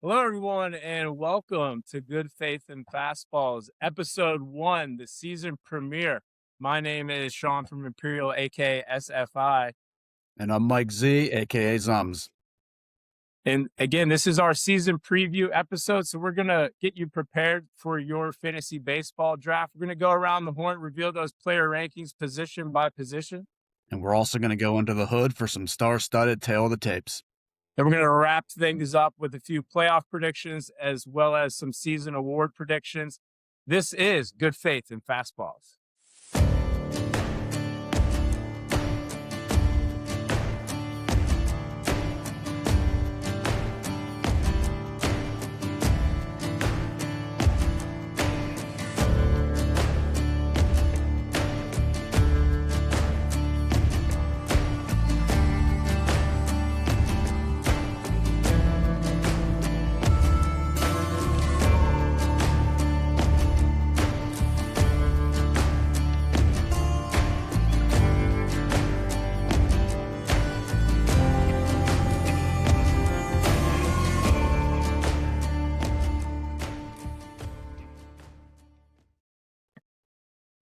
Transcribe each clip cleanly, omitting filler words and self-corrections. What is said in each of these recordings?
Hello, everyone, and welcome to Good Faith and Fastballs, Episode 1, the season premiere. My name is Shawn from Imperial, aka SFI. And I'm Mike Z, aka Zums. And again, this is our season preview episode. So we're going to get you prepared for your fantasy baseball draft. We're going to go around the horn, reveal those player rankings position by position. And we're also going to go under the hood for some star-studded tail of the tapes. Then we're going to wrap things up with a few playoff predictions as well as some season award predictions. This is Good Faith and Fastballs.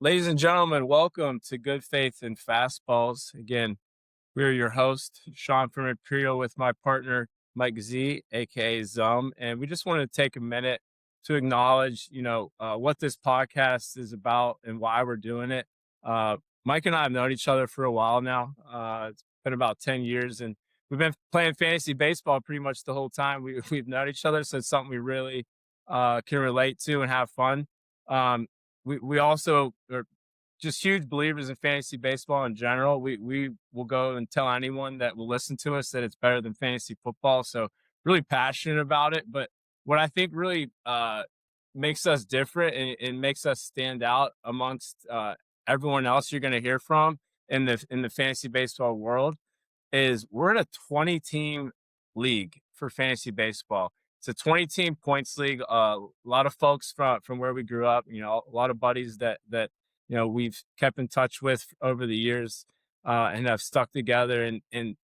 Ladies and gentlemen, welcome to Good Faith and Fastballs. Again, we're your host, Shawn from Imperial, with my partner, Mike Z, aka Zum. And we just wanted to take a minute to acknowledge, what this podcast is about and why we're doing it. Mike and I have known each other for a while now. It's been about 10 years, and we've been playing fantasy baseball pretty much the whole time we've known each other. So it's something we really can relate to and have fun. We also are just huge believers in fantasy baseball in general. We will go and tell anyone that will listen to us that it's better than fantasy football. So really passionate about it. But what I think really makes us different and makes us stand out amongst everyone else you're going to hear from in the fantasy baseball world is we're in a 20 team league for fantasy baseball. It's a 20 team points league. A lot of folks from where we grew up, a lot of buddies that we've kept in touch with over the years and have stuck together. And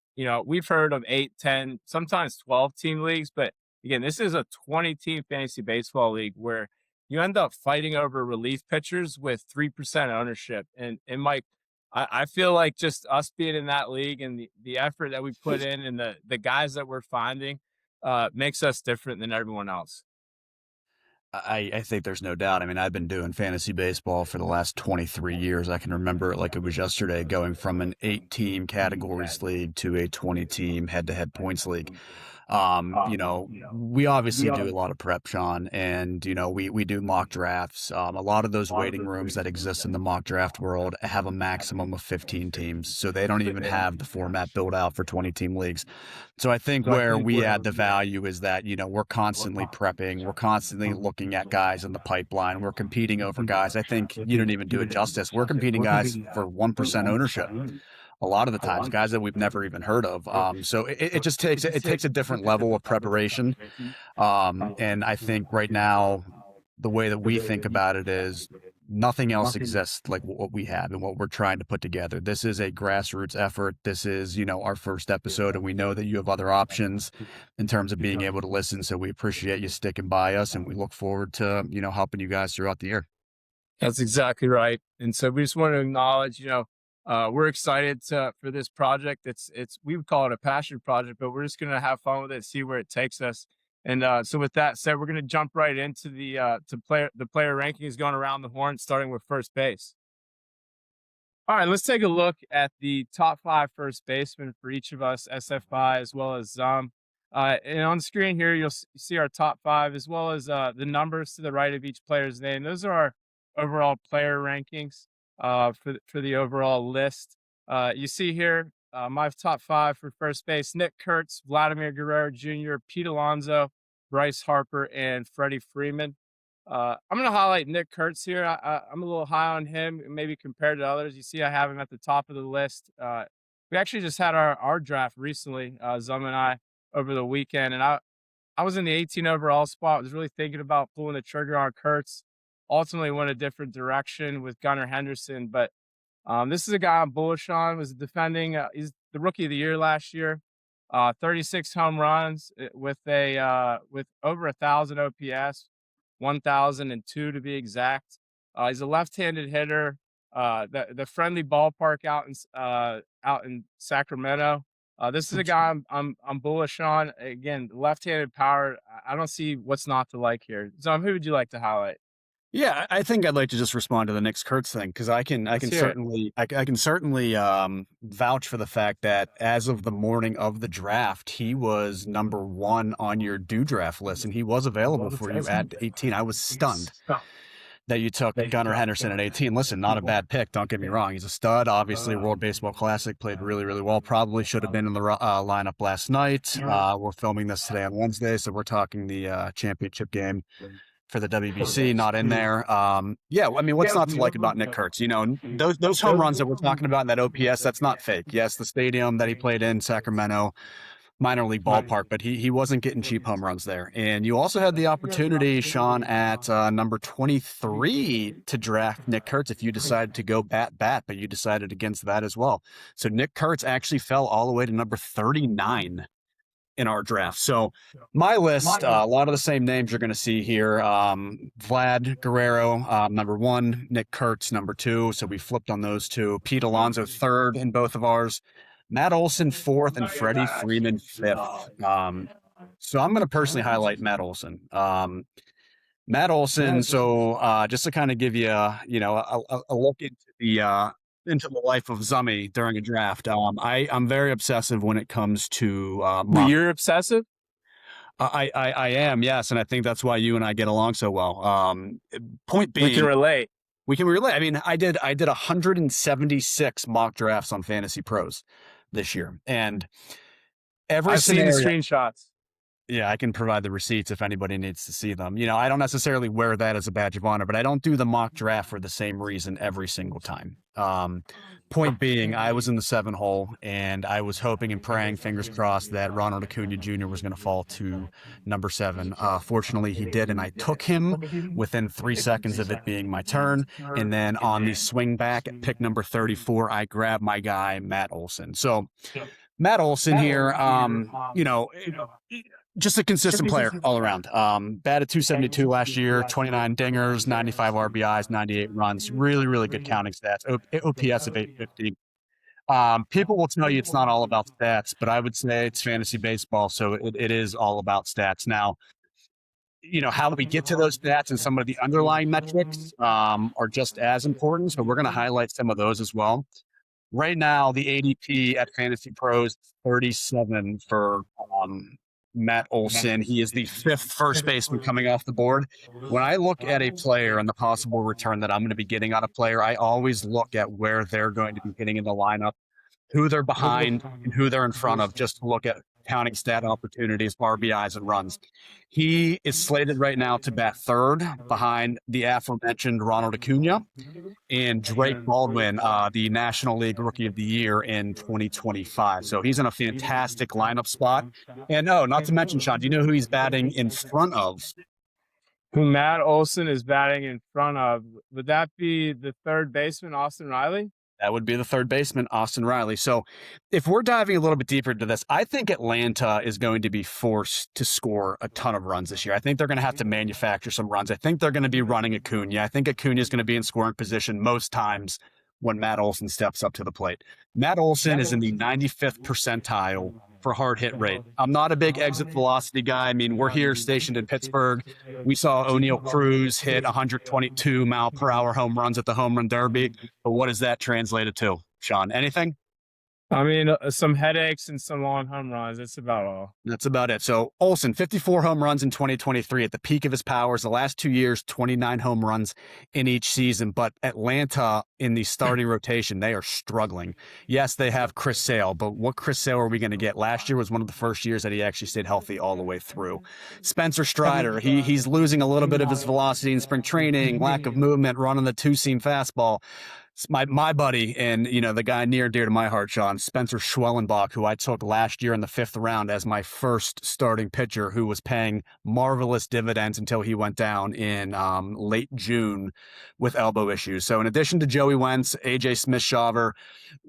we've heard of 8, 10, sometimes 12 team leagues, but again, this is a 20 team fantasy baseball league where you end up fighting over relief pitchers with 3% ownership. And Mike, I feel like just us being in that league and the effort that we put in and the guys that we're finding makes us different than everyone else. I think there's no doubt. I mean, I've been doing fantasy baseball for the last 23 years. I can remember it like it was yesterday, going from an 8-team categories league to a 20-team head-to-head points league. We obviously do a lot of prep, Shawn, and, we do mock drafts. A lot of those waiting rooms that exist in the mock draft world have a maximum of 15 teams. So they don't even have the format built out for 20-team leagues. So I think where we add the value is that, we're constantly prepping. We're constantly looking at guys in the pipeline. We're competing over guys. I think you don't even do it justice. We're competing guys for 1% ownership. A lot of the times, guys that we've never even heard of. So it just takes a different level of preparation. And I think right now, the way that we think about it is nothing else exists like what we have and what we're trying to put together. This is a grassroots effort. This is, our first episode, and we know that you have other options in terms of being able to listen. So we appreciate you sticking by us, and we look forward to, helping you guys throughout the year. That's exactly right. And so we just want to acknowledge, we're excited for this project. We would call it a passion project, but we're just going to have fun with it, see where it takes us. And so with that said, we're going to jump right into the player rankings going around the horn, starting with first base. All right, let's take a look at the top 5 first basemen for each of us, SFI as well as Zum. And on the screen here, you'll see our top 5 as well as the numbers to the right of each player's name. Those are our overall player rankings for the overall list. You see here my top 5 for first base: Nick Kurtz, Vladimir Guerrero Jr., Pete Alonso, Bryce Harper, and Freddie Freeman. I'm going to highlight Nick Kurtz here. I'm a little high on him, maybe compared to others. You see I have him at the top of the list. We actually just had our draft recently, Zum and I, over the weekend, and I was in the 18 overall spot. I was really thinking about pulling the trigger on Kurtz. Ultimately went a different direction with Gunnar Henderson, but this is a guy I'm bullish on. Was defending. He's the rookie of the year last year. 36 home runs with over 1,000 OPS, 1,002 to be exact. He's a left-handed hitter. The friendly ballpark out in Sacramento. This is a guy I'm bullish on. Again, left-handed power. I don't see what's not to like here. Who would you like to highlight? Yeah, I think I'd like to just respond to the Nick Kurtz thing because I Let's can hear it. certainly vouch for the fact that as of the morning of the draft, he was number one on your do draft list, and he was available for you at 18. I was stunned that you took Gunnar Henderson at 18. Listen, not a bad pick. Don't get me wrong. He's a stud. Obviously, World Baseball Classic, played really, really well. Probably should have been in the lineup last night. We're filming this today on Wednesday, so we're talking the championship game for the WBC, not in there. Yeah, I mean, what's not to like about Nick Kurtz? You know, those home runs that we're talking about in that OPS, that's not fake. Yes, the stadium that he played in, Sacramento, minor league ballpark, but he wasn't getting cheap home runs there. And you also had the opportunity, Shawn, at number 23 to draft Nick Kurtz if you decided to go bat, but you decided against that as well. So Nick Kurtz actually fell all the way to number 39 in our draft. So my list, a lot of the same names you're going to see here. Vlad Guerrero, number one, Nick Kurtz, number two. So we flipped on those two. Pete Alonso, third in both of ours. Matt Olson, fourth, and Freddie Freeman, fifth. So I'm going to personally highlight Matt Olson. Matt Olson. So just to kind of give you, a look into the life of Zummy during a draft. I'm very obsessive when it comes to You're obsessive? I am, yes, and I think that's why you and I get along so well. Point being, We can relate. we can relate. I mean, I did 176 mock drafts on Fantasy Pros this year, and every I've seen the scenario. screenshots. Yeah, I can provide the receipts if anybody needs to see them. You know, I don't necessarily wear that as a badge of honor, but I don't do the mock draft for the same reason every single time. Point being, I was in the 7 hole, and I was hoping and praying, fingers crossed, that Ronald Acuna Jr. was going to fall to number 7. Fortunately, he did, and I took him within 3 seconds of it being my turn. And then on the swing back at pick number 34, I grabbed my guy, Matt Olson. So Matt Olson here, just a consistent player all around. Batted 272 last year, 29 dingers, 95 RBIs, 98 runs. Really, really good counting stats. OPS of 850. People will tell you it's not all about stats, but I would say it's fantasy baseball, so it is all about stats. Now, how we get to those stats and some of the underlying metrics are just as important, so we're going to highlight some of those as well. Right now, the ADP at Fantasy Pros 37 for Matt Olson. He is the 5th first baseman coming off the board. When I look at a player and the possible return that I'm going to be getting on a player, I always look at where they're going to be hitting in the lineup, who they're behind, and who they're in front of, just to look at counting stat opportunities, RBIs, and runs. He is slated right now to bat 3rd behind the aforementioned Ronald Acuna and Drake Baldwin, the National League Rookie of the Year in 2025. So he's in a fantastic lineup spot. And not to mention, Shawn, do you know who he's batting in front of? Who Matt Olson is batting in front of? Would that be the third baseman, Austin Riley? That would be the third baseman, Austin Riley. So if we're diving a little bit deeper into this, I think Atlanta is going to be forced to score a ton of runs this year. I think they're going to have to manufacture some runs. I think they're going to be running Acuna. I think Acuna is going to be in scoring position most times when Matt Olson steps up to the plate. Matt Olson is in the 95th percentile for hard hit rate. I'm not a big exit velocity guy. I mean, we're here stationed in Pittsburgh. We saw O'Neal Cruz hit 122 mile per hour home runs at the Home Run Derby. But what does that translate to, Shawn? Anything? I mean, some headaches and some long home runs. That's about all. That's about it. So Olson, 54 home runs in 2023 at the peak of his powers. The last 2 years, 29 home runs in each season. But Atlanta in the starting rotation, they are struggling. Yes, they have Chris Sale, but what Chris Sale are we going to get? Last year was one of the first years that he actually stayed healthy all the way through. Spencer Strider, he's losing a little bit of his velocity in spring training, lack of movement, running the 2-seam fastball. It's my buddy and the guy near and dear to my heart, Sean, Spencer Schwellenbach, who I took last year in the 5th round as my first starting pitcher, who was paying marvelous dividends until he went down in late June with elbow issues. So in addition to Joey Wentz, AJ Smith-Shawver,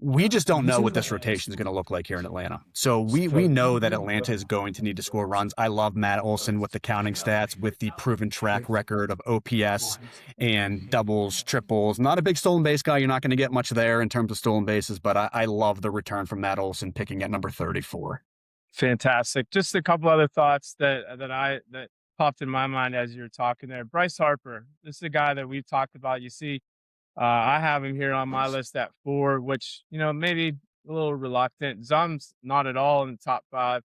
we just don't know what this rotation is going to look like here in Atlanta. So we know that Atlanta is going to need to score runs. I love Matt Olson with the counting stats, with the proven track record of OPS and doubles, triples. Not a big stolen base guy. You're not going to get much there in terms of stolen bases, but I love the return from Matt Olson picking at number 34. Fantastic. Just a couple other thoughts that popped in my mind as you were talking there. Bryce Harper, this is a guy that we've talked about. You see, I have him here on my list at 4, which, maybe a little reluctant. Zum's not at all in the top 5.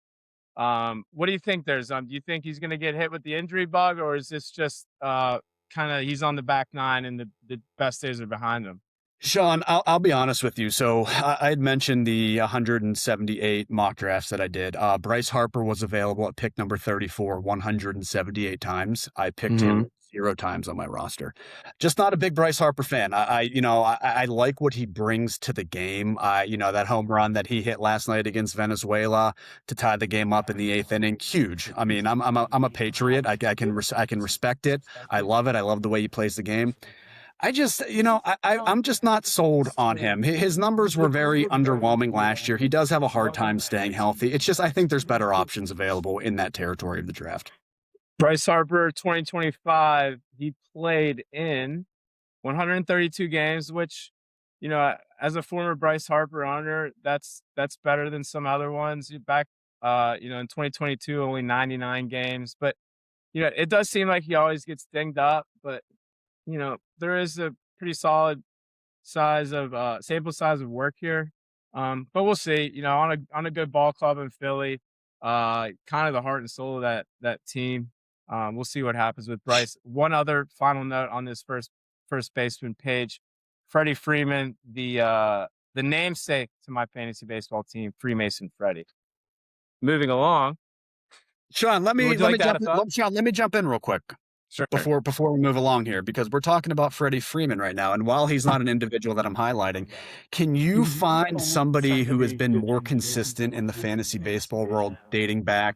What do you think there, Zum? Do you think he's going to get hit with the injury bug, or is this just kind of he's on the back 9 and the best days are behind him? Shawn, I'll be honest with you. So I had mentioned the 178 mock drafts that I did. Bryce Harper was available at pick number 34, 178 times. I picked him 0 times on my roster. Just not a big Bryce Harper fan. I like what he brings to the game. That home run that he hit last night against Venezuela to tie the game up in the 8th inning, huge. I mean, I'm a Patriot. I can respect it. I love it. I love the way he plays the game. I just, I'm just not sold on him. His numbers were very underwhelming last year. He does have a hard time staying healthy. It's just, I think there's better options available in that territory of the draft. Bryce Harper, 2025, he played in 132 games, which, as a former Bryce Harper owner, that's better than some other ones. Back, in 2022, only 99 games. But, it does seem like he always gets dinged up. But, there is a pretty solid sample size of work here. But we'll see. On a good ball club in Philly, kind of the heart and soul of that team. We'll see what happens with Bryce. One other final note on this first baseman page: Freddie Freeman, the namesake to my fantasy baseball team, Freemason Freddie. Moving along, Sean, let me jump in real quick. Sure. Before we move along here, because we're talking about Freddie Freeman right now, and while he's not an individual that I'm highlighting, can you find somebody who has been more consistent in the fantasy baseball world dating back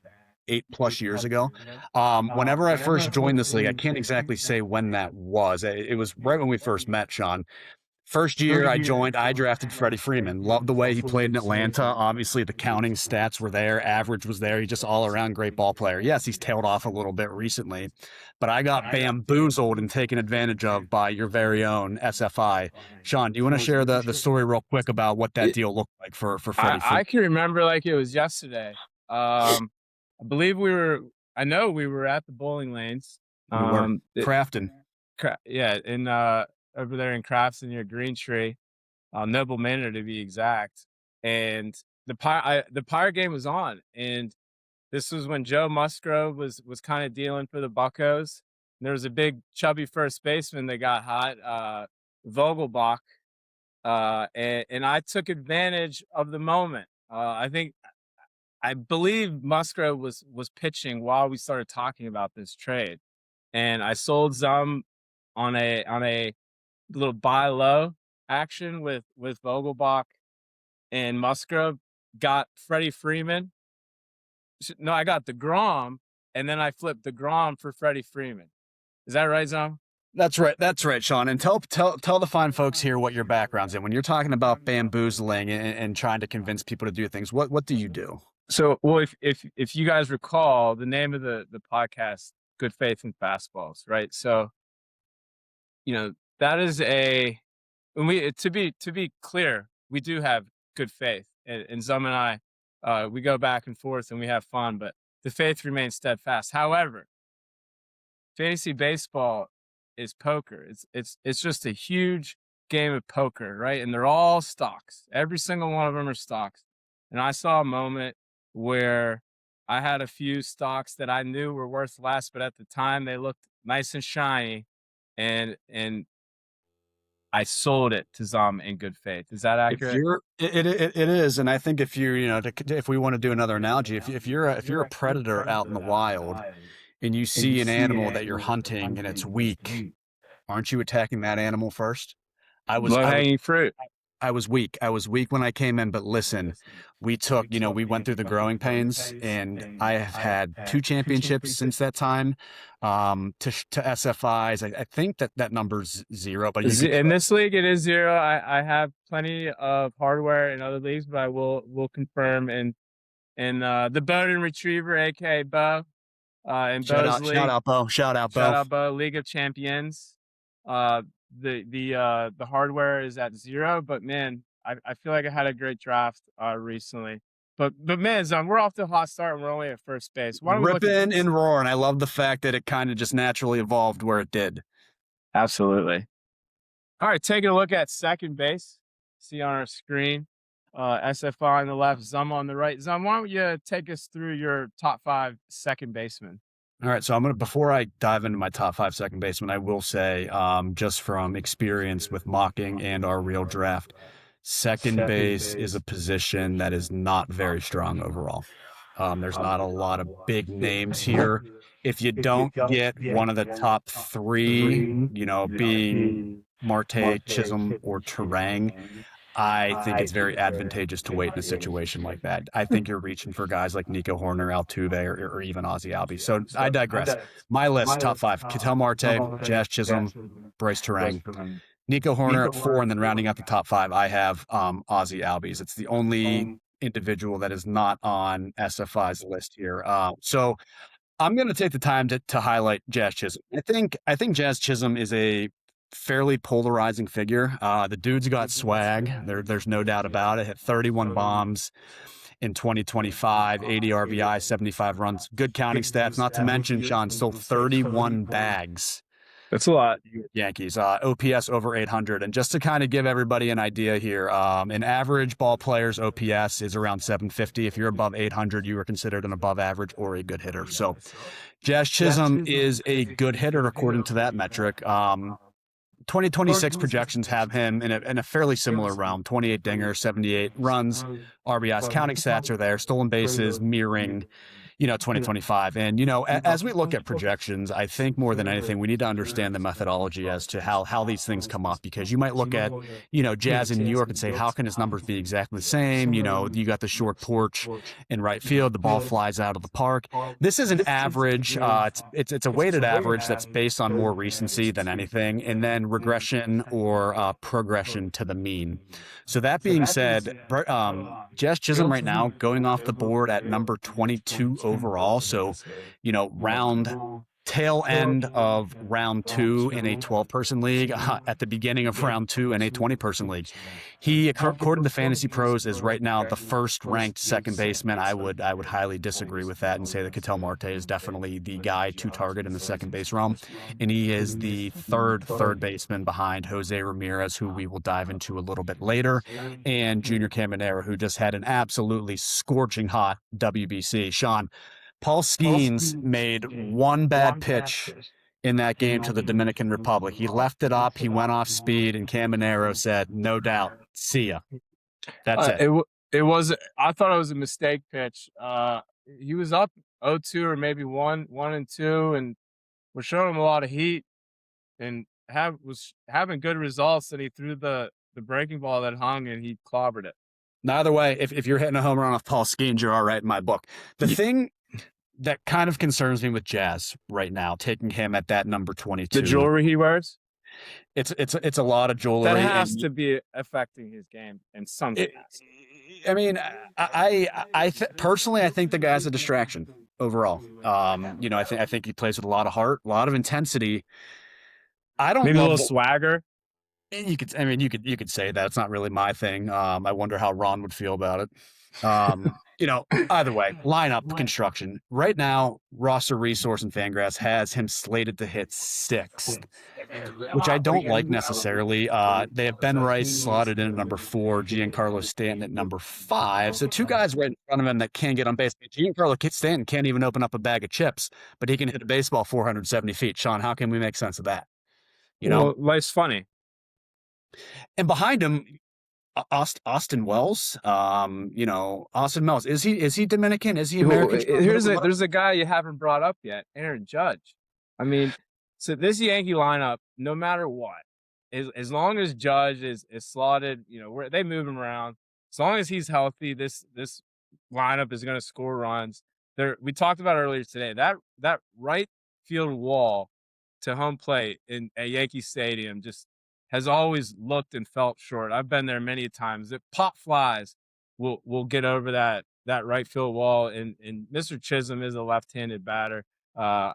8+ years ago? Whenever I first joined this league, I can't exactly say when that was. It was right when we first met, Sean. First year I joined, I drafted Freddie Freeman. Loved the way he played in Atlanta. Obviously, the counting stats were there. Average was there. He's just all-around great ball player. Yes, he's tailed off a little bit recently, but I got bamboozled and taken advantage of by your very own SFI. Shawn, do you want to share the story real quick about what that deal looked like for Freddie Freeman? I can remember like it was yesterday. I believe I know we were at the bowling lanes. Crafton. In over there in Crafton near Green Tree, Noble Manor to be exact. And the Pirate game was on, and this was when Joe Musgrove was kind of dealing for the Buccos. And there was a big chubby first baseman that got hot, Vogelbach, and I took advantage of the moment. I believe Musgrove was pitching while we started talking about this trade, and I sold Zum on a little buy low action with Vogelbach and Musgrove. Got Freddie Freeman. No, I got DeGrom, and then I flipped DeGrom for Freddie Freeman. Is that right, Zum? That's right, Shawn. And tell the fine folks here what your background's in. When you're talking about bamboozling and trying to convince people to do things, what do you do? So, well, if you guys recall, the name of the podcast, Good Faith and Fastballs, right? So, that is to be clear, we do have good faith, and Zum and I, we go back and forth and we have fun, but the faith remains steadfast. However, fantasy baseball is poker. It's just a huge game of poker, right? And they're all stocks. Every single one of them are stocks. And I saw a moment where I had a few stocks that I knew were worth less, but at the time they looked nice and shiny, and I sold it to Zum in good faith. Is that accurate? It is, and I think if if we want to do another analogy, if you're a predator out in the wild and you see an animal that you're hunting and it's weak, aren't you attacking that animal first? I was Low I was hanging fruit. I was weak. I was weak when I came in, but listen, we went through the growing pains, and I have had two championships since that time. To SFIs, I think that number's zero, but you could In this league, it is zero. I have plenty of hardware in other leagues, but I will confirm in the Bowden Retriever, aka Bo, in Bo's shout league. out, Bo, shout out, Shout Bo. out Bo, League of Champions. Uh, the hardware is at zero, but man, I feel like I had a great draft recently. But man, Zon, we're off to a hot start and we're only at first base. Why don't we look at Ripping this? and roaring. I love the fact that it kind of just naturally evolved where it did. Absolutely. All right, taking a look at second base. See on our screen, SFI on the left, Zum on the right. Zum, why don't you take us through your top 5 second basemen? All right, so before I dive into my top 5 second basemen, I will say, just from experience with mocking and our real draft, second base is a position that is not very strong overall. There's not a lot of big names here. If you don't get one of the top 3, being Marte, Chisholm, or Terang, I think it's very advantageous to wait in a situation like that. I think you're reaching for guys like Nico Horner, Altuve, or even Ozzy Albies. So I digress. My list, top 5: Ketel Marte, Jazz Chisholm, Bryce Terang, Nico Horner at 4, and then rounding out the top 5, I have Ozzy Albies. It's the only individual that is not on SFI's list here. So I'm going to take the time to highlight Jazz Chisholm. I think Jazz Chisholm is a fairly polarizing figure. The dude's got swag. There's no doubt about it. Hit 31 bombs in 2025, 80 RBI, 75 runs. Good counting stats. Not to mention, Shawn, stole 31 bags. That's a lot. Yankees, OPS over 800. And just to kind of give everybody an idea here, an average ball player's OPS is around 750. If you're above 800, you are considered an above average or a good hitter. So Jazz Chisholm is a good hitter according to that metric. 2026 projections have him in a fairly similar realm: 28 dingers, 78 runs, RBIs. Counting stats are there, stolen bases mirroring 2025. And as we look at projections, I think more than anything we need to understand the methodology as to how these things come up, because you might look at Jazz in New York and say, how can his numbers be exactly the same? You got the short porch in right field, the ball flies out of the park. This is an average. It's a weighted average that's based on more recency than anything, and then regression or progression to the mean. So that being said, Jazz Chisholm right now going off the board at number 22 overall. So, round tail end of round 2 in a 12-person league, at the beginning of round 2 in a 20-person league. He, according to Fantasy Pros, is right now the first ranked second baseman. I would highly disagree with that and say that Ketel Marte is definitely the guy to target in the second base realm. And he is the third baseman behind Jose Ramirez, who we will dive into a little bit later, and Junior Caminero, who just had an absolutely scorching hot WBC. Shawn, Paul Skeens made one bad pitch in that game to the Dominican Republic. He left it up, he went off speed, and Caminero said, "No doubt, see ya." That's it. It was. I thought it was a mistake pitch. He was up 0-2 or maybe 1-2, and we're showing him a lot of heat, and was having good results. And he threw the breaking ball that hung, and he clobbered it. Either way, if you're hitting a home run off Paul Skeens, you're all right in my book. The thing that kind of concerns me with Jazz right now, taking him at that number 22. The jewelry he wears? It's a lot of jewelry. That has to be affecting his game in some capacity. I mean, personally, I think the guy's a distraction overall. I think he plays with a lot of heart, a lot of intensity. I don't maybe know, a little swagger. You could say that. It's not really my thing. I wonder how Ron would feel about it. Either way, lineup construction. Right now, roster resource and Fangraphs has him slated to hit 6th, which I don't like necessarily. They have Ben Rice slotted in at number 4, Giancarlo Stanton at number 5. So 2 guys right in front of him that can get on base. Giancarlo Stanton can't even open up a bag of chips, but he can hit a baseball 470 feet. Shawn, how can we make sense of that? Well, life's funny. And behind him, Austin Wells, Austin Wells. Is he Dominican? Is he American? There's a guy you haven't brought up yet, Aaron Judge. I mean, so this Yankee lineup, no matter what, as long as Judge is slotted, where they move him around, as long as he's healthy, this lineup is going to score runs. There, we talked about earlier today that right field wall to home plate in at Yankee Stadium just has always looked and felt short. I've been there many times. If pop flies will get over that right field wall, and Mr. Chisholm is a left-handed batter. I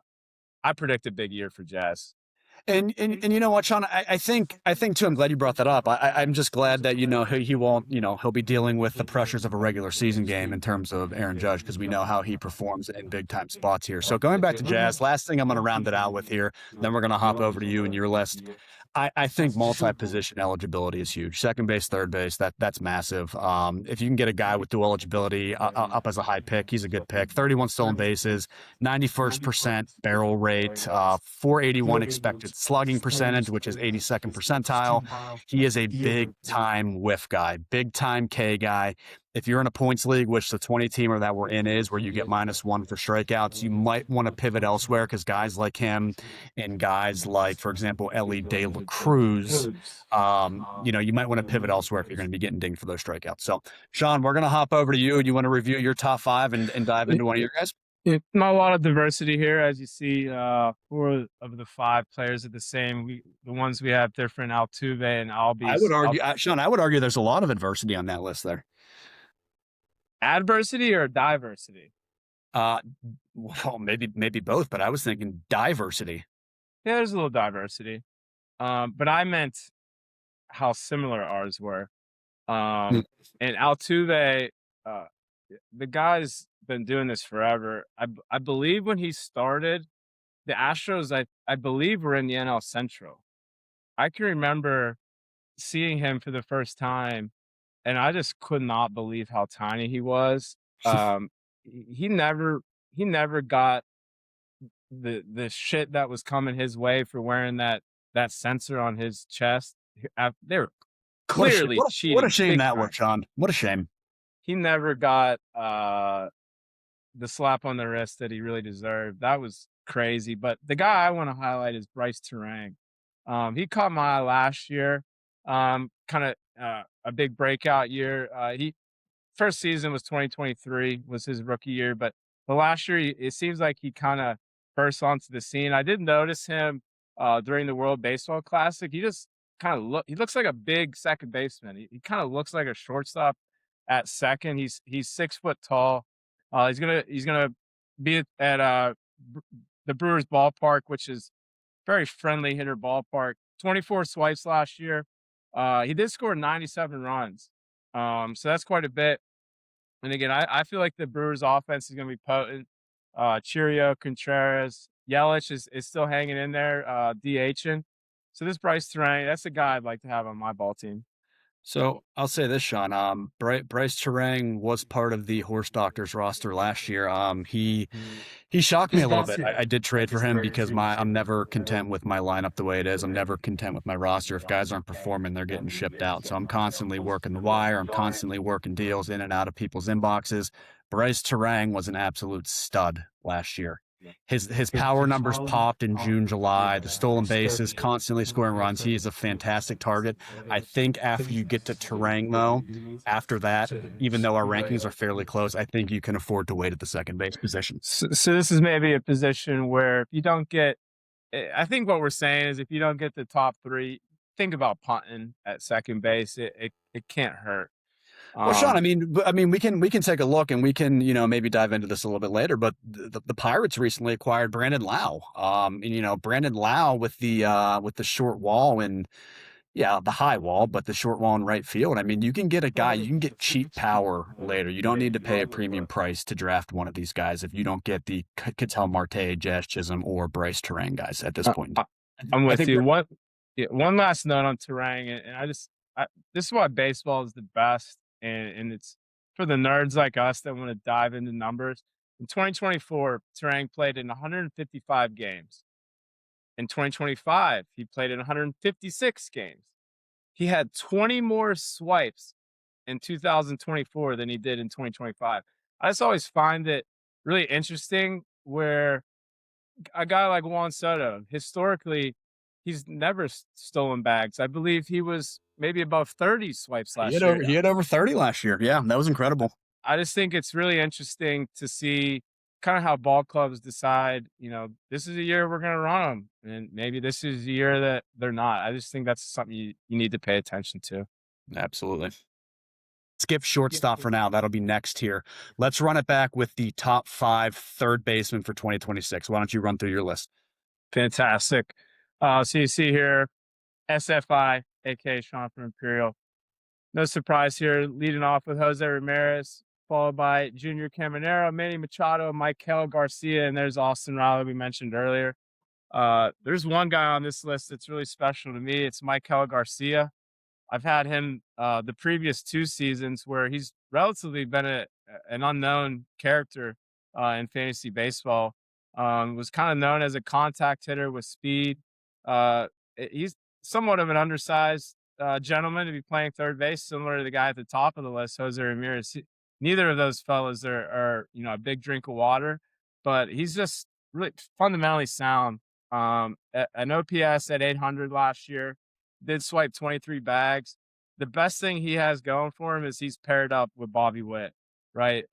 predict a big year for Jazz. And you know what, Shawn, I think too. I'm glad you brought that up. I'm just glad that he won't he'll be dealing with the pressures of a regular season game in terms of Aaron Judge, because we know how he performs in big time spots here. So going back to Jazz, last thing I'm going to round it out with here, then we're going to hop over to you and your list. I think multi-position eligibility is huge. Second base, third base, that's massive. If you can get a guy with dual eligibility up as a high pick, he's a good pick. 31 stolen bases, 91st percent barrel rate, 481 expected slugging percentage, which is 82nd percentile. He is a big time whiff guy, big time K guy. If you're in a points league, which the 20 teamer that we're in is, where you get -1 for strikeouts, you might want to pivot elsewhere, because guys like him and guys like, for example, Ellie De La Cruz, you might want to pivot elsewhere if you're going to be getting dinged for those strikeouts. So, Shawn, we're going to hop over to you. You want to review your top five and dive into one of your guys? Not a lot of diversity here, as you see. 4 of the 5 players are the same. The ones we have different: Altuve and Albies. I would argue, Shawn, I would argue there's a lot of adversity on that list there. Adversity or diversity? Well, maybe both, but I was thinking diversity. Yeah, there's a little diversity. But I meant how similar ours were. And Altuve, the guy's been doing this forever. I believe when he started, the Astros, I believe, were in the NL Central. I can remember seeing him for the first time, and I just could not believe how tiny he was. He never got the shit that was coming his way for wearing that sensor on his chest. They were clearly cheating. What a shame that was, Shawn. What a shame. He never got the slap on the wrist that he really deserved. That was crazy. But the guy I want to highlight is Bryce Terang. He caught my eye last year. Kind of a big breakout year. He first season was 2023 was his rookie year, but the last year it seems like he kind of burst onto the scene. I did notice him during the World Baseball Classic. He just he looks like a big second baseman. He kind of looks like a shortstop at second. He's 6 foot tall. He's gonna be at the Brewers ballpark, which is very friendly hitter ballpark. 24 swipes last year. He did score 97 runs. So that's quite a bit. And again, I feel like the Brewers offense is going to be potent. Cheerio, Contreras, Yelich is still hanging in there, DHing. So this Bryce Terang, that's a guy I'd like to have on my ball team. So I'll say this, Shawn. Bryce Terang was part of the Horse Doctors roster last year. He shocked me a little bit. I did trade for him because I'm never content with my lineup the way it is. I'm never content with my roster. If guys aren't performing, they're getting shipped out. So I'm constantly working the wire. I'm constantly working deals in and out of people's inboxes. Bryce Terang was an absolute stud last year. His power numbers popped in June, July. The stolen bases, constantly scoring runs. He is a fantastic target. I think after you get to Terang, though, after that, even though our rankings are fairly close, I think you can afford to wait at the second base position. So this is maybe a position where if you don't get, I think what we're saying is if you don't get the top 3, think about punting at second base. It can't hurt. Well, Shawn, I mean, we can take a look, and we can, maybe dive into this a little bit later. But the Pirates recently acquired Brandon Lau. And Brandon Lau with the short wall and the high wall, but the short wall in right field. I mean, you can get a guy, you can get cheap power later. You don't need to pay a premium price to draft one of these guys if you don't get the Ketel Marte, Jazz Chisholm, or Bryce Terang guys at this point. I'm with you. One last note on Terang, and this is why baseball is the best. And it's for the nerds like us that want to dive into numbers. In 2024, Terang played in 155 games. In 2025, he played in 156 games. He had 20 more swipes in 2024 than he did in 2025. I just always find it really interesting where a guy like Juan Soto, historically, he's never stolen bags. I believe he was maybe above 30 swipes He last had year. over he had over 30 last year. Yeah, that was incredible. I just think it's really interesting to see kind of how ball clubs decide, this is a year we're going to run them, and maybe this is a year that they're not. I just think that's something you need to pay attention to. Absolutely. Skip shortstop for now. That'll be next here. Let's run it back with the top 5 third baseman for 2026. Why don't you run through your list? Fantastic. So you see here, SFI, aka Shawn from Imperial. No surprise here, leading off with Jose Ramirez, followed by Junior Caminero, Manny Machado, Michael Garcia, and there's Austin Riley we mentioned earlier. There's one guy on this list that's really special to me. It's Michael Garcia. I've had him the previous 2 seasons where he's relatively been an unknown character in fantasy baseball. Was kind of known as a contact hitter with speed. He's somewhat of an undersized gentleman to be playing third base, similar to the guy at the top of the list, Jose Ramirez. Neither of those fellas are a big drink of water, but he's just really fundamentally sound. An OPS at 800 last year, did swipe 23 bags. The best thing he has going for him is he's paired up with Bobby Witt, right?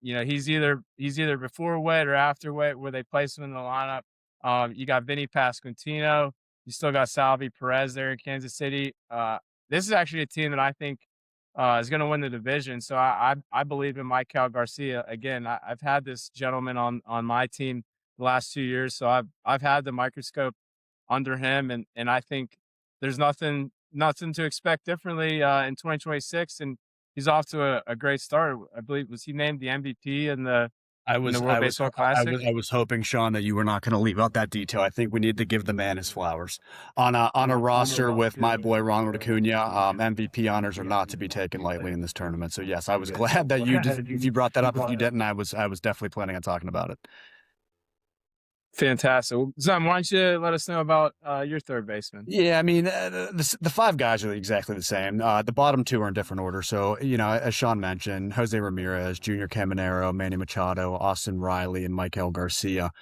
He's either before Witt or after Witt where they place him in the lineup. You got Vinny Pasquantino. You still got Salvi Perez there in Kansas City. This is actually a team that I think is going to win the division. So I believe in Michael Garcia. Again, I've had this gentleman on my team the last 2 years, so I've had the microscope under him, and I think there's nothing to expect differently in 2026. And he's off to a great start. I believe was he named the MVP in the World Baseball Classic? I was hoping, Shawn, that you were not going to leave out that detail. I think we need to give the man his flowers. On a roster with my boy Ronald Acuna, MVP honors are not to be taken lightly in this tournament. So yes, I was glad that if you brought that up. If you didn't, I was definitely planning on talking about it. Fantastic. Well, Zum, why don't you let us know about your third baseman? Yeah, I mean, the 5 guys are exactly the same. The bottom 2 are in different order. So, as Shawn mentioned, Jose Ramirez, Junior Caminero, Manny Machado, Austin Riley, and Michael Garcia.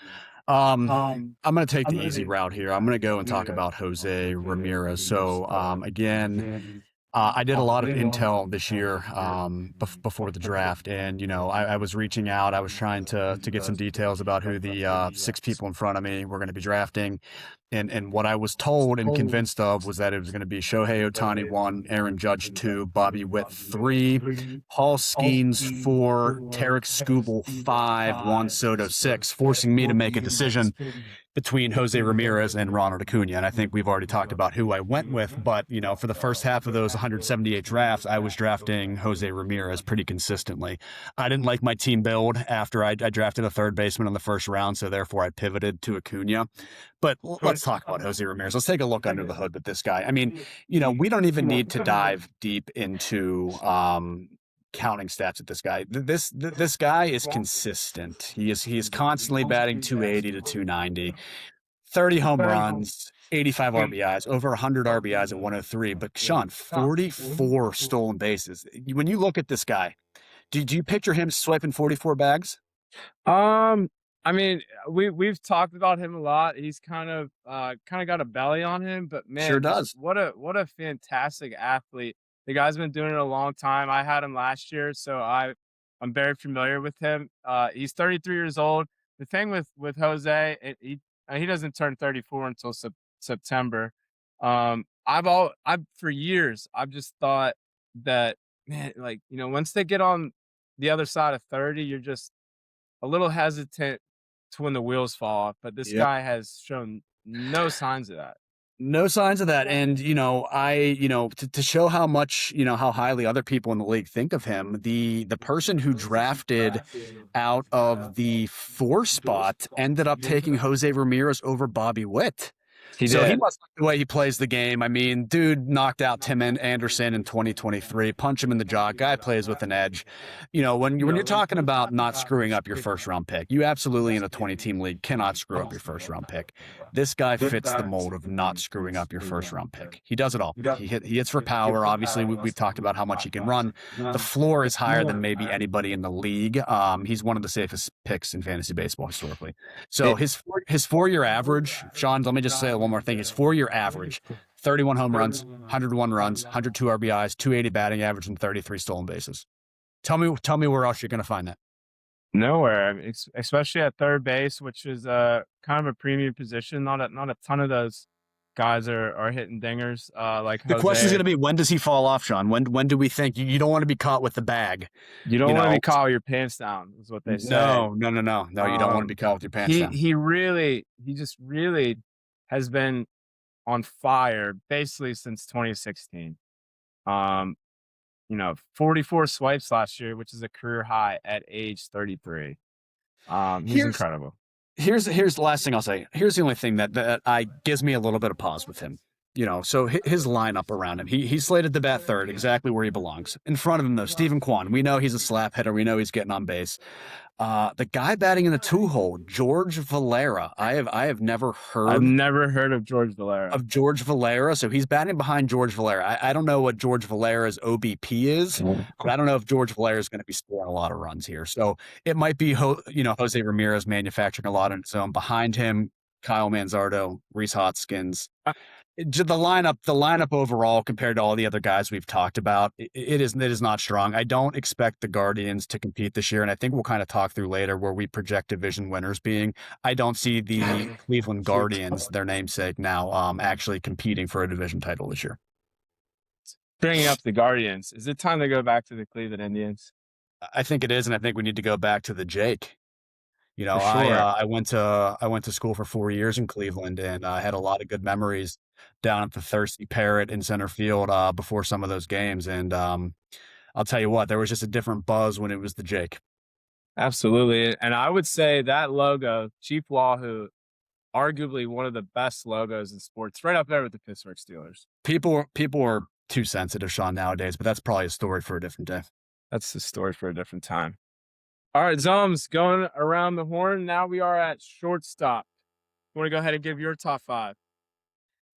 I'm going to take the easy route here. I'm going to go and talk about Jose Ramirez. So, again, I did a lot of intel this year before the draft, and I was reaching out. I was trying to get some details about who the 6 people in front of me were going to be drafting, and what I was told and convinced of was that it was going to be Shohei Ohtani 1, Aaron Judge 2, Bobby Witt 3, Paul Skeens 4, Tarek Skubal 5, Juan Soto 6, forcing me to make a decision between Jose Ramirez and Ronald Acuna. And I think we've already talked about who I went with, but for the first half of those 178 drafts, I was drafting Jose Ramirez pretty consistently. I didn't like my team build after I drafted a third baseman in the first round, so therefore I pivoted to Acuna. But let's talk about Jose Ramirez. Let's take a look under the hood with this guy. I mean, we don't even need to dive deep into counting stats at this guy. This guy is consistent. He is constantly batting 280 to 290, 30 home runs, 85 RBIs, over 100 RBIs at 103. But Shawn, 44 stolen bases. When you look at this guy, do you picture him swiping 44 bags? I mean, we've talked about him a lot. He's kind of got a belly on him, but man, sure does. What a fantastic athlete. The guy's been doing it a long time. I had him last year, so I'm very familiar with him. He's 33 years old. The thing with Jose, he doesn't turn 34 until September. I've for years I've just thought that, man, once they get on the other side of 30, you're just a little hesitant to when the wheels fall off. But this guy has shown no signs of that. No signs of that. And, to show how much, how highly other people in the league think of him, the person who drafted out of the 4 spot ended up taking Jose Ramirez over Bobby Witt. He must like the way he plays the game. I mean, dude knocked out Tim Anderson in 2023, punch him in the jaw. Guy plays with an edge. When you're talking about not screwing up your first round pick, you absolutely in a 20-team league cannot screw up your first round pick. This guy fits the mold of not screwing up your first round pick. He does it all. He hits for power. Obviously, we've talked about how much he can run. The floor is higher than maybe anybody in the league. He's one of the safest picks in fantasy baseball historically. So his 4-year average, Shawn, let me just say one more thing. His 4-year average, 31 home runs, 101 runs, 102 RBIs, 280 batting average, and 33 stolen bases. Tell me where else you're going to find that. Nowhere, especially at third base, which is kind of a premium position. Not a ton of those guys are hitting dingers like The question is Jose. going to be, when does he fall off, Shawn? When do we think you don't want to be caught with the bag? You don't want to be caught with your pants down, is what they say. No. You don't want to be caught with your pants down. He just really has been on fire basically since 2016. 44 swipes last year, which is a career high at age 33. He's incredible. Here's the last thing I'll say. Here's the only thing that gives me a little bit of pause with him. So his lineup around him, he's slated to bat third, exactly where he belongs. In front of him, though, Steven Kwan. We know he's a slap hitter. We know he's getting on base. The guy batting in the 2-hole, George Valera. I have never heard. I've never heard of George Valera. So he's batting behind George Valera. I don't know what George Valera's OBP is, but I don't know if George Valera is going to be scoring a lot of runs here. So it might be Jose Ramirez manufacturing a lot on his own. Behind him, Kyle Manzardo, Rhys Hoskins. The lineup overall, compared to all the other guys we've talked about, it is not strong. I don't expect the Guardians to compete this year, and I think we'll kind of talk through later where we project division winners being. I don't see the Cleveland Guardians, their namesake now, actually competing for a division title this year. Bringing up the Guardians, is it time to go back to the Cleveland Indians? I think it is, and I think we need to go back to the Jake. Sure. I went to school for 4 years in Cleveland, and I had a lot of good memories down at the Thirsty Parrot in center field before some of those games. And I'll tell you what, there was just a different buzz when it was the Jake. Absolutely. And I would say that logo, Chief Wahoo, arguably one of the best logos in sports, right up there with the Pittsburgh Steelers. People are too sensitive, Shawn, nowadays, but that's probably a story for a different day. That's the story for a different time. All right, Zums, going around the horn. Now we are at shortstop. You want to go ahead and give your top 5?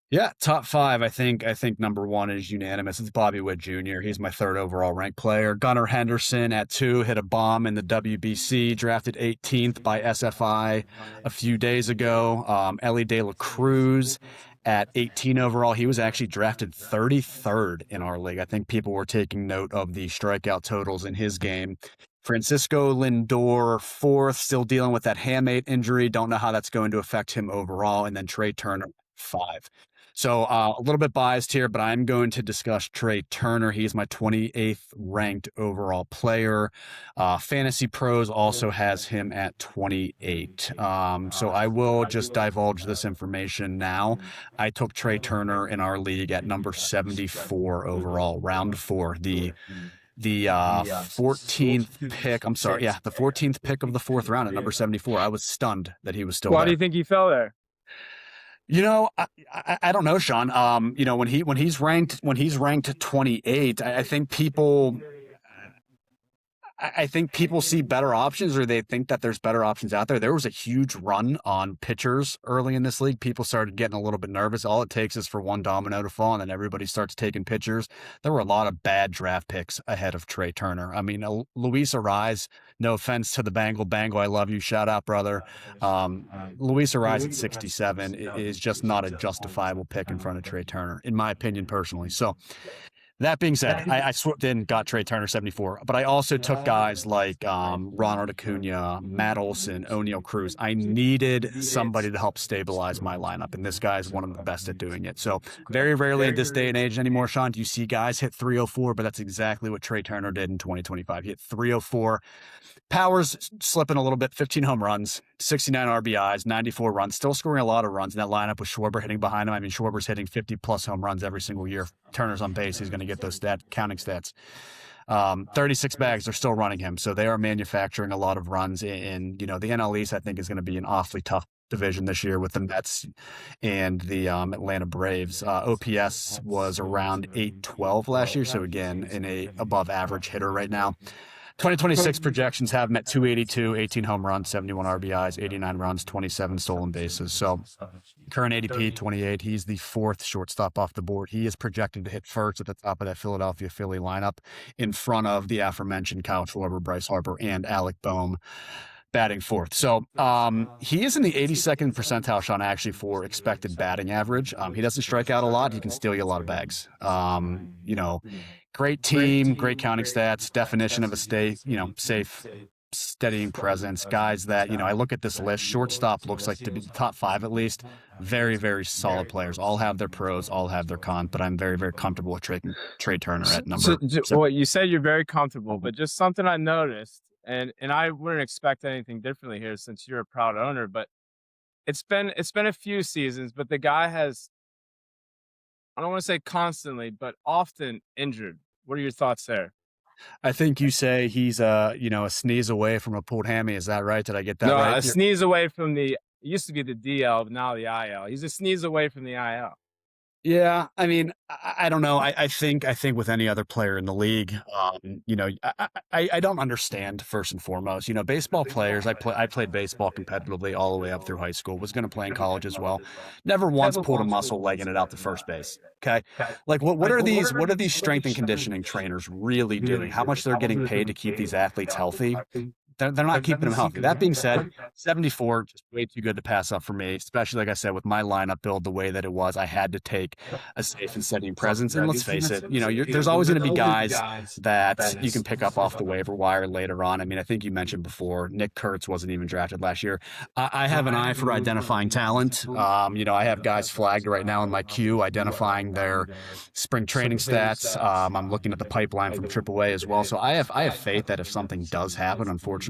Yeah, top 5. I think number 1 is unanimous. It's Bobby Witt Jr. He's my 3rd overall ranked player. Gunnar Henderson at 2 hit a bomb in the WBC, drafted 18th by SFI a few days ago. Ellie De La Cruz at 18 overall. He was actually drafted 33rd in our league. I think people were taking note of the strikeout totals in his game. Francisco Lindor, 4th, still dealing with that hamate injury. Don't know how that's going to affect him overall. And then Trey Turner, 5. So a little bit biased here, but I'm going to discuss Trey Turner. He's my 28th ranked overall player. Fantasy Pros also has him at 28. So I will just divulge this information now. I took Trey Turner in our league at number 74 overall, round 4. The 14th pick. I'm sorry. Yeah, the 14th pick of the 4th round at number 74. I was stunned that he was still there. Why do you think he fell there? I don't know, Shawn. When he's ranked 28, I think people see better options, or they think that there's better options out there. There was a huge run on pitchers early in this league. People started getting a little bit nervous. All it takes is for one domino to fall, and then everybody starts taking pitchers. There were a lot of bad draft picks ahead of Trey Turner. I mean, Luis Arraez, no offense to the Bangle, I love you. Shout out, brother. Luis Arraez at 67 is just not a justifiable pick in front of Trey Turner, in my opinion, personally. So, that being said, I swooped in, got Trey Turner 74, but I also took guys like Ronald Acuna, Matt Olson, O'Neal Cruz. I needed somebody to help stabilize my lineup, and this guy is one of the best at doing it. So very rarely in this day and age anymore, Shawn, do you see guys hit 304, but that's exactly what Trey Turner did in 2025. He hit 304. Power's slipping a little bit, 15 home runs, 69 RBIs, 94 runs, still scoring a lot of runs in that lineup with Schwarber hitting behind him. I mean, Schwarber's hitting 50-plus home runs every single year. Turner's on base. He's going to get those counting stats. 36 bags are still running him, so they are manufacturing a lot of runs. In the NL East, I think, is going to be an awfully tough division this year with the Mets and the Atlanta Braves. OPS was around 812 last year, so again, in a above average hitter right now. 2026 projections have him at 282, 18 home runs, 71 RBIs, 89 runs, 27 stolen bases. So current ADP 28. He's the 4th shortstop off the board. He is projected to hit first at the top of that Philadelphia Philly lineup in front of the aforementioned Kyle Schwarber, Bryce Harper, and Alec Boehm. batting fourth. So he is in the 82nd percentile, Sean, actually, for expected batting average. He doesn't strike out a lot. He can steal you a lot of bags. Great team, great counting stats, definition of a safe, steadying presence. Guys that, I look at this list, shortstop looks like to be the top five at least. Very, very solid players. All have their pros, all have their cons, but I'm very, very comfortable with Trey Turner at number seven. Well, you said you're very comfortable, but just something I noticed, and I wouldn't expect anything differently here since you're a proud owner, but it's been a few seasons, but the guy has, I don't want to say constantly, but often injured. What are your thoughts there? I think you say he's a sneeze away from a pulled hammy. Is that right? Did I get that No, right? a sneeze away from the, it used to be the DL, but now the IL. He's a sneeze away from the IL. Yeah, I mean, I don't know. I think with any other player in the league, I don't understand first and foremost. Baseball players. I played baseball competitively all the way up through high school. Was going to play in college as well. Never once pulled a muscle legging it out to first base. Okay, like what are these strength and conditioning trainers really doing? How much they're getting paid to keep these athletes healthy? They're not keeping them healthy. That being said, 74 just way too good to pass up for me, especially like I said with my lineup build the way that it was. I had to take a safe and steady presence. And let's face it, there's always going to be guys that you can pick up off the waiver wire later on. I mean, I think you mentioned before Nick Kurtz wasn't even drafted last year. I have an eye for identifying talent. I have guys flagged right now in my queue identifying their spring training stats. I'm looking at the pipeline from AAA as well. So I have faith that if something does happen, unfortunately,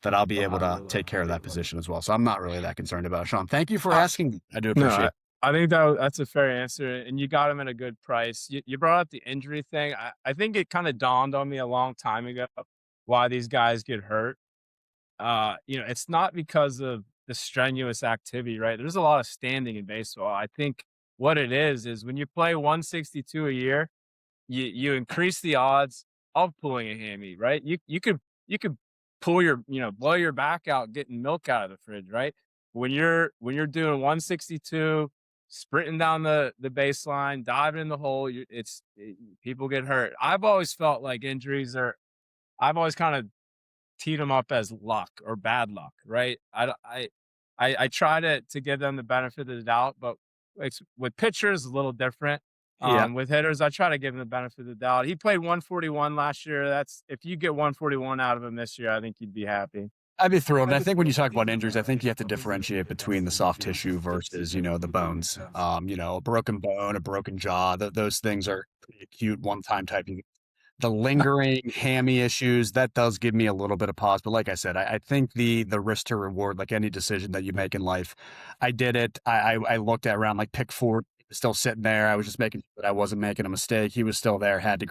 that I'll be able to take care of that position as well. So I'm not really that concerned about it. Sean, thank you for asking. I do No, appreciate it. I think that's a fair answer, and you got him at a good price. You brought up the injury thing. I think it kind of dawned on me a long time ago why these guys get hurt. It's not because of the strenuous activity, right? There's a lot of standing in baseball. I think what it is when you play 162 a year, you increase the odds of pulling a hammy, right? You could pull blow your back out getting milk out of the fridge, right? When you're doing 162, sprinting down the baseline, diving in the hole, people get hurt. I've always felt like injuries are. I've always kind of teed them up as luck or bad luck, right? I try to give them the benefit of the doubt, but with pitchers, a little different. Yeah. With hitters, I try to give him the benefit of the doubt. He played 141 last year. That's if you get 141 out of him this year, I think you'd be happy. I'd be thrilled. And I think when you talk about injuries, I think you have to differentiate between the soft tissue versus, the bones. A broken bone, a broken jaw, those things are pretty acute one-time type. The lingering hammy issues, that does give me a little bit of pause. But like I said, I think the risk to reward, like any decision that you make in life, I did it. I looked at around like pick four, still sitting there. I was just making sure that I wasn't making a mistake. He was still there, had to.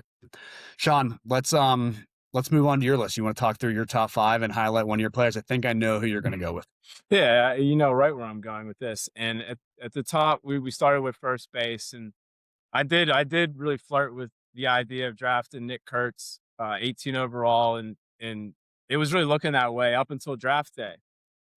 Sean, let's move on to your list. You want to talk through your top five and highlight one of your players? I think I know who you're going to go with. Yeah, you know right where I'm going with this. And at the top, we started with first base, and I did really flirt with the idea of drafting Nick Kurtz, 18 overall, and it was really looking that way up until draft day.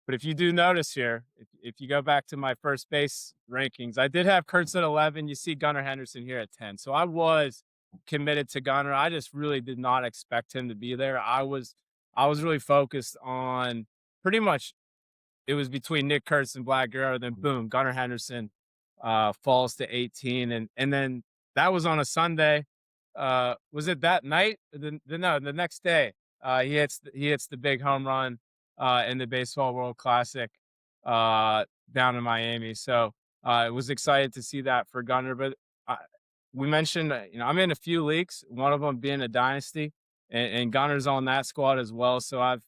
But if you do notice here, if you go back to my first base rankings, I did have Kurtz at 11. You see Gunnar Henderson here at 10. So I was committed to Gunnar. I just really did not expect him to be there. I was really focused on pretty much it was between Nick Kurtz and Vlad Guerrero. Then boom, Gunnar Henderson falls to 18, and then that was on a Sunday. Was it that night? No, the next day. He hits the big home run in the Baseball World Classic down in Miami. So I was excited to see that for Gunnar. But we mentioned, I'm in a few leagues, one of them being a dynasty, and Gunner's on that squad as well. So I've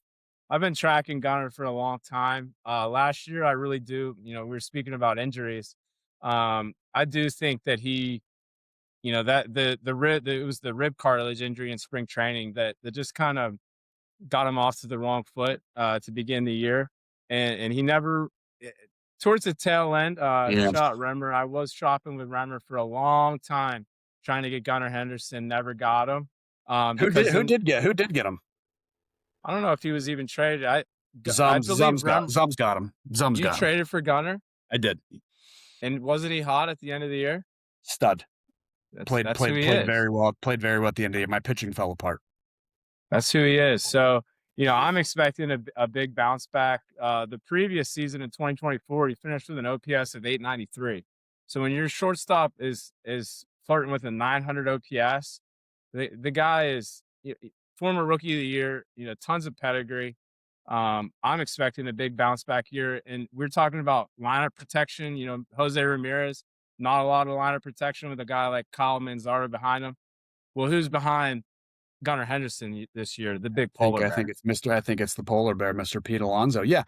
been tracking Gunner for a long time. Last year, I really do. We were speaking about injuries. I do think that he, that the rib, it was the rib cartilage injury in spring training that just kind of got him off to the wrong foot to begin the year, and he never. Towards the tail end, Yeah. shot Remmer. I was shopping with Remmer for a long time, trying to get Gunnar Henderson. Never got him. Who did get him? I don't know if he was even traded. I Zum's believe Zum's got him. Zum's you got him. traded for Gunnar, I did. and wasn't he hot at the end of the year? Stud. That's Played who he is. very well. Played very well at the end of the year. My pitching fell apart. That's who he is. So I'm expecting a big bounce back. The previous season in 2024, he finished with an OPS of 893. So when your shortstop is flirting with a 900 OPS, the guy is former rookie of the year. Tons of pedigree. I'm expecting a big bounce back year, and we're talking about lineup protection. Jose Ramirez, not a lot of lineup protection with a guy like Kyle Manzardo behind him. Well, who's behind Gunnar Henderson this year? The big polar I bear. think I think it's the polar bear, Mr. Pete Alonso. Yeah.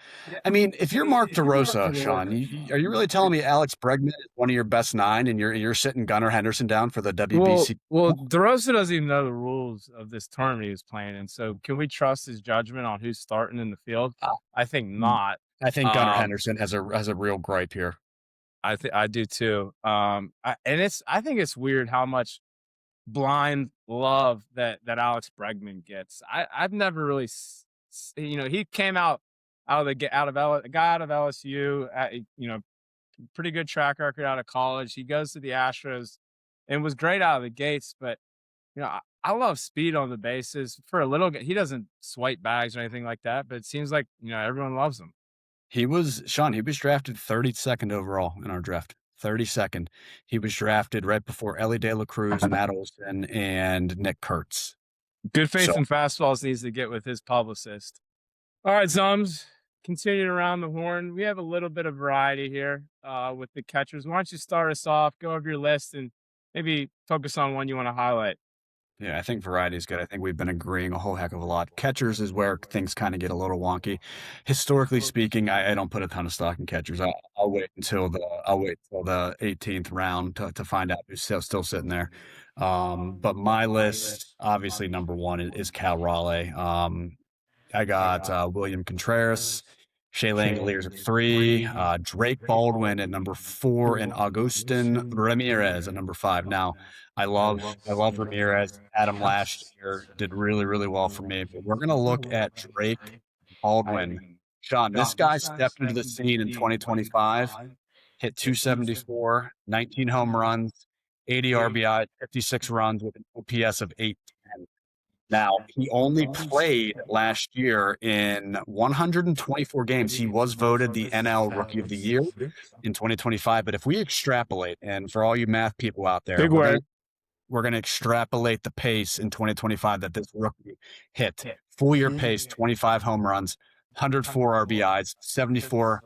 I mean, if you're Mark DeRosa, Shawn, are you really telling me Alex Bregman is one of your best nine and you're sitting Gunnar Henderson down for the Well, WBC? well, DeRosa doesn't even know the rules of this tournament he was playing in. So, can we trust his judgment on who's starting in the field? Uh, I think not. I think Gunnar Um, Henderson has a real gripe here. I do too. I think it's weird how much blind love that Alex Bregman gets. I've never really, he came a guy out of LSU, pretty good track record out of college. He goes to the Astros and was great out of the gates, but I love speed on the bases for a little. He doesn't swipe bags or anything like that, but it seems like everyone loves him. He was drafted 32nd overall in our draft. 32nd. He was drafted right before Ellie De La Cruz, Matt Olson, and Nick Kurtz. Good Faith So and Fastballs needs to get with his publicist. All right, Zums, continuing around the horn. We have a little bit of variety here with the catchers. Why don't you start us off, go over your list, and maybe focus on one you want to highlight? yeah, I think variety is good. I think we've been agreeing a whole heck of a lot. Catchers is where things kind of get a little wonky. Historically speaking, I don't put a ton of stock in catchers. I'll wait until the 18th round to find out who's still sitting there. But my list, obviously, number one is Cal Raleigh. I got William Contreras, Shea Langoliers at 3, Drake Baldwin at number 4, and Agustin Ramirez at number 5. Now, I love Ramirez. Had him last year, did really, really well for me. But we're gonna look at Drake Baldwin. Shawn, this guy stepped into the scene in 2025, hit 274, 19 home runs, 80 RBI, 56 runs with an OPS of 810. Now, he only played last year in 124 games. He was voted the NL Rookie of the Year in 2025. But if we extrapolate, and for all you math people out there, Big word. we're gonna extrapolate the pace in 2025 that this rookie hit. Full year pace, 25 home runs, 104 RBIs, 74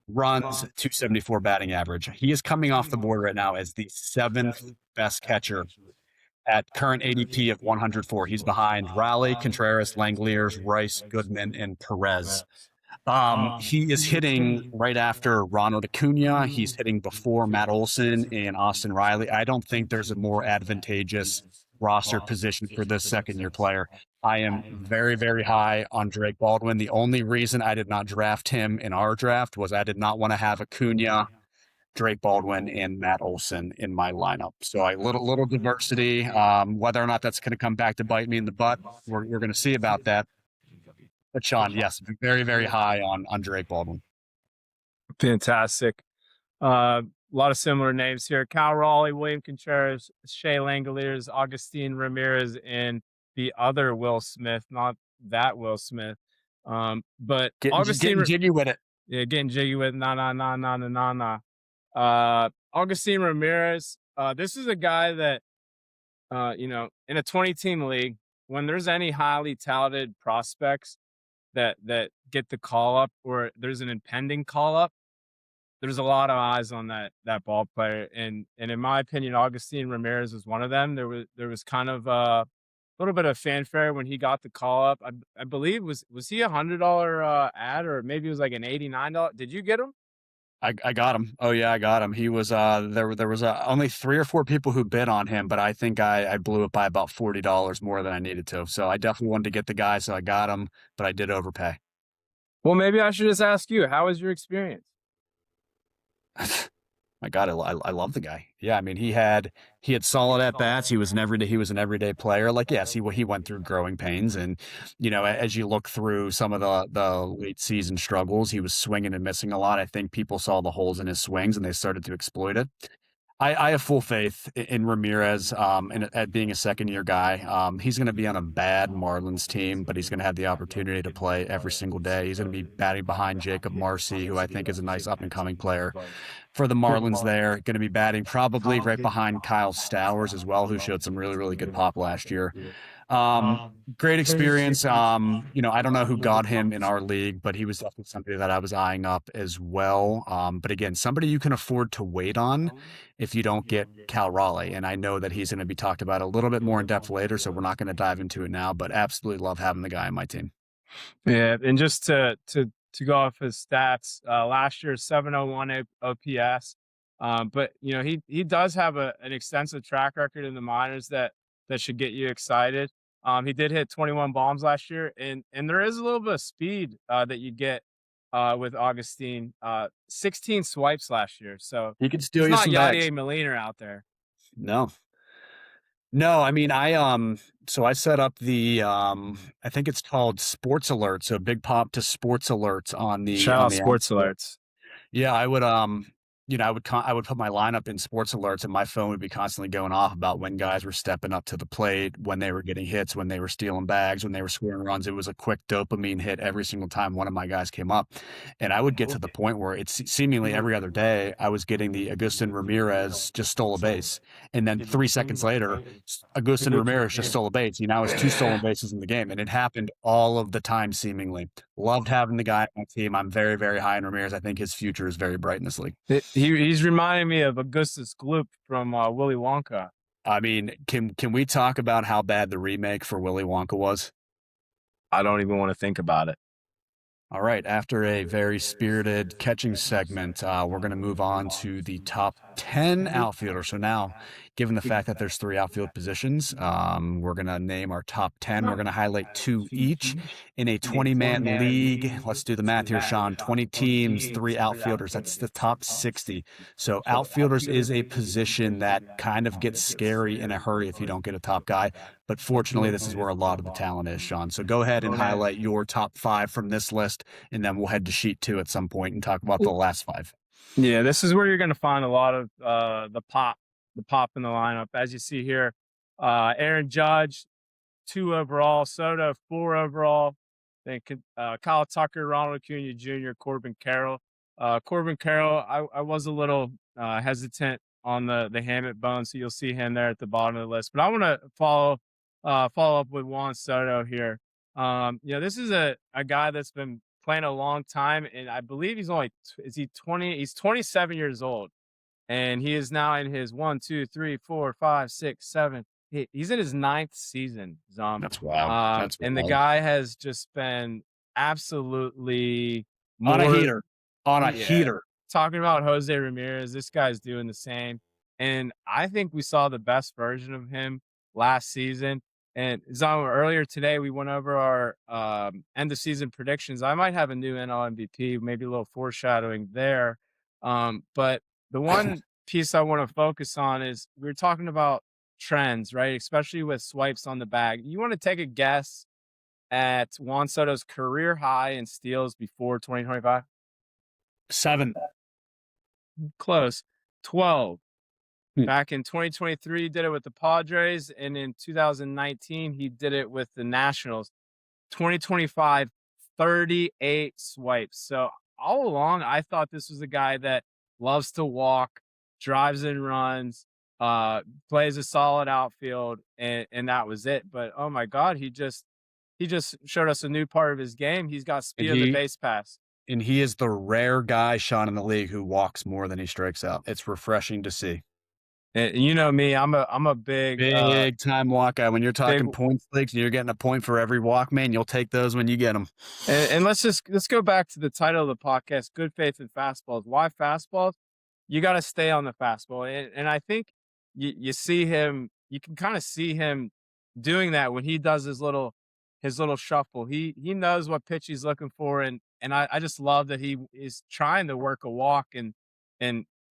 runs, 274 batting average. He is coming off the board right now as the 7th best catcher at current ADP of 104. He's behind Raleigh, Contreras, Langoliers, Rice, Goodman, and Perez. He is hitting right after Ronald Acuna. He's hitting before Matt Olson and Austin Riley. I don't think there's a more advantageous roster position for this second-year player. I am very, very high on Drake Baldwin. The only reason I did not draft him in our draft was I did not want to have Acuna, Drake Baldwin, and Matt Olson in my lineup. So a little diversity. Whether or not that's going to come back to bite me in the butt, we're going to see about that. But Shawn, yes, very, very high on Drake Baldwin. Fantastic. A lot of similar names here: Cal Raleigh, William Contreras, Shea Langoliers, Augustine Ramirez, and the other Will Smith, not that Will Smith. But Getting jiggy with it. Yeah, getting jiggy with na. Augustine Ramirez. This is a guy that in a 20-team league, when there's any highly touted prospects that get the call up or there's an impending call up, there's a lot of eyes on that ball player. And in my opinion, Augustine Ramirez was one of them. There was kind of a little bit of fanfare when he got the call up. I believe was he $100 ad, or maybe it was like an $89? Did you get him? I got him. Oh yeah, I got him. He was there was only 3 or 4 people who bid on him, but I think I blew it by about $40 more than I needed to. So I definitely wanted to get the guy, so I got him, but I did overpay. Well, maybe I should just ask you, how was your experience? My God, I love the guy. Yeah, I mean he had solid at bats. He was an everyday player. Like yes, he went through growing pains, and as you look through some of the late season struggles, he was swinging and missing a lot. I think people saw the holes in his swings and they started to exploit it. I have full faith in Ramirez, and at being a second-year guy. He's going to be on a bad Marlins team, but he's going to have the opportunity to play every single day. He's going to be batting behind Jacob Marcy, who I think is a nice up-and-coming player for the Marlins there. Going to be batting probably right behind Kyle Stowers as well, who showed some really, really good pop last year. Um, Great experience. I don't know who got him in our league, but he was definitely somebody that I was eyeing up as well. But again, somebody you can afford to wait on if you don't get Cal Raleigh. And I know that he's going to be talked about a little bit more in depth later, so we're not going to dive into it now, but absolutely love having the guy on my team. Yeah, and just to go off his stats, last year 701 OPS. But he does have an extensive track record in the minors that should get you excited. He did hit 21 bombs last year, and there is a little bit of speed that you get with Augustine. 16 swipes last year, so He could steal he's you not some bags. Yadier Molina out there. No. No, I mean, so I set up the I think it's called Sports Alert. So big pop to Sports Alerts on the Shout on out the app. Sports Alerts. Yeah, I would I would put my lineup in sports alerts and my phone would be constantly going off about when guys were stepping up to the plate, when they were getting hits, when they were stealing bags, when they were scoring runs. It was a quick dopamine hit every single time one of my guys came up. And I would get to the point where it's seemingly every other day I was getting the Agustin Ramirez just stole a base. And then 3 seconds later, Agustin Ramirez just stole a base. He now has two stolen bases in the game. And it happened all of the time, seemingly. Loved having the guy on my team. I'm very, very high in Ramirez. I think his future is very bright in this league. He's reminding me of Augustus Gloop from Willy Wonka. I mean, can we talk about how bad the remake for Willy Wonka was? I don't even want to think about it. All right, after a very spirited catching segment, we're going to move on to the top 10 outfielders. So now, given the fact that there's three outfield positions, we're going to name our top 10. We're going to highlight two each in a 20-man league. Let's do the math here, Shawn. 20 teams, three outfielders. That's the top 60. So outfielders is a position that kind of gets scary in a hurry if you don't get a top guy. But fortunately, this is where a lot of the talent is, Shawn. So go ahead and highlight your top 5 from this list, and then we'll head to sheet 2 at some point and talk about the last 5. Yeah, this is where you're going to find a lot of the pop in the lineup. As you see here, Aaron Judge, 2 overall, Soto, 4 overall. Then Kyle Tucker, Ronald Acuna Jr., Corbin Carroll. Corbin Carroll, I was a little hesitant on the Hammett bone, so you'll see him there at the bottom of the list. But I want to follow up with Juan Soto here. This is a guy that's been playing a long time, and I believe he's only is he 20? He's 27 years old, and he is now in his 1, 2, 3, 4, 5, 6, 7. He's in his 9th season. That's wild. That's and the wild. guy has just been absolutely On a heater. On a heater. Talking about Jose Ramirez, this guy's doing the same. And I think we saw the best version of him last season. And Zom, earlier today, we went over our end of season predictions. I might have a new NL MVP, maybe a little foreshadowing there. But the one piece I want to focus on is we were talking about trends, right? Especially with swipes on the bag. You want to take a guess at Juan Soto's career high in steals before 2025? 7. Close. 12. Hmm. Back in 2023, he did it with the Padres, and in 2019, he did it with the Nationals. 2025, 38 swipes. So all along, I thought this was a guy that loves to walk, drives and runs, plays a solid outfield, and that was it. But oh my God, he just showed us a new part of his game. He's got speed on the base pass. And he is the rare guy, Shawn, in the league who walks more than he strikes out. It's refreshing to see. And you know me, I'm a big time walk guy. When you're talking points leagues and you're getting a point for every walk, man, you'll take those when you get them. And let's go back to the title of the podcast, Good Faith and Fastballs. Why fastballs? You got to stay on the fastball. And I think you see him, you can kind of see him doing that when he does his little shuffle. He knows what pitch he's looking for. And I just love that he is trying to work a walk and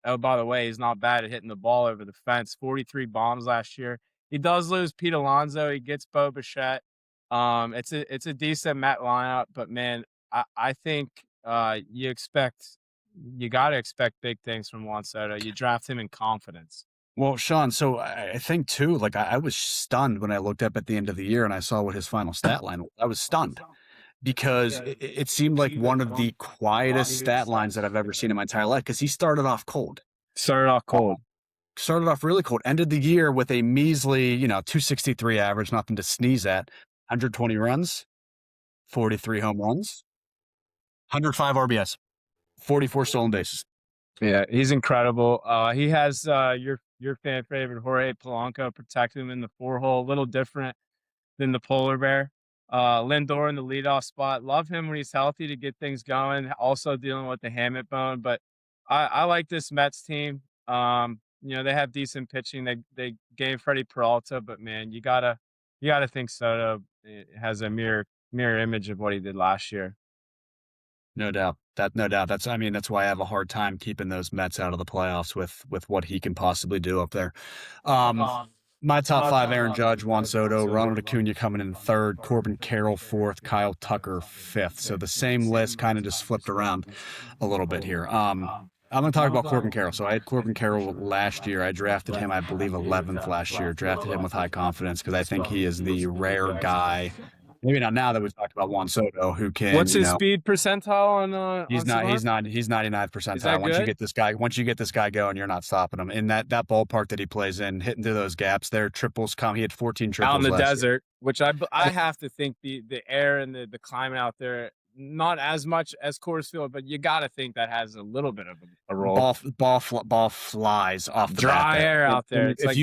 oh, by the way, he's not bad at hitting the ball over the fence. 43 bombs last year. He does lose Pete Alonso. He gets Bo Bichette. It's a decent Met lineup, but man, I think you expect you got to expect big things from Juan Soto. You draft him in confidence. Well, Shawn, so I think too, like I was stunned when I looked up at the end of the year and I saw what his final stat line was. I was stunned because it seemed like one of the quietest stat lines that I've ever seen in my entire life because he started off cold. Started off Uh, cold. Started off really cold, ended the year with a measly, 263 average, nothing to sneeze at, 120 runs, 43 home runs, 105 RBS, 44 stolen bases. Yeah, he's incredible. He has your fan favorite Jorge Polanco protect him in the 4-hole. A little different than the polar bear. Lindor in the leadoff spot. Love him when he's healthy to get things going. Also dealing with the hamate bone, but I like this Mets team. They have decent pitching. They gave Freddie Peralta, but man, you gotta think Soto has a mirror image of what he did last year. No doubt. No doubt. That's why I have a hard time keeping those Mets out of the playoffs with what he can possibly do up there. Um, my top five: Aaron Judge, Juan Soto, Ronald Acuna coming in third, Corbin Carroll fourth, Kyle Tucker fifth. So the same list kind of just flipped around a little bit here. I'm going to talk about Corbin Carroll. So I had Corbin Carroll last year. I drafted him, I believe, 11th last year. Drafted him with high confidence because I think he is the rare guy. Maybe not now that we've talked about Juan Soto, who can. What's his speed percentile on? He's on not. He's 99th percentile. Once you get this guy going, you're not stopping him. In that ballpark that he plays in, hitting through those gaps, there triples come. He had 14 triples out in the last desert, year. which I have to think the air and the climate out there, not as much as Coors Field, but you got to think that has a little bit of a role. Ball flies off the dry air out there. It's if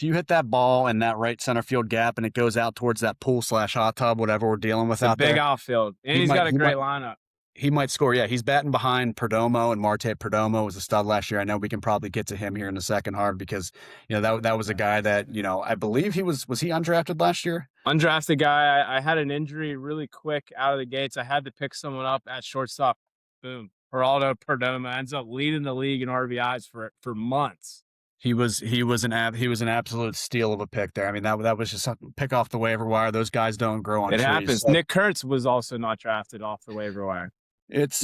you hit that ball in that right center field gap and it goes out towards that pool/hot tub, whatever we're dealing with out there, big outfield, and he's got a great lineup. He might score. Yeah, he's batting behind Perdomo, and Marte Perdomo was a stud last year. I know we can probably get to him here in a second, hard, because that was a guy that I believe he was he undrafted last year? Undrafted guy. I had an injury really quick out of the gates. I had to pick someone up at shortstop. Boom. Geraldo Perdomo ends up leading the league in RBIs for months. He was an absolute steal of a pick there. I mean, that was just something pick off the waiver wire. Those guys don't grow on trees. It happens. Nick Kurtz was also not drafted off the waiver wire. It's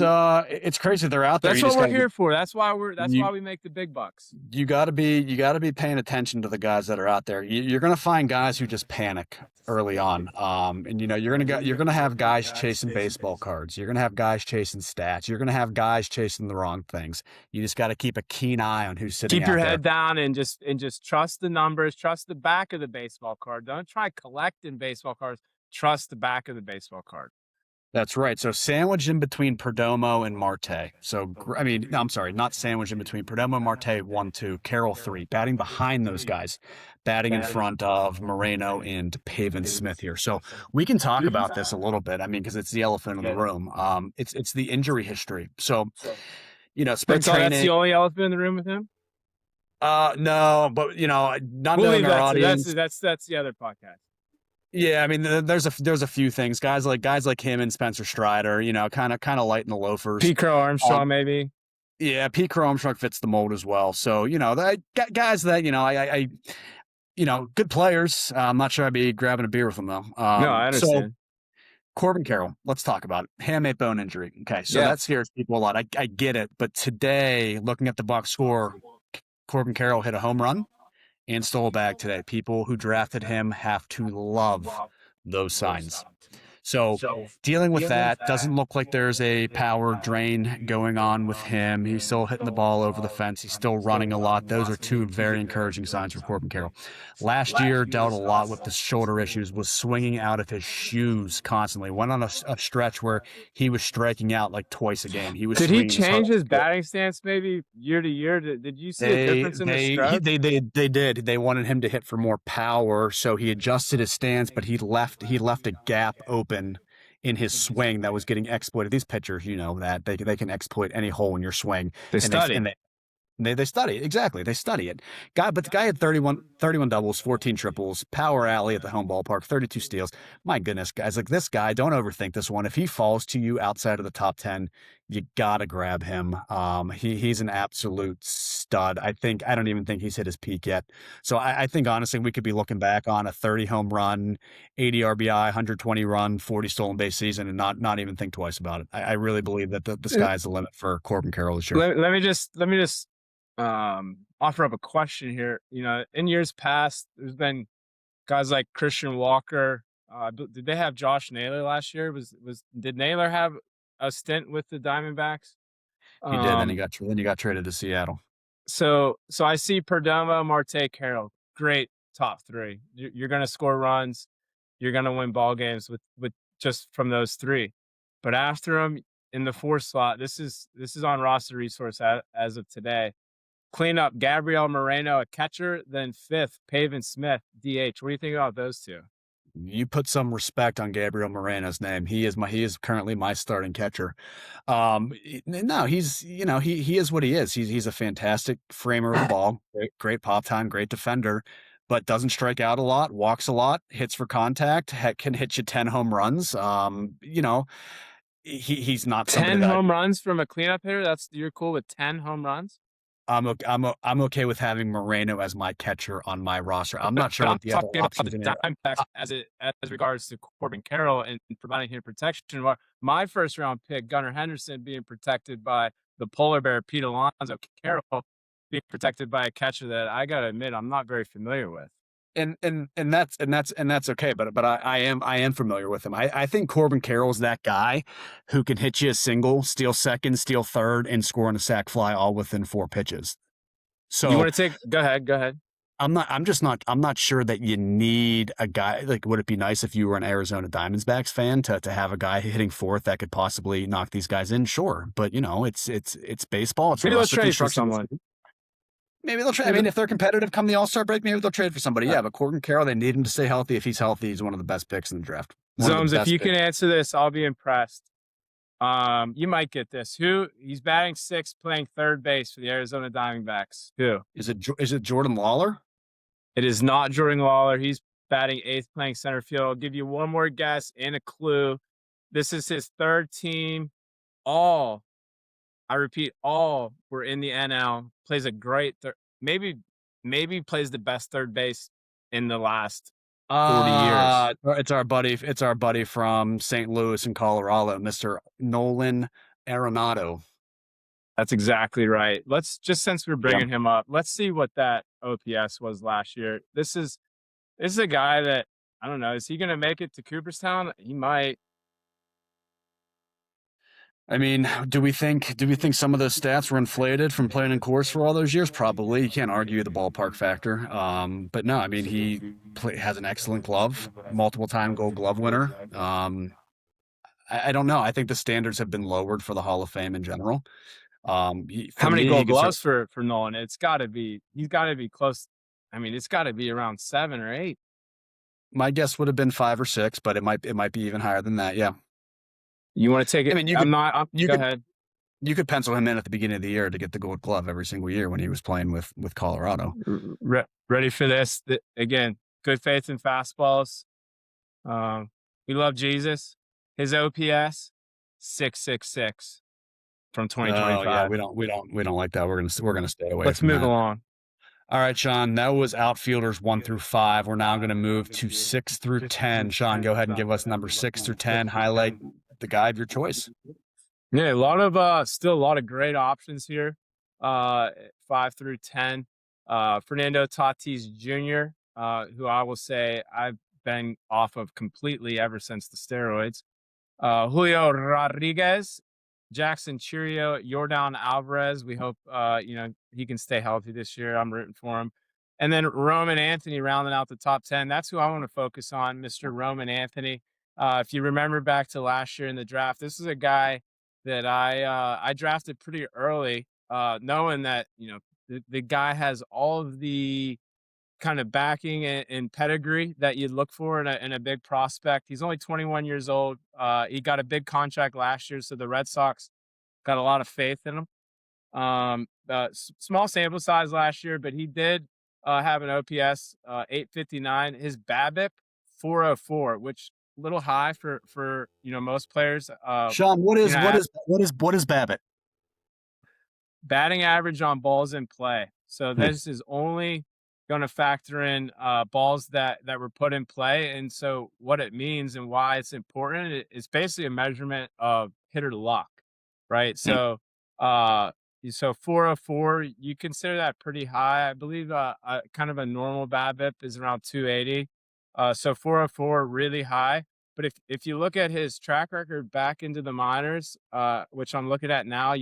crazy they're out there. That's what we're here for. That's why we make the big bucks. You got to be paying attention to the guys that are out there. You're going to find guys who just panic early on. And you're going to have guys chasing baseball cards. You're going to have guys chasing stats. You're going to have guys chasing the wrong things. You just got to keep a keen eye on who's sitting. Keep your head down and just trust the numbers. Trust the back of the baseball card. Don't try collecting baseball cards. Trust the back of the baseball card. That's right. So sandwiched in between Perdomo and Marte. So, I mean, no, I'm sorry, not sandwiched in between Perdomo and Marte, 1, 2, Carroll 3, batting behind those guys, batting in front of Moreno and Pavin Smith here. So we can talk about this a little bit. I mean, because it's the elephant in the room. It's the injury history. So, spring training. That's the only elephant in the room with him? No, but, not knowing our audience. That's the other podcast. Yeah, I mean, there's a few things. Guys like him and Spencer Strider, kind of lighting the loafers. Pete Crow Armstrong, maybe. Yeah, Pete Crow Armstrong fits the mold as well. So guys that I good players. I'm not sure I'd be grabbing a beer with them though. No, I understand. So, Corbin Carroll, let's talk about it. Hamate bone injury. Okay, so that scares people a lot. I get it, but today, looking at the box score, Corbin Carroll hit a home run and stole a bag today. People who drafted him have to love those signs. So dealing with that, doesn't look like there's a power drain going on with him. He's still hitting the ball over the fence. He's still running a lot. Those are two very encouraging signs for Corbin Carroll. Last year, dealt a lot with the shoulder issues, was swinging out of his shoes constantly. Went on a stretch where he was striking out like twice a game. Did he change his batting stance maybe year to year? Did you see a difference in his stroke? They did. They wanted him to hit for more power, so he adjusted his stance, but he left a gap open in his swing that was getting exploited. These pitchers, that they can exploit any hole in your swing. They study. They study it. Exactly. They study it. But the guy had 31 doubles, 14 triples, power alley at the home ballpark, 32 steals. My goodness, guys, like this guy, don't overthink this one. If he falls to you outside of the top 10, you got to grab him. He's an absolute stud. I don't even think he's hit his peak yet. So I think honestly we could be looking back on a 30 home run, 80 RBI, 120 run, 40 stolen base season, and not even think twice about it. I really believe that the sky's the limit for Corbin Carroll this year. Let me just offer up a question here. In years past, there's been guys like Christian Walker. Did they have Josh Naylor last year? Did Naylor have a stint with the Diamondbacks? He did. Um, Then he got traded to Seattle. so I see Perdomo, Marte, Carroll. Great top three. You're going to score runs. You're going to win ball games with just from those three. But after him in the fourth slot, this is on roster resource as of today. Clean up Gabriel Moreno, a catcher, then fifth, Pavin Smith, DH. What do you think about those two? You put some respect on Gabriel Moreno's name. He is currently my starting catcher. No, he is what he is. He's a fantastic framer of the ball, great pop time, great defender, but doesn't strike out a lot, walks a lot, hits for contact, can hit you 10 home runs. He's not somebody 10 that home runs from a cleanup hitter? You're cool with 10 home runs? I'm okay with having Moreno as my catcher on my roster. I'm not sure But I'm what the other talking about options the in there. Diamondbacks as regards to Corbin Carroll and providing him protection. My first round pick, Gunnar Henderson, being protected by the polar bear Pete Alonso, Carroll being protected by a catcher that I gotta admit I'm not very familiar with. And that's okay, but I am familiar with him. I think Corbin Carroll's that guy who can hit you a single, steal second, steal third, and score on a sac fly all within 4 pitches. You So want to take? Go ahead. I'm not sure that you need a guy like. Would it be nice if you were an Arizona Diamondbacks fan to have a guy hitting fourth that could possibly knock these guys in? Sure, but it's baseball. It's Maybe let's roster trade for construction. someone. Maybe they'll trade. I mean, if they're competitive come the All-Star break, maybe they'll trade for somebody. Yeah, but Corbin Carroll, they need him to stay healthy. If he's healthy, he's one of the best picks in the draft. Zones, if you can answer this, I'll be impressed. You might get this. He's batting sixth, playing third base for the Arizona Diamondbacks. Who? Is it Jordan Lawler? It is not Jordan Lawler. He's batting eighth, playing center field. I'll give you one more guess and a clue. This is his third team. I repeat, all were in the NL. Plays a great maybe plays the best third base in the last 40 years. It's our buddy from St. Louis in Colorado, Mr. Nolan Arenado. That's exactly right. Since we're bringing him up, let's see what that OPS was last year. This is a guy that I don't know. Is he going to make it to Cooperstown? He might. I mean, do we think some of those stats were inflated from playing in course for all those years? Probably. You can't argue the ballpark factor. But no, I mean, has an excellent glove, multiple time Gold Glove winner. I don't know. I think the standards have been lowered for the Hall of Fame in general. How many Gold Gloves for Nolan? He's got to be close. I mean, it's got to be around 7 or 8. My guess would have been 5 or 6, but it might be even higher than that. Yeah. You want to take it? I mean, go ahead. You could pencil him in at the beginning of the year to get the Gold Glove every single year when he was playing with Colorado. Ready for this? Again, Good Faith and Fastballs. We love Jesus. His OPS 666 from 2025. Oh yeah, we don't like that. We're gonna stay away. Let's move along. All right, Shawn, that was outfielders 1 through 5. We're now going to move to 6 through 10. Shawn, go ahead and give us number 6 through 10. Highlight the guy of your choice. Yeah, still a lot of great options here. 5 through 10. Fernando Tatis Jr., who I will say I've been off of completely ever since the steroids. Julio Rodriguez, Jackson Churio, Yordan Alvarez. We hope he can stay healthy this year. I'm rooting for him. And then Roman Anthony rounding out the top 10. That's who I want to focus on, Mr. Roman Anthony. If you remember back to last year in the draft, this is a guy that I drafted pretty early, knowing that the guy has all of the kind of backing and pedigree that you'd look for in a big prospect. He's only 21 years old. He got a big contract last year, so the Red Sox got a lot of faith in him. Small sample size last year, but he did have an OPS 859. His BABIP 404, which a little high for most players. Shawn, what is BABIP? batting average on balls in play. So Hmm. this is only going to factor in balls that were put in play. And so what it means and why it's important, it's basically a measurement of hitter luck, right? Hmm. Uh, so 404, you consider that pretty high. I believe kind of a normal BABIP is around 280. So 404 really high. But if you look at his track record back into the minors, which I'm looking at now,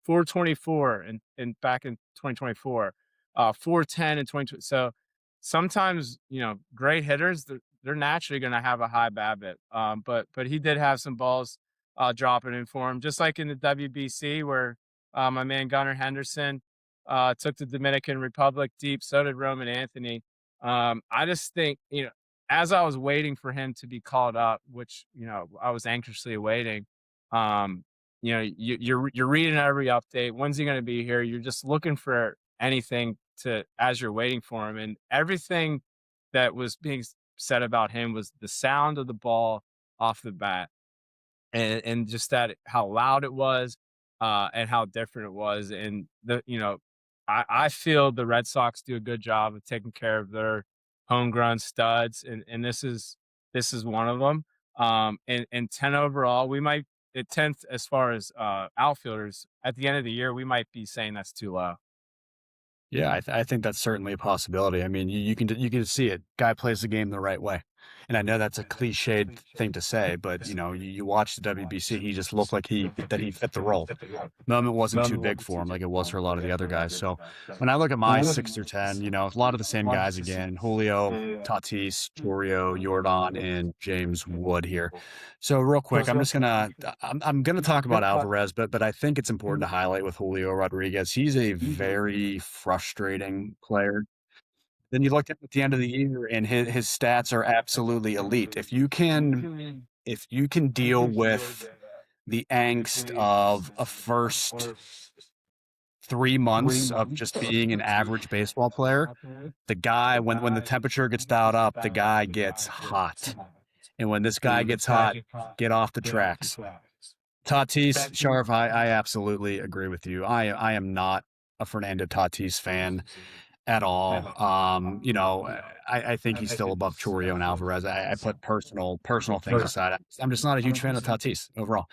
424 and back in 2024, 410 in 2020. So sometimes, great hitters, they're naturally going to have a high BABIP. But he did have some balls dropping in for him, just like in the WBC where my man Gunnar Henderson took the Dominican Republic deep. So did Roman Anthony. I just think, as I was waiting for him to be called up, which I was anxiously awaiting, you're reading every update. When's he going to be here? You're just looking for anything to as you're waiting for him, and everything that was being said about him was the sound of the ball off the bat, and just that how loud it was, and how different it was, and I feel the Red Sox do a good job of taking care of their homegrown studs, and this is one of them. And 10 overall, we might at 10th as far as outfielders at the end of the year, we might be saying that's too low. Yeah, I think that's certainly a possibility. I mean, you can see it. Guy plays the game the right way, and I know that's a cliched thing to say, but you watch the WBC, he just looked like he fit the role. Moment wasn't too big for him like it was for a lot of the other guys. So when I look at my 6 through 10, a lot of the same guys again: Julio, Tatis, Chourio, Jordan, and James Wood here. So real quick, I'm gonna talk about Alvarez, but I think it's important to highlight with Julio Rodriguez. He's a very frustrating player. Then you look at the end of the year, and his stats are absolutely elite. If you can deal with the angst of a first 3 months of just being an average baseball player, the guy when the temperature gets dialed up, the guy gets hot. And when this guy gets hot, get off the tracks. Tatis, Sharp, I absolutely agree with you. I am not a Fernando Tatis fan at all. I think he's still above Chourio and Alvarez. I put personal things aside. I'm just not a huge fan of Tatis overall.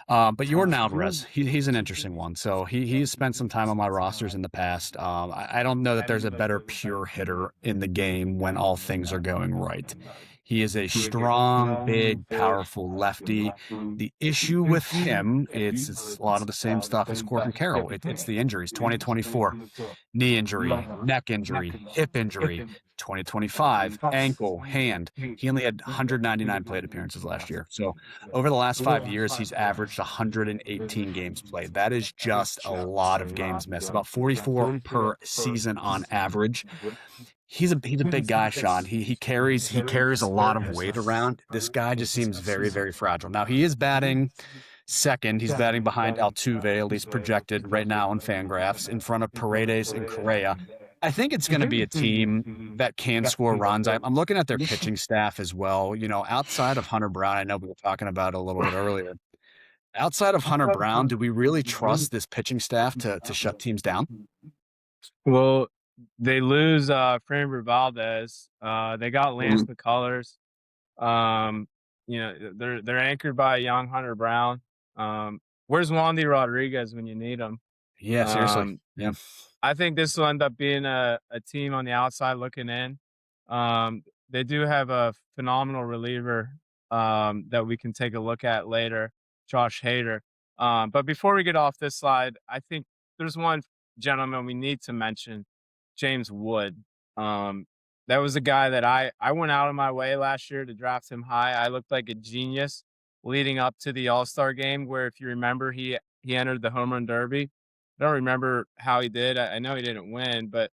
But Jordan Alvarez, he's an interesting one. So he's spent some time on my rosters in the past. I don't know that there's a better pure hitter in the game when all things are going right. He is a strong, big, powerful lefty. The issue with him, it's a lot of the same stuff as Corbin Carroll. It's the injuries. 2024, knee injury, neck injury, hip injury. 2025, ankle, hand. He only had 199 plate appearances last year. So over the last 5 years, he's averaged 118 games played. That is just a lot of games missed, about 44 per season on average. He's a big guy, Shawn. He carries a lot of weight around. This guy just seems very, very fragile. Now he is batting second. He's batting behind Altuve, at least projected right now on Fangraphs, in front of Paredes and Correa. I think it's going to be a team that can score runs. I'm looking at their pitching staff as well. Outside of Hunter Brown, I know we were talking about it a little bit earlier. Outside of Hunter Brown, do we really trust this pitching staff to shut teams down? Well, they lose Framber Valdez. They got Lance McCullers. They're anchored by a young Hunter Brown. Where's Wandy Rodriguez when you need him? Yeah, seriously. Yeah. I think this will end up being a team on the outside looking in. They do have a phenomenal reliever that we can take a look at later, Josh Hader. But before we get off this slide, I think there's one gentleman we need to mention, James Wood. That was a guy that I went out of my way last year to draft him high. I looked like a genius leading up to the All-Star game, where if you remember, he entered the home run derby. I don't remember how he did. I know he didn't win, but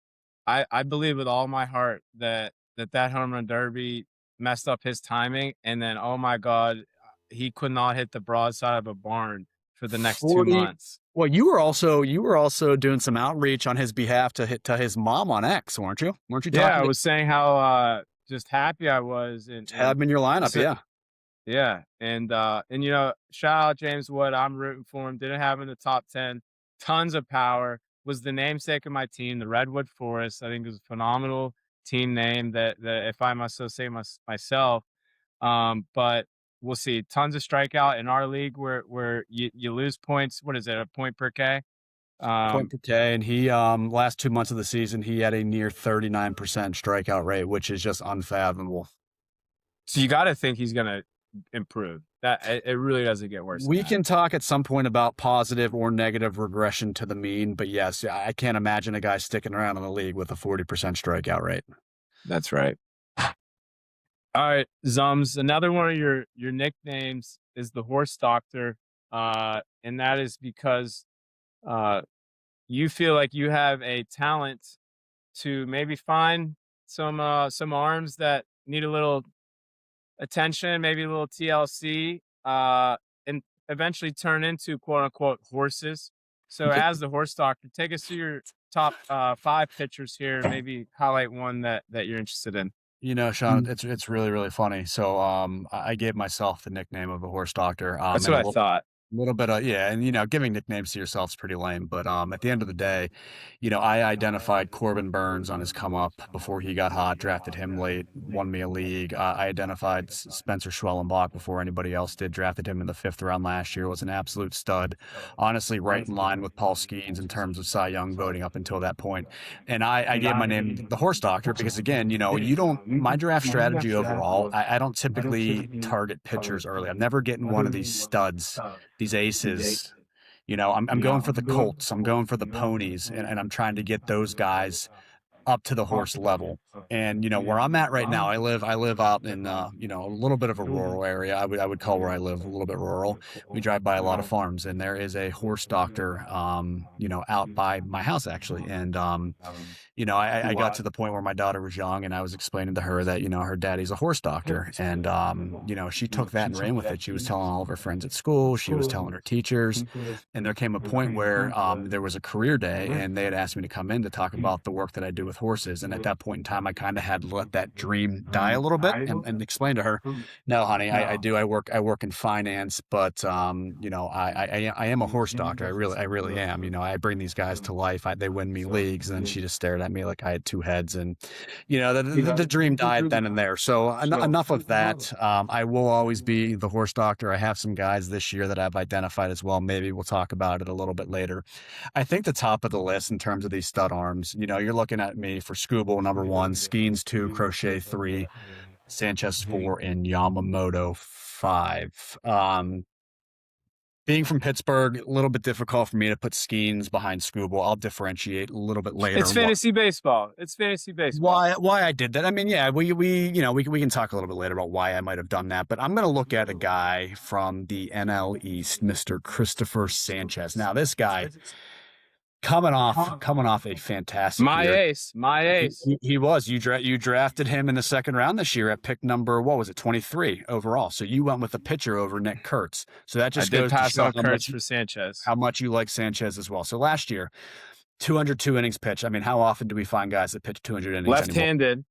I believe with all my heart that home run derby messed up his timing, and then, oh my god, he could not hit the broadside of a barn for the next 2 40. months. Well, you were also doing some outreach on his behalf to his mom on X, weren't you? Weren't you Yeah, I talking to was saying how just happy I was, have him in your lineup? so Yeah. yeah, and shout out James Wood. I'm rooting for him. Didn't have him in the top 10 tons of power, was the namesake of my team, the Redwood Forest. I think it was a phenomenal team name that if I must so say myself. But we'll see. Tons of strikeout in our league where you lose points. What is it? A point per K? Point Um, per K, and he last 2 months of the season he had a near 39% strikeout rate, which is just unfathomable. so you got to think he's gonna improve. That it really doesn't get worse than We that. can talk at some point about positive or negative regression to the mean, but yes, I can't imagine a guy sticking around in the league with a 40% strikeout rate. That's right. All right, Zums. Another one of your nicknames is the Horse Doctor, and that is because uh, you feel like you have a talent to maybe find some arms that need a little attention, maybe a little TLC, and eventually turn into quote unquote horses. So, as the Horse Doctor, take us through your top 5 pitchers here. Maybe highlight one that you're interested in. Shawn, it's really really funny. So I gave myself the nickname of the horse doctor. That's And what a I little thought. little bit of, yeah, and giving nicknames to yourself is pretty lame. But at the end of the day, I identified Corbin Burns on his come up before he got hot, drafted him late, won me a league. I identified Spencer Schwellenbach before anybody else did, drafted him in the 5th round last year, was an absolute stud. Honestly, right in line with Paul Skeens in terms of Cy Young voting up until that point. And I gave my name the horse doctor because again, you don't my draft strategy overall, I don't typically target pitchers early. I'm never getting one of these studs, these aces. I'm going for the colts. I'm going for the ponies, and I'm trying to get those guys up to the horse level. And where I'm at right now, I live out in a little bit of a rural area. I would call where I live a little bit rural. We drive by a lot of farms, and there is a horse doctor out by my house actually. And I got to the point where my daughter was young and I was explaining to her that, her daddy's a horse doctor. And, she took that and ran with it. She was telling all of her friends at school. She was telling her teachers. And there came a point where there was a career day and they had asked me to come in to talk about the work that I do with horses. And at that point in time, I kind of had to let that dream die a little bit and explain to her, no, honey, I work in finance, but, I am a horse doctor. I really am. I bring these guys to life. They win me leagues. And then she just stared at me like I had two heads. And, the dream died then and there. So enough of that. I will always be the horse doctor. I have some guys this year that I've identified as well. Maybe we'll talk about it a little bit later. I think the top of the list in terms of these stud arms, you're looking at me for Scooble, number 1, Skeens 2, Crochet 3, Sanchez 4, and Yamamoto 5. Being from Pittsburgh, a little bit difficult for me to put Skeens behind Scooble. I'll differentiate a little bit later. It's fantasy baseball. It's fantasy baseball. Why I did that? I mean, yeah, we can talk a little bit later about why I might have done that. But I'm going to look at a guy from the NL East, Mr. Christopher Sanchez. Now, this guy coming off a fantastic year. My ace. He was. You drafted him in the 2nd round this year at pick number, what was it, 23 overall. So you went with a pitcher over Nick Kurtz. So that just goes to pass show on Kurtz for Sanchez. How much you like Sanchez as well. So last year, 202 innings pitched. I mean, how often do we find guys that pitch 200 innings? Left-handed.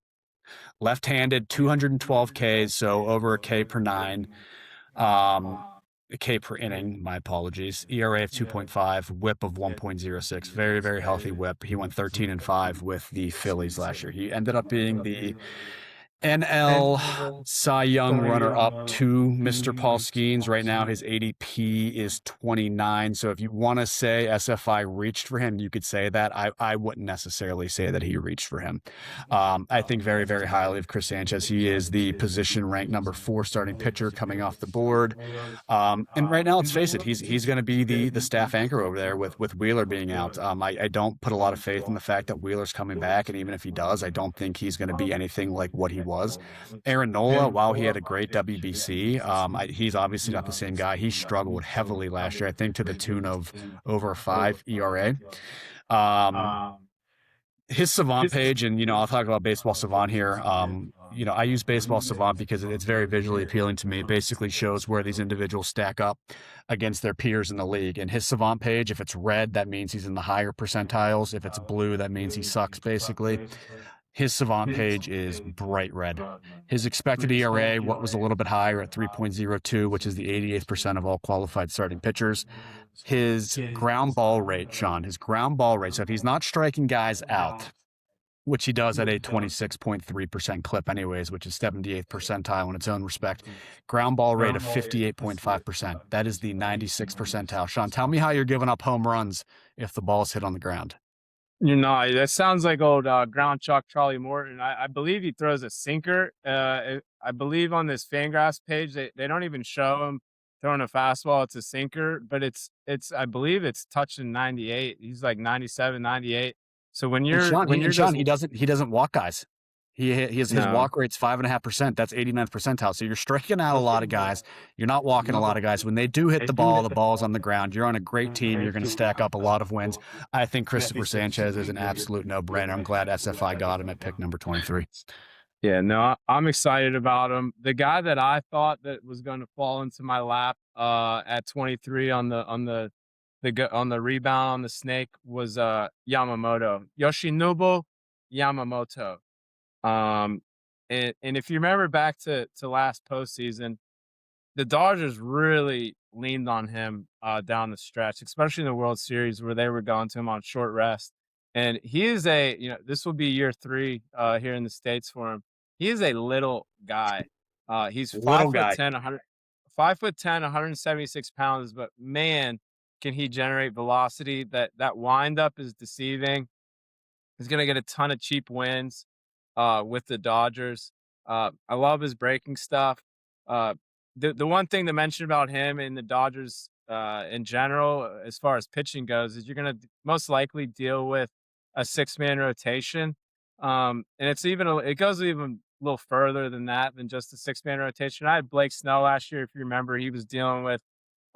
Left-handed, 212 Ks, so over a K per 9. A K per inning, my apologies. ERA of 2.5, whip of 1.06. Very, very healthy whip. He went 13-5 with the Phillies last year. He ended up being the NL Cy Young runner-up to Mr. Paul Skeens. Right now, his ADP is 29. So if you want to say SFI reached for him, you could say that. I wouldn't necessarily say that he reached for him. I think very, very highly of Chris Sanchez. He is the position ranked number 4 starting pitcher coming off the board. And right now, let's face it, he's going to be the staff anchor over there with Wheeler being out. I don't put a lot of faith in the fact that Wheeler's coming back. And even if he does, I don't think he's going to be anything like what he was. Aaron Nola, while he had a great WBC, he's obviously not the same guy. He struggled heavily last year, I think to the tune of over a 5 ERA. His Savant page, and I'll talk about Baseball Savant here. I use Baseball Savant because it's very visually appealing to me. It basically shows where these individuals stack up against their peers in the league. And his Savant page, if it's red, that means he's in the higher percentiles. If it's blue, that means he sucks, basically. His savant page is bright red. His expected ERA, what was a little bit higher at 3.02, which is the 88th percent of all qualified starting pitchers. His ground ball rate, Shawn, his ground ball rate. So if he's not striking guys out, which he does at a 26.3% clip anyways, which is 78th percentile in its own respect. Ground ball rate of 58.5%. That is the 96th percentile. Shawn, tell me how you're giving up home runs if the ball's hit on the ground. That sounds like old ground chalk Charlie Morton. I believe he throws a sinker. I believe on this Fangraphs page, they don't even show him throwing a fastball. It's a sinker, but I believe it's touching 98. He's like 97, 98. So when And you're Shawn, when he, you're and Shawn, just he doesn't walk guys. His no, walk rate's 5.5%. That's 89th percentile. So you're striking out a lot of guys. You're not walking a lot of guys. When they do hit the ball's on the ground. You're on a great team. You're going to stack up a lot of wins. I think Christopher Sanchez is an absolute no-brainer. I'm glad SFI got him at pick number 23. yeah, no, I'm excited about him. The guy that I thought that was going to fall into my lap at 23 on the rebound on the snake was Yamamoto, Yoshinobu Yamamoto. Um, and if you remember back to last postseason, the Dodgers really leaned on him down the stretch, especially in the World Series where they were going to him on short rest. And he is this will be year 3 here in the States for him. He is a little guy. He's Little guy. 5'10", 176 pounds, but man, can he generate velocity. That windup is deceiving. He's gonna get a ton of cheap wins with the Dodgers. I love his breaking stuff. Uh, the one thing to mention about him and the Dodgers in general, as far as pitching goes, is you're gonna most likely deal with a 6-man rotation, and it goes even a little further than that than just a 6-man rotation. I had Blake Snell last year, if you remember, he was dealing with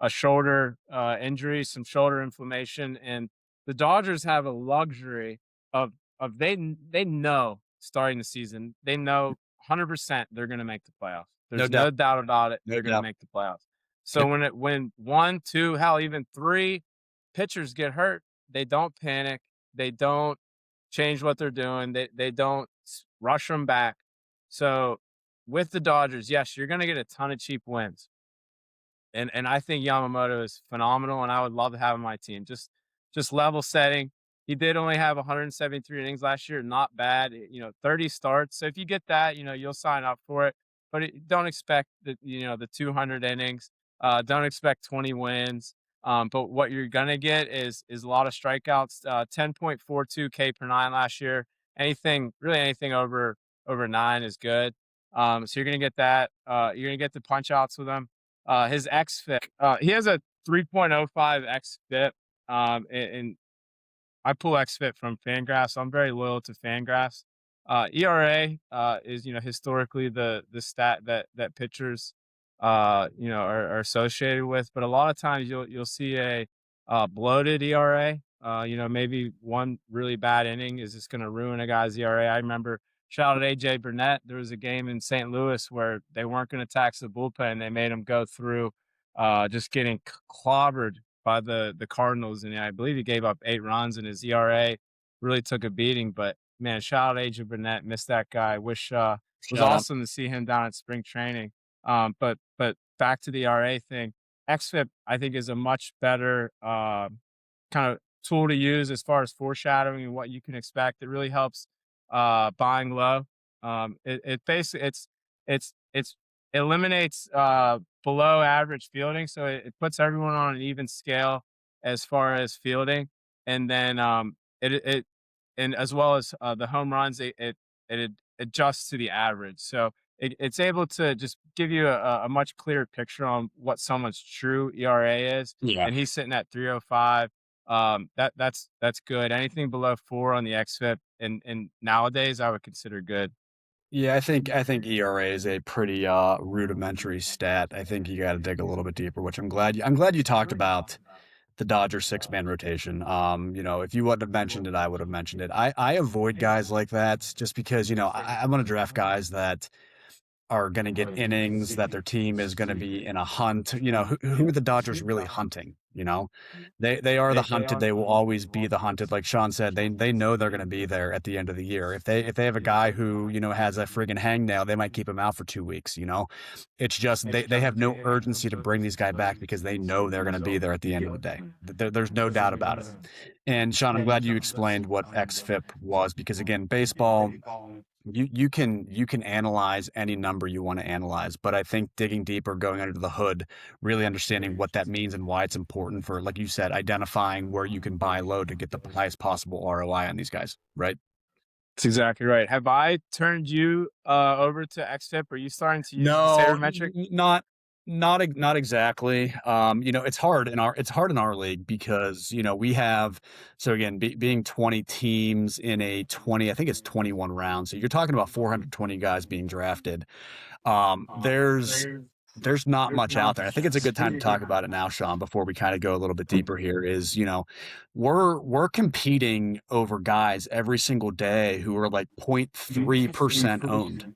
a shoulder injury, some shoulder inflammation, and the Dodgers have a luxury of they know starting the season, they know 100% they're going to make the playoffs. No There's doubt. no doubt about it. No They're going to doubt. make the playoffs. So Yep. when 1, 2, hell, even 3 pitchers get hurt, they don't panic. They don't change what they're doing. They don't rush them back. So with the Dodgers, yes, you're going to get a ton of cheap wins. And I think Yamamoto is phenomenal, and I would love to have him on my team. Just level setting. He did only have 173 innings last year, not bad. 30 starts. So if you get that, you'll sign up for it. But don't expect the 200 innings. Don't expect 20 wins. But what you're gonna get is a lot of strikeouts. 10.42 K per nine last year. Anything over 9 is good. So you're gonna get that. You're gonna get the punch outs with him. His xFIP, he has a 3.05 xFIP, and I pull xFIP from Fangraphs, so I'm very loyal to Fangraphs. ERA is historically the stat that pitchers are associated with, but a lot of times you'll see a bloated ERA. Maybe one really bad inning is just going to ruin a guy's ERA. I remember shout out AJ Burnett. There was a game in St. Louis where they weren't going to tax the bullpen. They made him go through just getting clobbered by the Cardinals, and I believe he gave up 8 runs, and his ERA really took a beating. But man, shout out AJ Burnett. Missed that guy. Wish was Shut up. awesome to see him down at spring training. But back to the ERA thing, xFIP I think is a much better kind of tool to use as far as foreshadowing and what you can expect. It really helps buying low. It basically it's eliminates below average fielding, so it puts everyone on an even scale as far as fielding, and then it and as well as the home runs, it adjusts to the average. So it's able to just give you a much clearer picture on what someone's true ERA is. Yeah. And he's sitting at 305. That's good. Anything below 4 on the xFIP, and nowadays I would consider good. Yeah, I think ERA is a pretty rudimentary stat. I think you got to dig a little bit deeper, which I'm glad you talked about the Dodgers 6-man rotation. If you wouldn't have mentioned it, I would have mentioned it. I avoid guys like that just because, I'm going to draft guys that are going to get innings, that their team is going to be in a hunt. You know, who are the Dodgers really hunting? You know, they are the hunted. They will always be the hunted. Like Shawn said, they know they're going to be there at the end of the year. If they have a guy who, you know, has a friggin' hangnail, they might keep him out for 2 weeks. You know, it's just they have no urgency to bring these guys back because they know they're going to be there at the end of the day. There's no doubt about it. And Shawn, I'm glad you explained what XFIP was, because again, baseball, you can analyze any number you want to analyze, but I think digging deeper, going under the hood, really understanding what that means and why it's important for, like you said, identifying where you can buy low to get the highest possible ROI on these guys, right? That's exactly right. Have I turned you over to XFIP? Are you starting to use the No, sabermetric? not exactly. You know, it's hard in our league because, you know, we have, so again, being 20 teams in a 20, I think it's 21 rounds. So you're talking about 420 guys being drafted. There's not much out there. I think it's a good time to talk about it now, Shawn, before we kind of go a little bit deeper here. Is, you know, we're competing over guys every single day who are like 0.3% owned.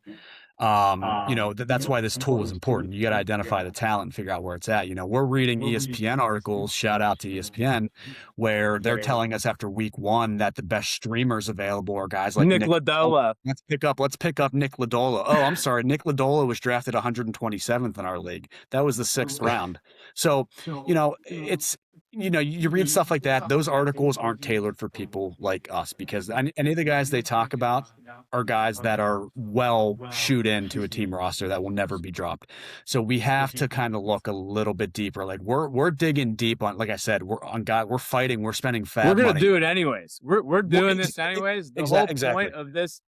You know, that's why this tool is important. You got to identify the talent and figure out where it's at. You know, we're reading ESPN articles, shout out to ESPN, where they're telling us after week 1 that the best streamers available are guys like Nick Ladola. Let's pick up Nick Ladola. Oh, I'm sorry. Nick Ladola was drafted 127th in our league. That was the 6th round. So, you know, it's, you know, you read stuff like that. Those articles aren't tailored for people like us, because any of the guys they talk about are guys that are well shoot into a team roster that will never be dropped. So we have to kind of look a little bit deeper. Like we're digging deep on, like I said, we're fighting, we're spending fat We're money. gonna do it anyways. We're doing this anyways. The whole Exactly. point of this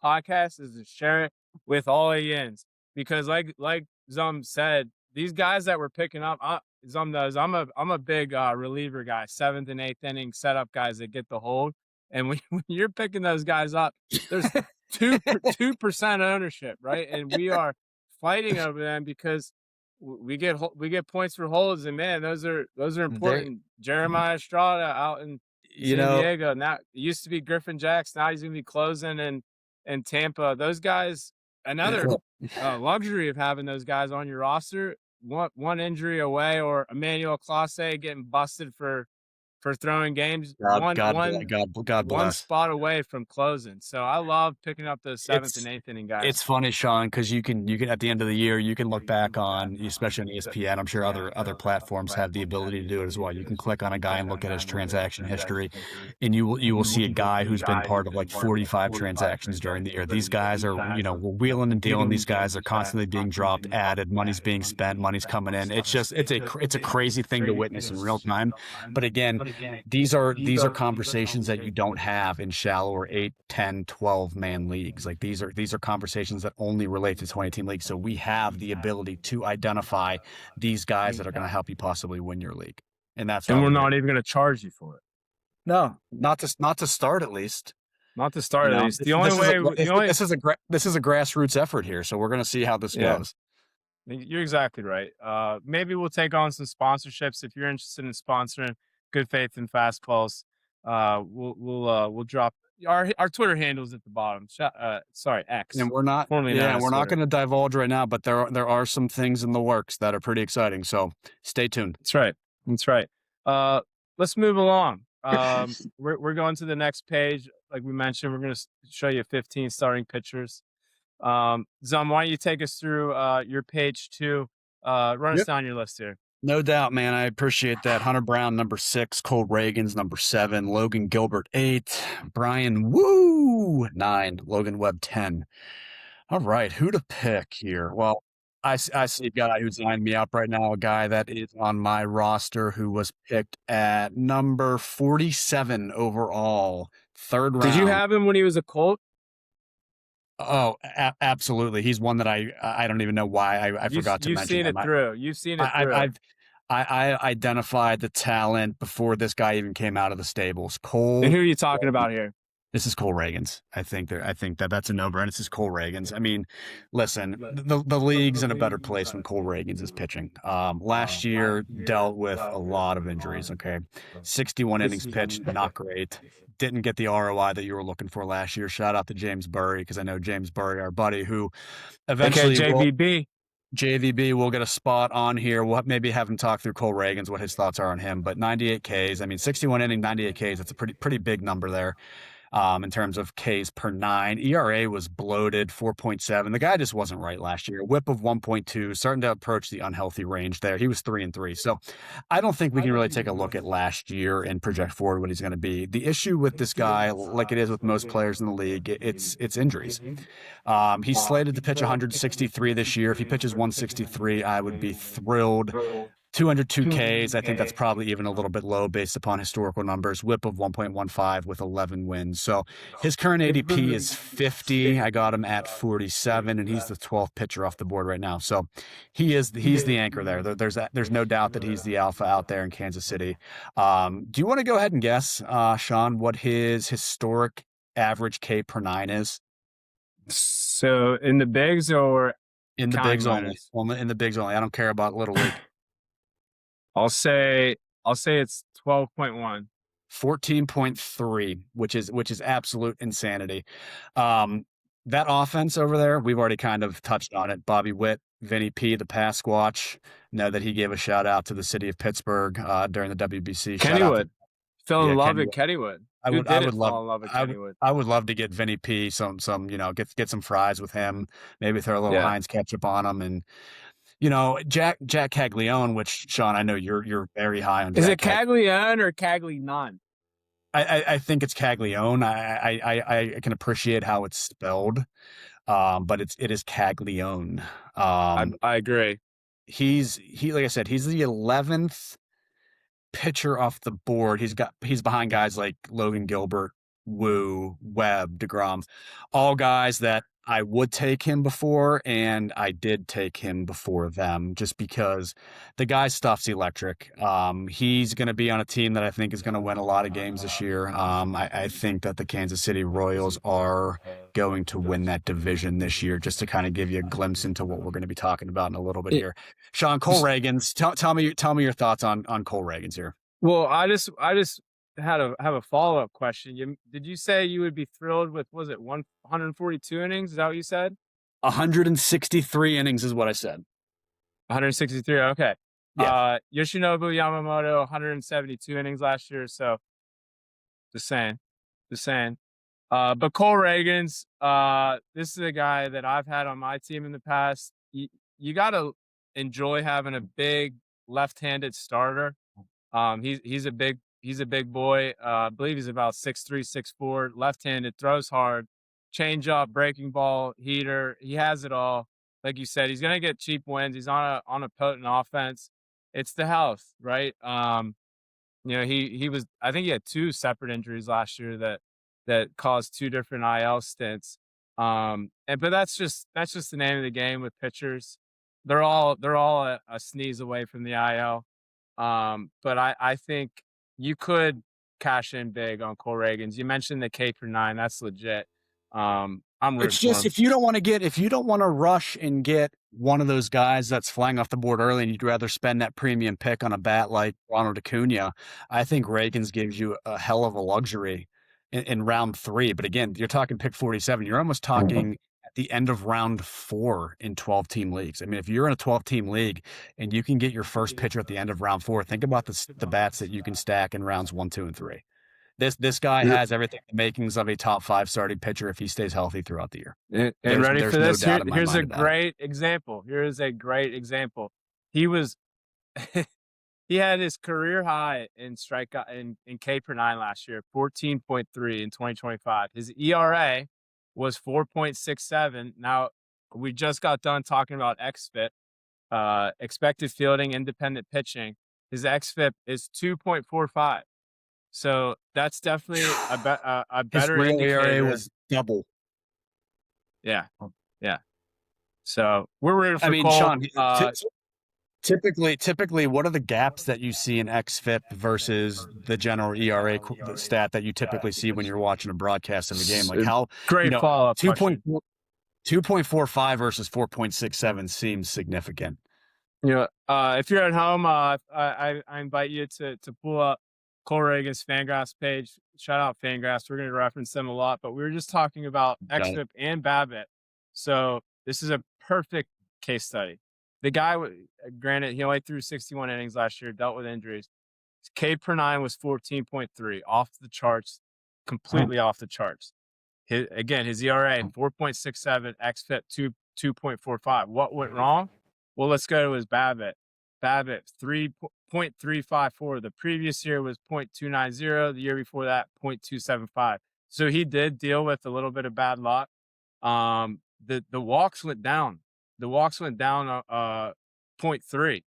podcast is to share it with all ANs, because like Zum said, these guys that we're picking up, Zum knows I'm a big reliever guy, 7th and 8th inning setup guys that get the hold. And when you're picking those guys up, there's 2% ownership, right? And we are fighting over them because we get points for holds, and man, those are important. Jeremiah Estrada out in San Diego. Now it used to be Griffin Jacks. Now he's gonna be closing in Tampa. Those guys, another luxury of having those guys on your roster. One injury away, or Emmanuel Clase getting busted for throwing games. God bless. One spot away from closing. So I love picking up those 7th and 8th inning guys. It's funny, Shawn, because you can at the end of the year, you can look back on, especially on ESPN. I'm sure other platforms have the ability to do it as well. You can click on a guy and look at his transaction history, and you will see a guy who's been part of like 45 transactions during the year. These guys are, you know, we're wheeling and dealing. These guys are constantly being dropped, added, money's being spent, money's coming in. It's just it's a crazy thing to witness in real time. But again, these are conversations that you don't have in shallower 8, 10, 12 man leagues. Like these are conversations that only relate to 20-team leagues. So we have the ability to identify these guys that are going to help you possibly win your league. And we're not even going to charge you for it. No, not to start at least. Not to start at least. The only way this is a grassroots effort here, so we're going to see how this goes. You're exactly right. Maybe we'll take on some sponsorships if you're interested in sponsoring Good Faith and Fastballs. We'll drop our Twitter handles at the bottom. Sorry, X. And we're not going to divulge right now, but there are some things in the works that are pretty exciting. So stay tuned. That's right. Let's move along. We're going to the next page. Like we mentioned, we're going to show you 15 starting pitchers. Zum, why don't you take us through your page 2? Run us down your list here. No doubt, man. I appreciate that. Hunter Brown, number 6. Cole Reagan's number 7. Logan Gilbert, 8. Brian 9. Logan Webb, 10. All right, who to pick here? Well, I see a guy who's lining me up right now, a guy that is on my roster who was picked at number 47 overall, 3rd round. Did you have him when he was a Colt? Oh, absolutely. He's one that I don't even know why I forgot to mention. You've seen it through. I identified the talent before this guy even came out of the stables. Cole. And who are you talking about here? This is Cole Reagans. I think that that's a no-brainer. This is Cole Reagans. I mean, listen, the league's in a better place when Cole Reagans is pitching. Last year dealt with a lot of injuries. Okay, 61 innings pitched, not great. Didn't get the ROI that you were looking for last year. Shout out to James Burry because I know James Burry, our buddy, who Okay, eventually will JVB. JVB will get a spot on here. We'll maybe have him talk through Cole Reagans, what his thoughts are on him. But 98 Ks. I mean, 61 inning, 98 Ks. That's a pretty big number there in terms of Ks per nine. ERA was bloated, 4.7. The guy just wasn't right last year. Whip of 1.2, starting to approach the unhealthy range there. He was 3-3. So I don't think we can really take a look at last year and project forward what he's going to be. The issue with this guy, like it is with most players in the league, it's injuries. He's slated to pitch 163 this year. If he pitches 163, I would be thrilled. 202 Ks. I think that's probably even a little bit low based upon historical numbers. Whip of 1.15 with 11 wins. So his current ADP is 50. I got him at 47, and he's the 12th pitcher off the board right now. So he's the anchor there. There's no doubt that he's the alpha out there in Kansas City. Do you want to go ahead and guess, Shawn, what his historic average K per nine is? So in the bigs or In the bigs only. In the bigs only. I don't care about Little League. I'll say it's 12.1. 14.3, which is absolute insanity. That offense over there, we've already kind of touched on it. Bobby Witt, Vinny P, the pass squatch. Know that he gave a shout out to the city of Pittsburgh during the WBC. Kennywood. Fell in love Kennywood. with Kennywood. I would love fall in love with Kennywood? I would love to get Vinny P some get some fries with him. Maybe throw a little Heinz ketchup on him, and Jack Caglione, which Shawn, I know you're very high on. Is it Caglione or Caglione? I think it's Caglione. I can appreciate how it's spelled, but it is Caglione. I agree. Like I said, he's the 11th pitcher off the board. He's behind guys like Logan Gilbert, Wu, Webb, DeGrom, all guys that I would take him before, and I did take him before them just because the guy's stuff's electric. He's going to be on a team that I think is going to win a lot of games this year. I think that the Kansas City Royals are going to win that division this year, just to kind of give you a glimpse into what we're going to be talking about in a little bit here. Shawn, Cole Reagans, tell me your thoughts on Cole Reagans here. Well, I just have a follow-up question. Did you say you would be thrilled with, was it 142 innings? Is that what you said? 163 innings is what I said. 163. Okay. Yeah. Yoshinobu Yamamoto, 172 innings last year. So just saying. But Cole Reagans, this is a guy that I've had on my team in the past. You got to enjoy having a big left-handed starter. He's a big boy. I believe he's about 6'3", 6'4", left-handed, throws hard, change up, breaking ball, heater. He has it all. Like you said, he's gonna get cheap wins. He's on a potent offense. It's the health, right? He was, I think he had 2 separate injuries last year that caused 2 different IL stints. But that's just the name of the game with pitchers. They're all a sneeze away from the IL. But I think you could cash in big on Cole Reagans. You mentioned the K per 9. That's legit. It's just if you don't want to rush and get one of those guys that's flying off the board early, and you'd rather spend that premium pick on a bat like Ronald Acuna, I think Reagans gives you a hell of a luxury in round 3. But again, you're talking pick 47. You're almost talking at the end of round 4 in 12-team leagues. I mean, if you're in a 12-team league and you can get your first pitcher at the end of round 4, think about the bats that you can stack in rounds 1, 2, and 3. This guy has everything, the makings of a top 5 starting pitcher if he stays healthy throughout the year. And ready for this? Here's a great example. He was he had his career high in strikeout in K per 9 last year, 14.3 in 2025. His ERA was 4.67. Now, we just got done talking about xFIP, expected fielding, independent pitching. His xFIP is 2.45. So that's definitely a better His indicator. ERA was double. Yeah. So we're rooting for Cole. Shawn, Typically, what are the gaps that you see in XFIP versus the general ERA the stat that you typically see when you're watching a broadcast of a game? Like how, Great follow-up question. 2.45 versus 4.67 seems significant. If you're at home, I invite you to pull up Cole Reagan's Fangraphs page. Shout out Fangraphs. We're going to reference them a lot, but we were just talking about Got it. XFIP and BABIP. So this is a perfect case study. The guy, granted, he only threw 61 innings last year, dealt with injuries. His K per nine was 14.3, off the charts, completely off the charts. His ERA 4.67, xFIP 2.45. What went wrong? Well, let's go to his BABIP. BABIP 3.354. The previous year was 0.290. The year before that, 0.275. So he did deal with a little bit of bad luck. The walks went down. The walks went down zero point 0.3.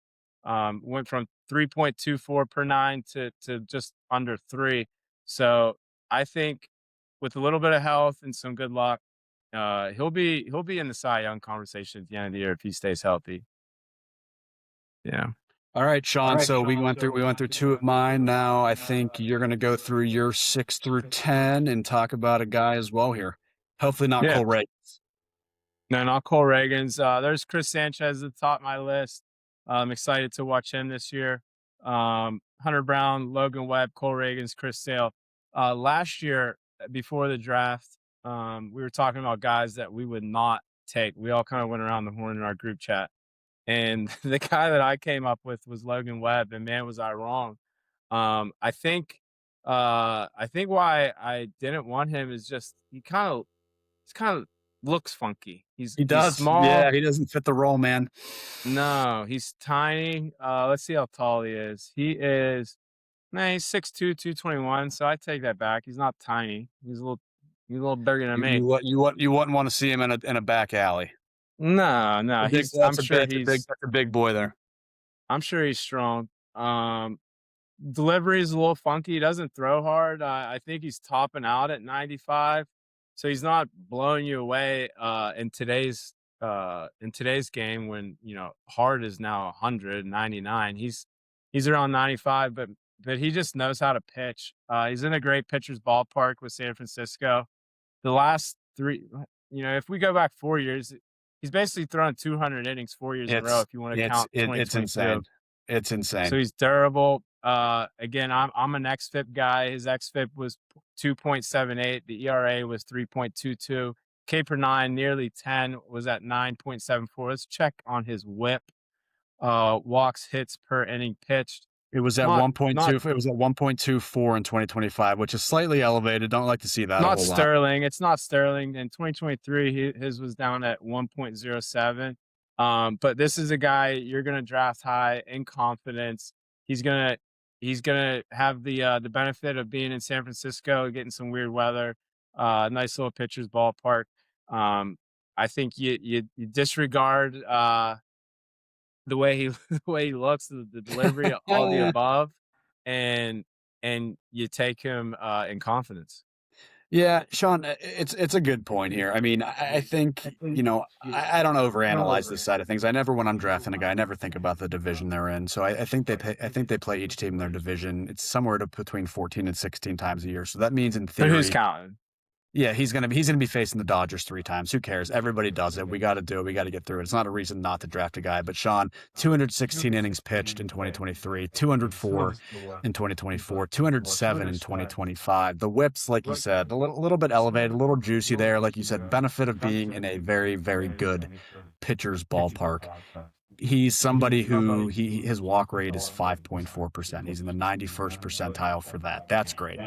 Went from 3.24 per nine to just under 3. So I think with a little bit of health and some good luck, he'll be in the Cy Young conversation at the end of the year if he stays healthy. Yeah. All right, Shawn. So we went through two of mine. Now I think you're going to go through your 6 through 10 and talk about a guy as well here. Hopefully not Yeah. Cole Ray. No, not Cole Reagan's. There's Chris Sanchez at the top of my list. I'm excited to watch him this year. Hunter Brown, Logan Webb, Cole Reagan's, Chris Sale. Last year, before the draft, we were talking about guys that we would not take. We all kind of went around the horn in our group chat. And the guy that I came up with was Logan Webb, and man, was I wrong. I think why I didn't want him is just he's kind of looks funky. He He's does. small. Yeah, he doesn't fit the role, man. No, he's tiny. Let's see how tall he is. He's 6'2", 221. So I take that back. He's not tiny. He's a little bigger than You me. you what you wouldn't want to see him in a back alley. No, That's a big boy there. I'm sure he's strong. Delivery is a little funky. He doesn't throw hard. I think he's topping out at 95, so he's not blowing you away in today's game when hard is now 199. He's around 95, but he just knows how to pitch. He's in a great pitcher's ballpark with San Francisco. The last three, if we go back 4 years, he's basically thrown 200 innings 4 years in a row. If you want to count It's 2022. insane. It's insane. So he's durable. Again, I'm an xFIP guy. His xFIP was 2.78. The ERA was 3.22. K per nine, nearly 10, was at 9.74. Let's check on his WHIP. Walks, hits per inning pitched. It was at 1.2. It was at 1.24 in 2025, which is slightly elevated. Don't like to see that. Not sterling. It's not sterling. In 2023, his was down at 1.07. But this is a guy you're gonna draft high in confidence. He's gonna have the benefit of being in San Francisco, getting some weird weather. Nice little pitcher's ballpark. I think you disregard the way he the way he looks, the delivery, all the above, and you take him in confidence. Yeah, Shawn, it's a good point here. I mean, I think, I don't overanalyze this side of things. I never, when I'm drafting a guy, I never think about the division they're in. So I think they play each team in their division. It's somewhere to between 14 and 16 times a year. So that means in But theory, who's counting? yeah, he's gonna be facing the Dodgers 3 times. Who cares? Everybody does it. We got to do it. We got to get through it. It's not a reason not to draft a guy. But Shawn, 216 innings pitched in 2023, 204 in 2024, 207 in 2025. The whips, like you said, a little bit elevated, a little juicy there. Like you said, benefit of being in a very, very good pitcher's ballpark. He's somebody who his walk rate is 5.4%. He's in the 91st percentile for that. That's great.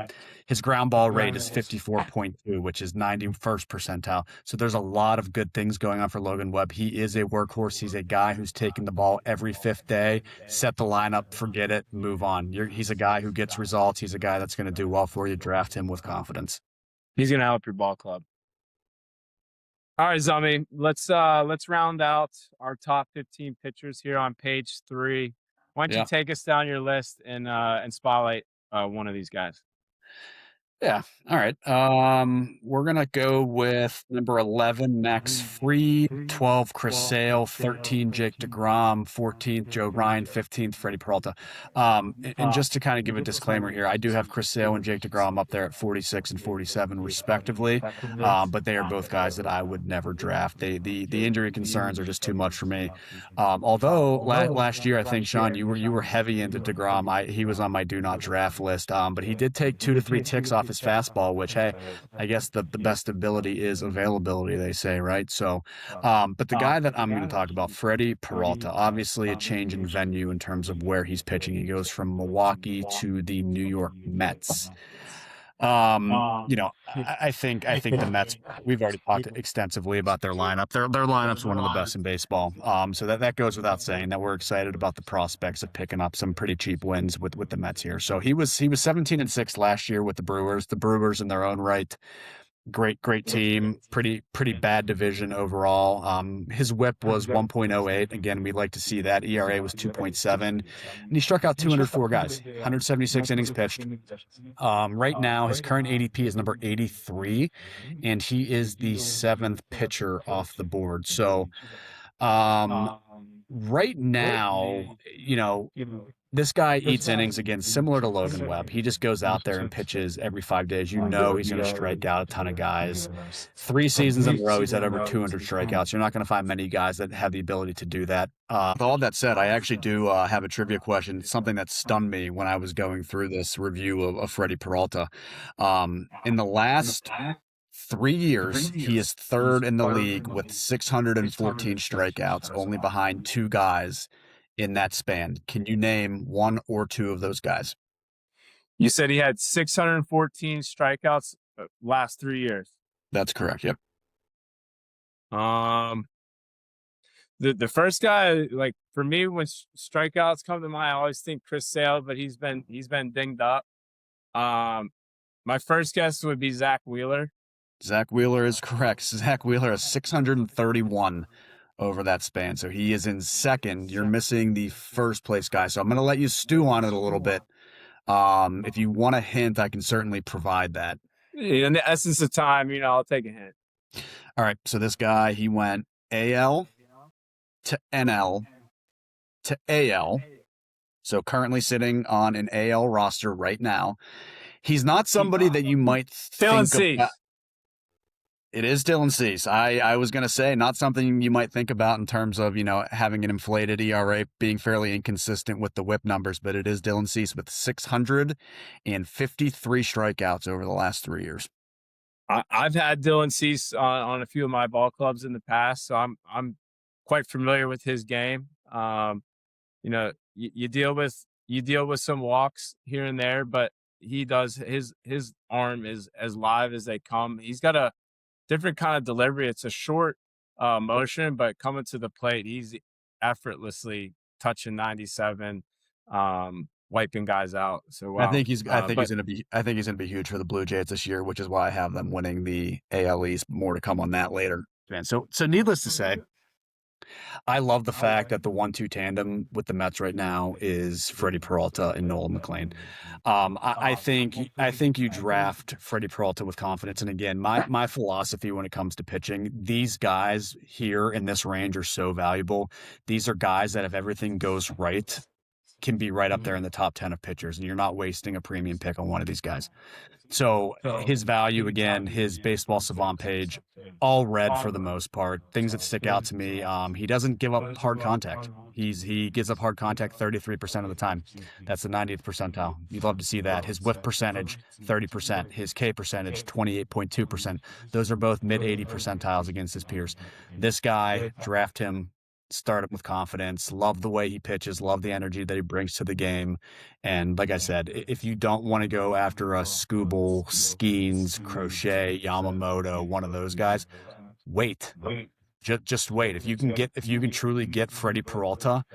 His ground ball rate is 54.2, which is 91st percentile. So there's a lot of good things going on for Logan Webb. He is a workhorse. He's a guy who's taking the ball every fifth day, set the lineup, forget it, move on. He's a guy who gets results. He's a guy that's going to do well for you. Draft him with confidence. He's going to help your ball club. All right, Zummy, let's round out our top 15 pitchers here on page 3. Why don't you take us down your list and spotlight one of these guys? Yeah. All right. We're gonna go with number 11, Max Fried, 12, Chris Sale, 13, Jake DeGrom, 14th, Joe Ryan, 15th, Freddie Peralta. And just to kind of give a disclaimer here, I do have Chris Sale and Jake DeGrom up there at 46 and 47 respectively. But they are both guys that I would never draft. The injury concerns are just too much for me. Although last year, I think Shawn, you were heavy into DeGrom. He was on my do not draft list. But he did take 2 to 3 ticks off his fastball, which, hey, I guess the best ability is availability, they say, right? So, but the guy that I'm going to talk about, Freddie Peralta, obviously a change in venue in terms of where he's pitching. He goes from Milwaukee to the New York Mets. I think the Mets. We've already talked extensively about their lineup. Their lineup's one of the best in baseball. So that goes without saying that we're excited about the prospects of picking up some pretty cheap wins with the Mets here. So he was 17-6 last year with the Brewers. The Brewers in their own right, great team, pretty bad division overall. His whip was 1.08. Again, we'd like to see that. ERA was 2.7, and he struck out 204 guys, 176 innings pitched. Right now, his current ADP is number 83, and he is the seventh pitcher off the board. So, um, right now, this guy eats innings again, similar to Logan Webb. He just goes out there and pitches every 5 days. He's going to strike out a ton of guys. 3 seasons in a row, he's had over 200 strikeouts. You're not going to find many guys that have the ability to do that. With all that said, I actually do have a trivia question, something that stunned me when I was going through this review of Freddie Peralta. In the last 3 years, he is third in the league with 614 strikeouts, only behind two guys in that span. Can you name one or two of those guys? You said he had 614 strikeouts last 3 years. That's correct. Yep. The first guy, like for me, when strikeouts come to mind, I always think Chris Sale, but he's been dinged up. My first guess would be Zach Wheeler. Zach Wheeler is correct. Zach Wheeler has 631 over that span. So he is in second. You're missing the first place guy. So I'm going to let you stew on it a little bit. If you want a hint, I can certainly provide that. In the essence of time, I'll take a hint. All right. So this guy, he went AL to NL to AL. So currently sitting on an AL roster right now. He's not somebody that you might think about. It is Dylan Cease. I was going to say not something you might think about in terms of, having an inflated ERA, being fairly inconsistent with the whip numbers, but it is Dylan Cease with 653 strikeouts over the last 3 years. I've had Dylan Cease on a few of my ball clubs in the past, so I'm quite familiar with his game. You deal with some walks here and there, but he does his arm is as live as they come. He's got a different kind of delivery. It's a short motion, but coming to the plate, he's effortlessly touching 97, wiping guys out. So wow. I think he's going to be huge for the Blue Jays this year, which is why I have them winning the AL East. More to come on that later. So needless to say, I love the fact that the 1-2 tandem with the Mets right now is Freddie Peralta and Nolan McLean. I think you draft Freddie Peralta with confidence. And again, my philosophy when it comes to pitching, these guys here in this range are so valuable. These are guys that if everything goes right, can be right up there in the top 10 of pitchers, and you're not wasting a premium pick on one of these guys. So his value, again, his baseball savant page, all red for the most part. Things that stick out to me, he doesn't give up hard contact. He gives up hard contact 33% of the time. That's the 90th percentile. You'd love to see that. His whiff percentage, 30%. His K percentage, 28.2%. Those are both mid 80 percentiles against his peers. This guy, draft him. Start him with confidence. Love the way he pitches. Love the energy that he brings to the game. And like I said, if you don't want to go after a Skubal, Skeens, Crochet, Yamamoto, one of those guys, wait. Just wait. If you can truly get Freddie Peralta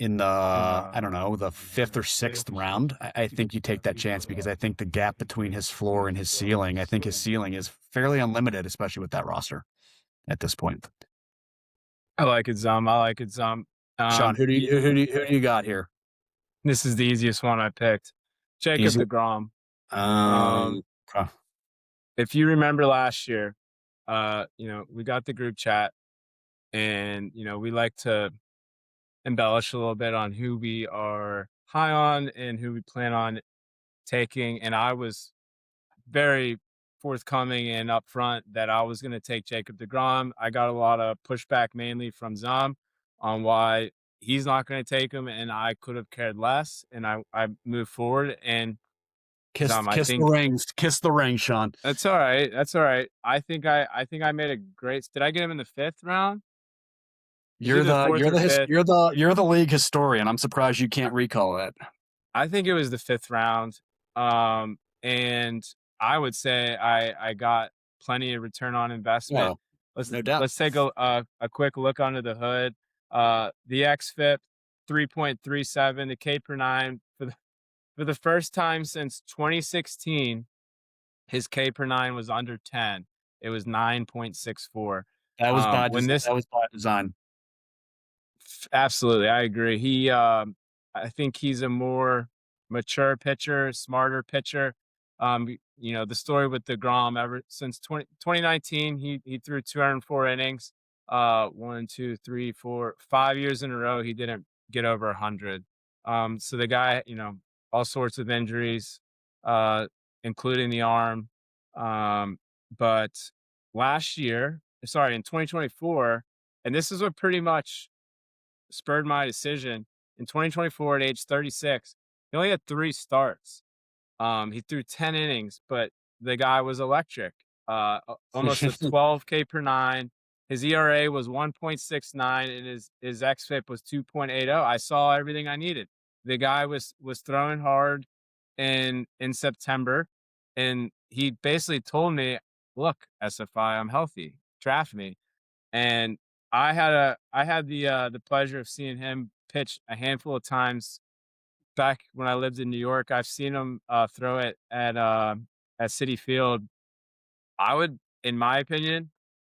in the fifth or sixth round, I think you take that chance, because I think the gap between his floor and his ceiling, I think his ceiling is fairly unlimited, especially with that roster at this point. I like it, Zum. Shawn, who do you got here? This is the easiest one I picked. Jacob DeGrom. Okay. If you remember last year, we got the group chat and, we like to embellish a little bit on who we are high on and who we plan on taking. And I was very forthcoming and upfront that I was going to take Jacob DeGrom. I got a lot of pushback, mainly from Zum, on why he's not going to take him, and I could have cared less. And I moved forward. And Zum, I Kiss the think rings. Kiss the ring, Shawn. that's all right. That's all right. I think I made a great. Did I get him in the fifth round? It's You're either the the fourth you're or the his, fifth. you're the league historian. I'm surprised you can't recall that. I think it was the fifth round. And I would say I got plenty of return on investment. No, Let's no doubt. let's take a quick look under the hood. The XFIP 3.37, the K per nine for the first time since 2016. His K per nine was under 10. It was 9.64. When this That was by design. Absolutely, I agree. I think he's a more mature pitcher, smarter pitcher. The story with DeGrom ever since 2019, he threw 204 innings. 1, 2, 3, 4, 5 years in a row, he didn't get over 100. So the guy, all sorts of injuries, uh, including the arm. But in 2024, and this is what pretty much spurred my decision. In 2024, at age 36, he only had 3 starts. He threw 10 innings, but the guy was electric. Almost a 12 K per nine. His ERA was 1.69 and his xFIP was 2.80. I saw everything I needed. The guy was throwing hard in September, and he basically told me, "Look, SFI, I'm healthy. Draft me." And I had the pleasure of seeing him pitch a handful of times back when I lived in New York. I've seen him, throw it at Citi Field. In my opinion,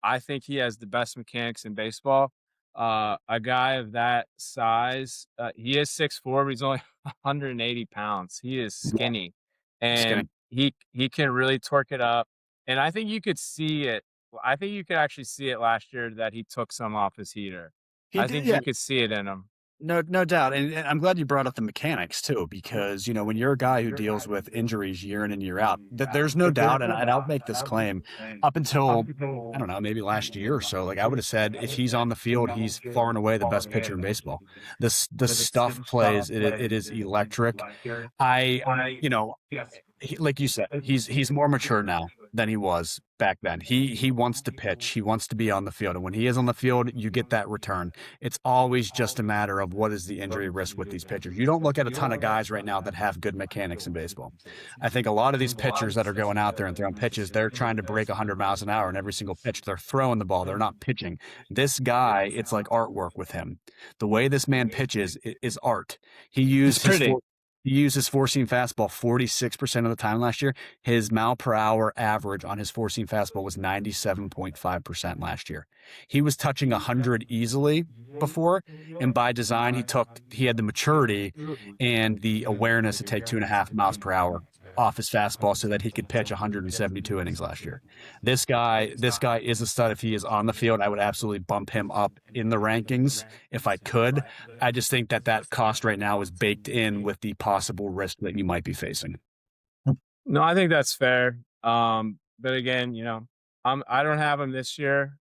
I think he has the best mechanics in baseball. A guy of that size, he is 6'4", but he's only 180 pounds. He is Yeah, skinny, just kidding. and he can really torque it up. And I think you could see it. I think you could actually see it last year that he took some off his heater. He I did, think yeah. you could see it in him. No doubt, and I'm glad you brought up the mechanics too, because when you're a guy who deals with injuries year in and year out, that there's no doubt, and I'll make this claim, up until I don't know, maybe last year or so, like I would have said, if he's on the field, he's far and away the best pitcher in baseball. The stuff plays, it is electric. I, you know, like you said, he's more mature now than he was back then. He wants to pitch. He wants to be on the field, and when he is on the field, you get that return. It's always just a matter of what is the injury risk with these pitchers. You don't look at a ton of guys right now that have good mechanics in baseball. I think a lot of these pitchers that are going out there and throwing pitches, they're trying to break 100 miles an hour in every single pitch. They're throwing the ball. They're not pitching. This guy, it's like artwork with him. The way this man pitches is art. He It's used his pretty. he used his four-seam fastball 46% of the time last year. His mile per hour average on his four-seam fastball was 97.5% last year. He was touching 100 easily before, and by design, he had the maturity and the awareness to take 2.5 miles per hour off his fastball so that he could pitch 172 innings last year. This guy is a stud. If he is on the field, I would absolutely bump him up in the rankings if I could. I just think that cost right now is baked in with the possible risk that you might be facing. No, I think that's fair. But again, I don't have him this year.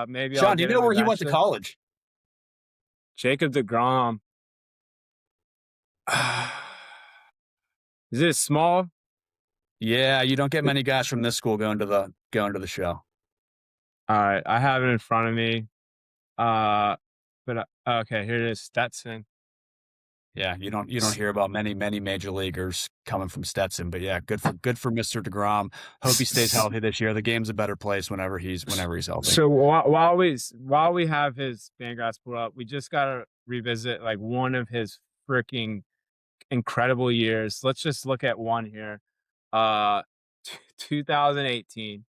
Maybe I'll Shawn, do you get know him where he went to eventually. college? Jacob DeGrom. Is it small? Yeah, you don't get many guys from this school going to the show. All right, I have it in front of me. Okay, here it is. Stetson. Yeah, you don't hear about many major leaguers coming from Stetson, but yeah, good for Mr. DeGrom. Hope he stays healthy this year. The game's a better place whenever he's healthy. So while we have his Fangraphs pulled up, we just gotta revisit like one of his freaking incredible years. Let's just look at one here. Uh, 2018.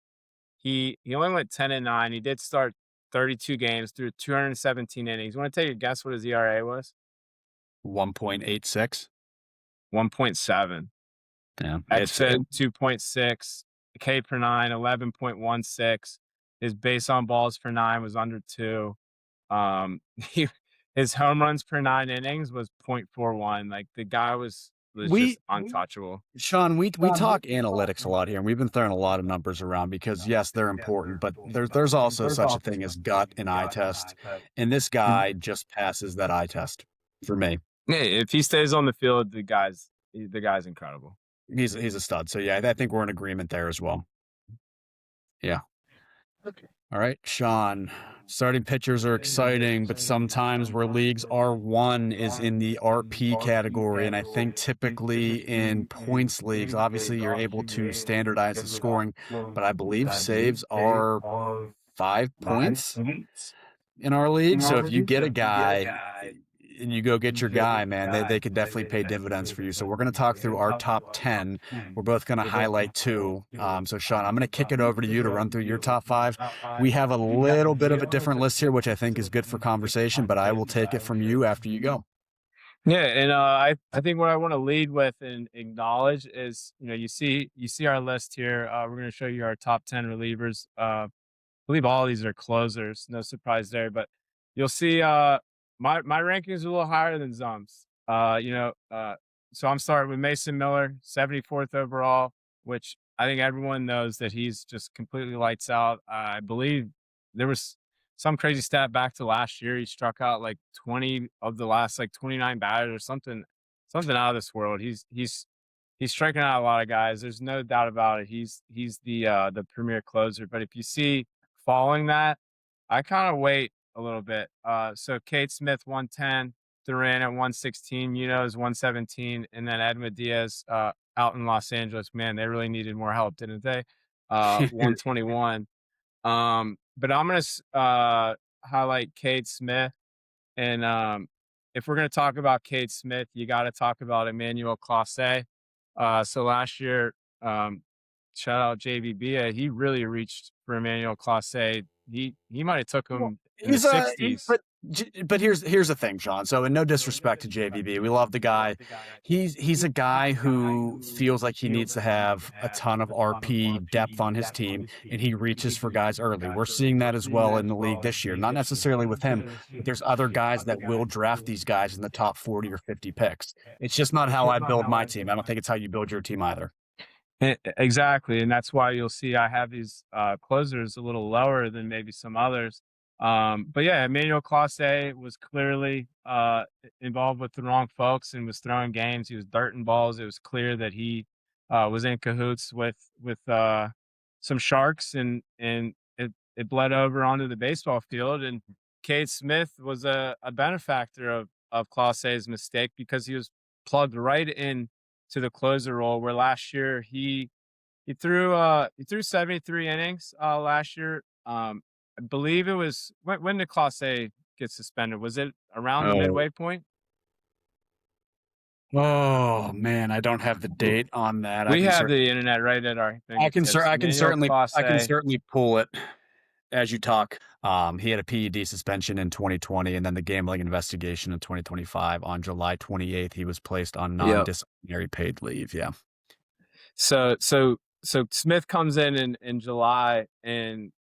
He only went 10-9. He did start 32 games through 217 innings. You want to take a guess what his ERA was? 1.86. 1.7. Yeah, XFIP 2.6, K per nine 11.16. His base on balls per nine was under 2. He his home runs per 9 innings was .41. Like, the guy was we just untouchable. Shawn, we talk analytics a lot here, and we've been throwing a lot of numbers around because yes, they're important, but there's also such a thing as gut and eye test, and this Mhm. guy just passes that eye test for me. Yeah, if he stays on the field, the guy's incredible. He's a stud. So yeah, I think we're in agreement there as well. Yeah. All right, Shawn. Starting pitchers are exciting, but sometimes where leagues R1 is in the RP category. And I think typically in points leagues, obviously you're able to standardize the scoring, but I believe saves are 5 points in our league. So if you get a guy and you go get your guy, man, they could definitely pay dividends for you. So we're going to talk through our top 10. We're both going to highlight two. So Shawn, I'm going to kick it over to you to run through your top 5. We have a little bit of a different list here, which I think is good for conversation, but I will take it from you after you go. Yeah, and I think what I want to lead with and acknowledge is, you see our list here. We're going to show you our top 10 relievers. Believe all these are closers. No surprise there, but you'll see my rankings are a little higher than Zum's. So I'm starting with Mason Miller, 74th overall, which I think everyone knows that he's just completely lights out. I believe there was some crazy stat back to last year. He struck out like 20 of the last like 29 batters or something out of this world. He's striking out a lot of guys. There's no doubt about it. He's the premier closer. But if you see following that, I kind of wait a little bit. So Kate Smith 110, Duran at 116, is 117, and then Edwin Diaz out in Los Angeles. Man, they really needed more help, didn't they? 121. But I'm gonna highlight Cade Smith, and if we're gonna talk about Cade Smith, you got to talk about Emmanuel Clase. So last year, shout out JVB, he really reached for Emmanuel Clase. He might have took Well, him in the '60s. but here's the thing, Shawn. So, in no disrespect to JVB, we love the guy. He's a guy who feels like he needs to have a ton of RP depth on his team, and he reaches for guys early. We're seeing that as well in the league this year. Not necessarily with him, but there's other guys that will draft these guys in the top 40 or 50 picks. It's just not how I build my team. I don't think it's how you build your team either. Exactly, and that's why you'll see I have these closers a little lower than maybe some others. But yeah, Emmanuel Clase was clearly involved with the wrong folks and was throwing games. He was dirting balls. It was clear that he was in cahoots with some sharks, and it bled over onto the baseball field. And Cade Smith was a benefactor of Clase's mistake because he was plugged right in to the closer role, where last year he threw 73 innings last year. I believe it was when did Clase get suspended? Was it around the Oh, midway point? oh man, I don't have the date on that. We have the internet right at our fingertips. I can Emmanuel certainly Clase. pull it as you talk. He had a PED suspension in 2020 and then the gambling investigation in 2025. On July 28th, he was placed on Yep. non-disciplinary paid leave. Yeah. So Smith comes in July, and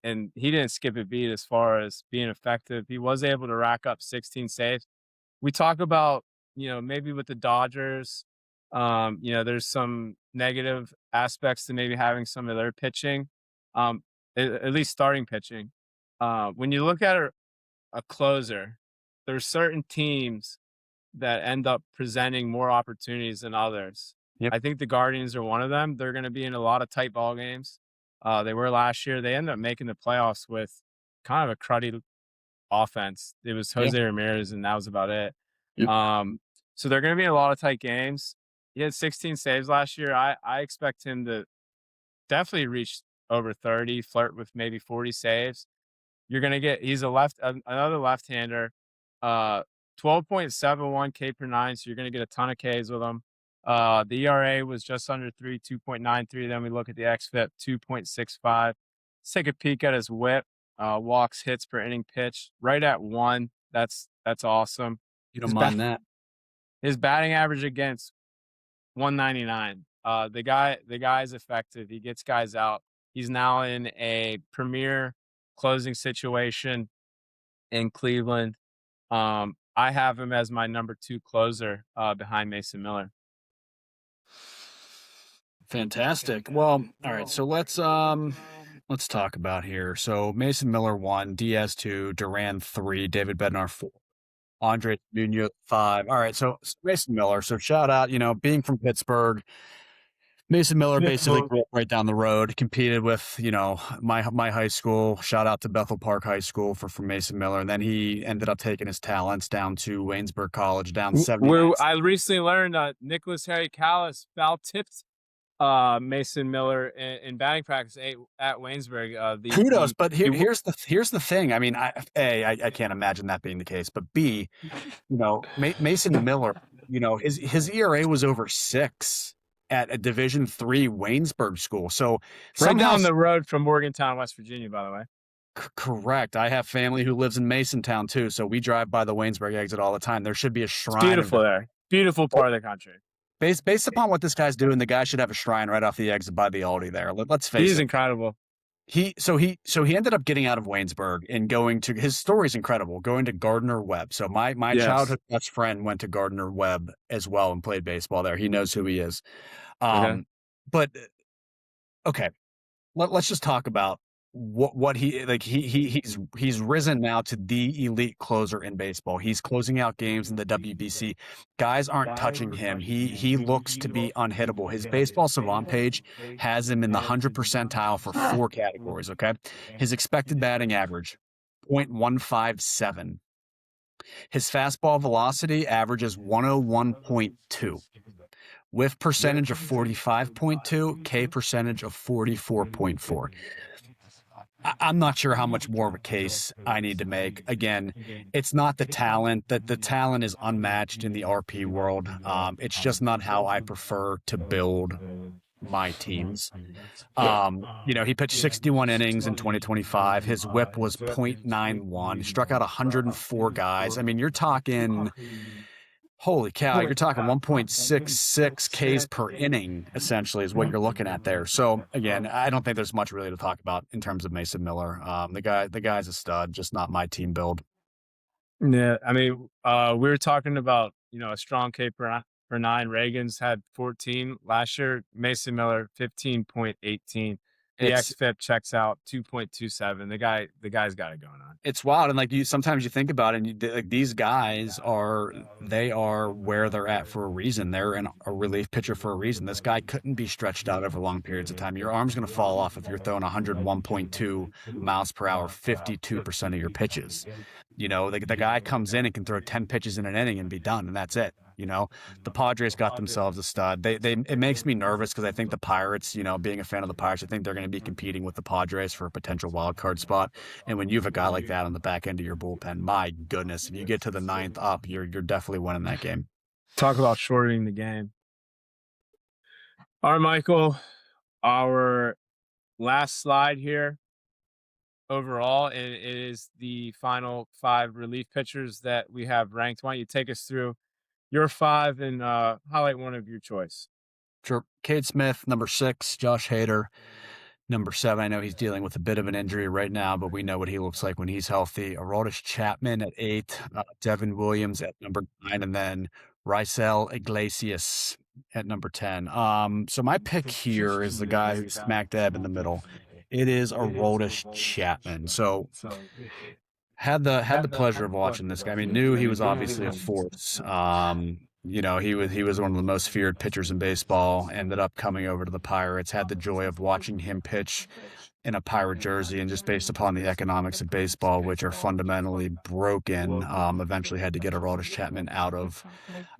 he didn't skip a beat as far as being effective. He was able to rack up 16 saves. We talk about, maybe with the Dodgers, there's some negative aspects to maybe having some of their pitching, um, at least starting pitching. When you look at a closer, there's certain teams that end up presenting more opportunities than others. Yep. I think the Guardians are one of them. They're going to be in a lot of tight ball games. They were last year. They ended up making the playoffs with kind of a cruddy offense. It was Yeah. Jose Ramirez, and that was about it. Yep. So they're going to be in a lot of tight games. He had 16 saves last year. I expect him to definitely reach over 30, flirt with maybe 40 saves. You're gonna get he's another left-hander, 12.71 K per nine, so you're gonna get a ton of Ks with him. The ERA was just under 3, 2.93. Then we look at the xFIP, 2.65. Let's take a peek at his whip. Walks, hits per inning pitch, right at 1. That's awesome. You don't His mind that. his batting average against 199. The guy is effective. He gets guys out. He's now in a premier closing situation in Cleveland. I have him as my number 2 closer, behind Mason Miller. Fantastic. Well, all right. So let's talk about here. So Mason Miller 1, Diaz 2, Duran 3, David Bednar 4, Andre Munoz 5. All right. So Mason Miller. So shout out, being from Pittsburgh. Mason Miller basically grew up right down the road, competed with, my high school. Shout out to Bethel Park High School for Mason Miller. And then he ended up taking his talents down to Waynesburg College, down 79. Where I recently learned Nicholas Harry Callis foul tipped Mason Miller in batting practice at Waynesburg. Kudos, but here's the thing. I mean, I can't imagine that being the case. But B, Mason Miller, his ERA was over 6 at a Division III Waynesburg school. So right down the road from Morgantown, West Virginia, by the way. Correct. I have family who lives in Masontown too, so we drive by the Waynesburg exit all the time. There should be a shrine. It's beautiful there. Beautiful part of the country. Based upon what this guy's doing, the guy should have a shrine right off the exit by the Aldi there. Let's face it. He's incredible. He ended up getting out of Waynesburg and going to, his story is incredible, going to Gardner Webb. So my childhood best friend went to Gardner Webb as well and played baseball there. He knows who he is. But okay, let's just talk about what he's risen now to the elite closer in baseball. He's closing out games in the WBC. Guys aren't touching him. He looks to be unhittable. His baseball savant page has him in the 100 percentile for 4 categories. Okay, his expected batting average 0.157. His fastball velocity averages 101.2. Whiff percentage of 45.2, K percentage of 44.4. I'm not sure how much more of a case I need to make. Again, it's not the talent. That the talent is unmatched in the RP world. It's just not how I prefer to build my teams. He pitched 61 innings in 2025. His whip was 0.91. Struck out 104 guys. I mean, you're talking... Holy cow, you're talking 1.66 Ks per inning, essentially, is what you're looking at there. So, again, I don't think there's much really to talk about in terms of Mason Miller. The guy's a stud, just not my team build. Yeah, I mean, we were talking about, a strong K per 9. Reagan's had 14 last year. Mason Miller, 15.18. The xFIP checks out 2.27. The guy's got it going on. It's wild, and sometimes you think about it, and these guys are where they're at for a reason. They're a relief pitcher for a reason. This guy couldn't be stretched out over long periods of time. Your arm's going to fall off if you're throwing 101.2 miles per hour, 52% of your pitches. The guy comes in and can throw 10 pitches in an inning and be done, and that's it. The Padres got themselves a stud. It makes me nervous because I think the Pirates, being a fan of the Pirates, I think they're going to be competing with the Padres for a potential wild card spot. And when you have a guy like that on the back end of your bullpen, my goodness, if you get to the 9th up, you're definitely winning that game. Talk about shortening the game. All right, Michael, our last slide here. Overall, it is the final 5 relief pitchers that we have ranked. Why don't you take us through your 5 and highlight one of your choice? Sure. Cade Smith, number 6, Josh Hader, number 7. I know he's dealing with a bit of an injury right now, but we know what he looks like when he's healthy. Aroldis Chapman at 8, Devin Williams at number 9, and then Raisel Iglesias at number 10. So my pick here is the guy who's smack dab in the middle. It is Aroldis Chapman. So had the pleasure of watching this guy. I mean, knew he was obviously a force. He was one of the most feared pitchers in baseball. Ended up coming over to the Pirates. Had the joy of watching him pitch in a Pirate jersey, and just based upon the economics of baseball, which are fundamentally broken, eventually had to get Aroldis Chapman out of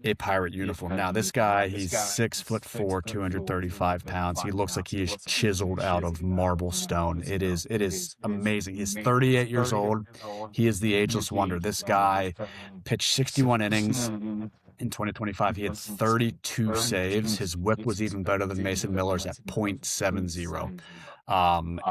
a Pirate uniform. Now, this guy, he's 6'4", 235 pounds. He looks like he is chiseled out of marble stone. It is amazing. He's 38 years old. He is the ageless wonder. This guy pitched 61 innings. In 2025, he had 32 saves. His whip was even better than Mason Miller's at .70. Um,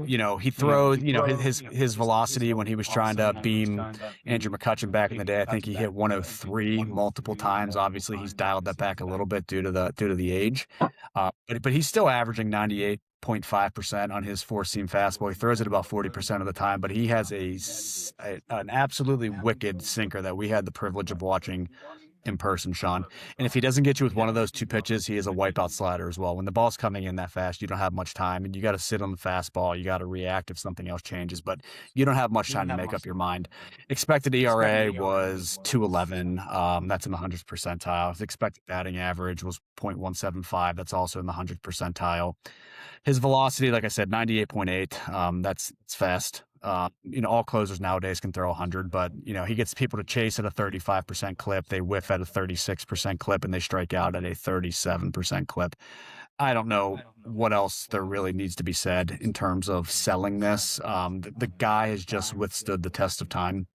he throws, his velocity when he was trying to beam Andrew McCutchen back in the day, I think he hit 103 multiple times. Obviously, he's dialed that back a little bit due to the age. But he's still averaging 98.5% on his four-seam fastball. He throws it about 40% of the time, but he has an absolutely wicked sinker that we had the privilege of watching in person, Shawn. And if he doesn't get you with one of those two pitches, he is a wipeout slider as well. When the ball's coming in that fast, you don't have much time, and you got to sit on the fastball. You got to react if something else changes, but you don't have much time to make up your mind. Expected ERA was 2.11. That's in the 100th percentile. His expected batting average was 0.175. That's also in the 100th percentile. His velocity, like I said, 98.8. It's fast. All closers nowadays can throw 100, but he gets people to chase at a 35% clip. They whiff at a 36% clip, and they strike out at a 37% clip. I don't know what else there really needs to be said in terms of selling this. The guy has just withstood the test of time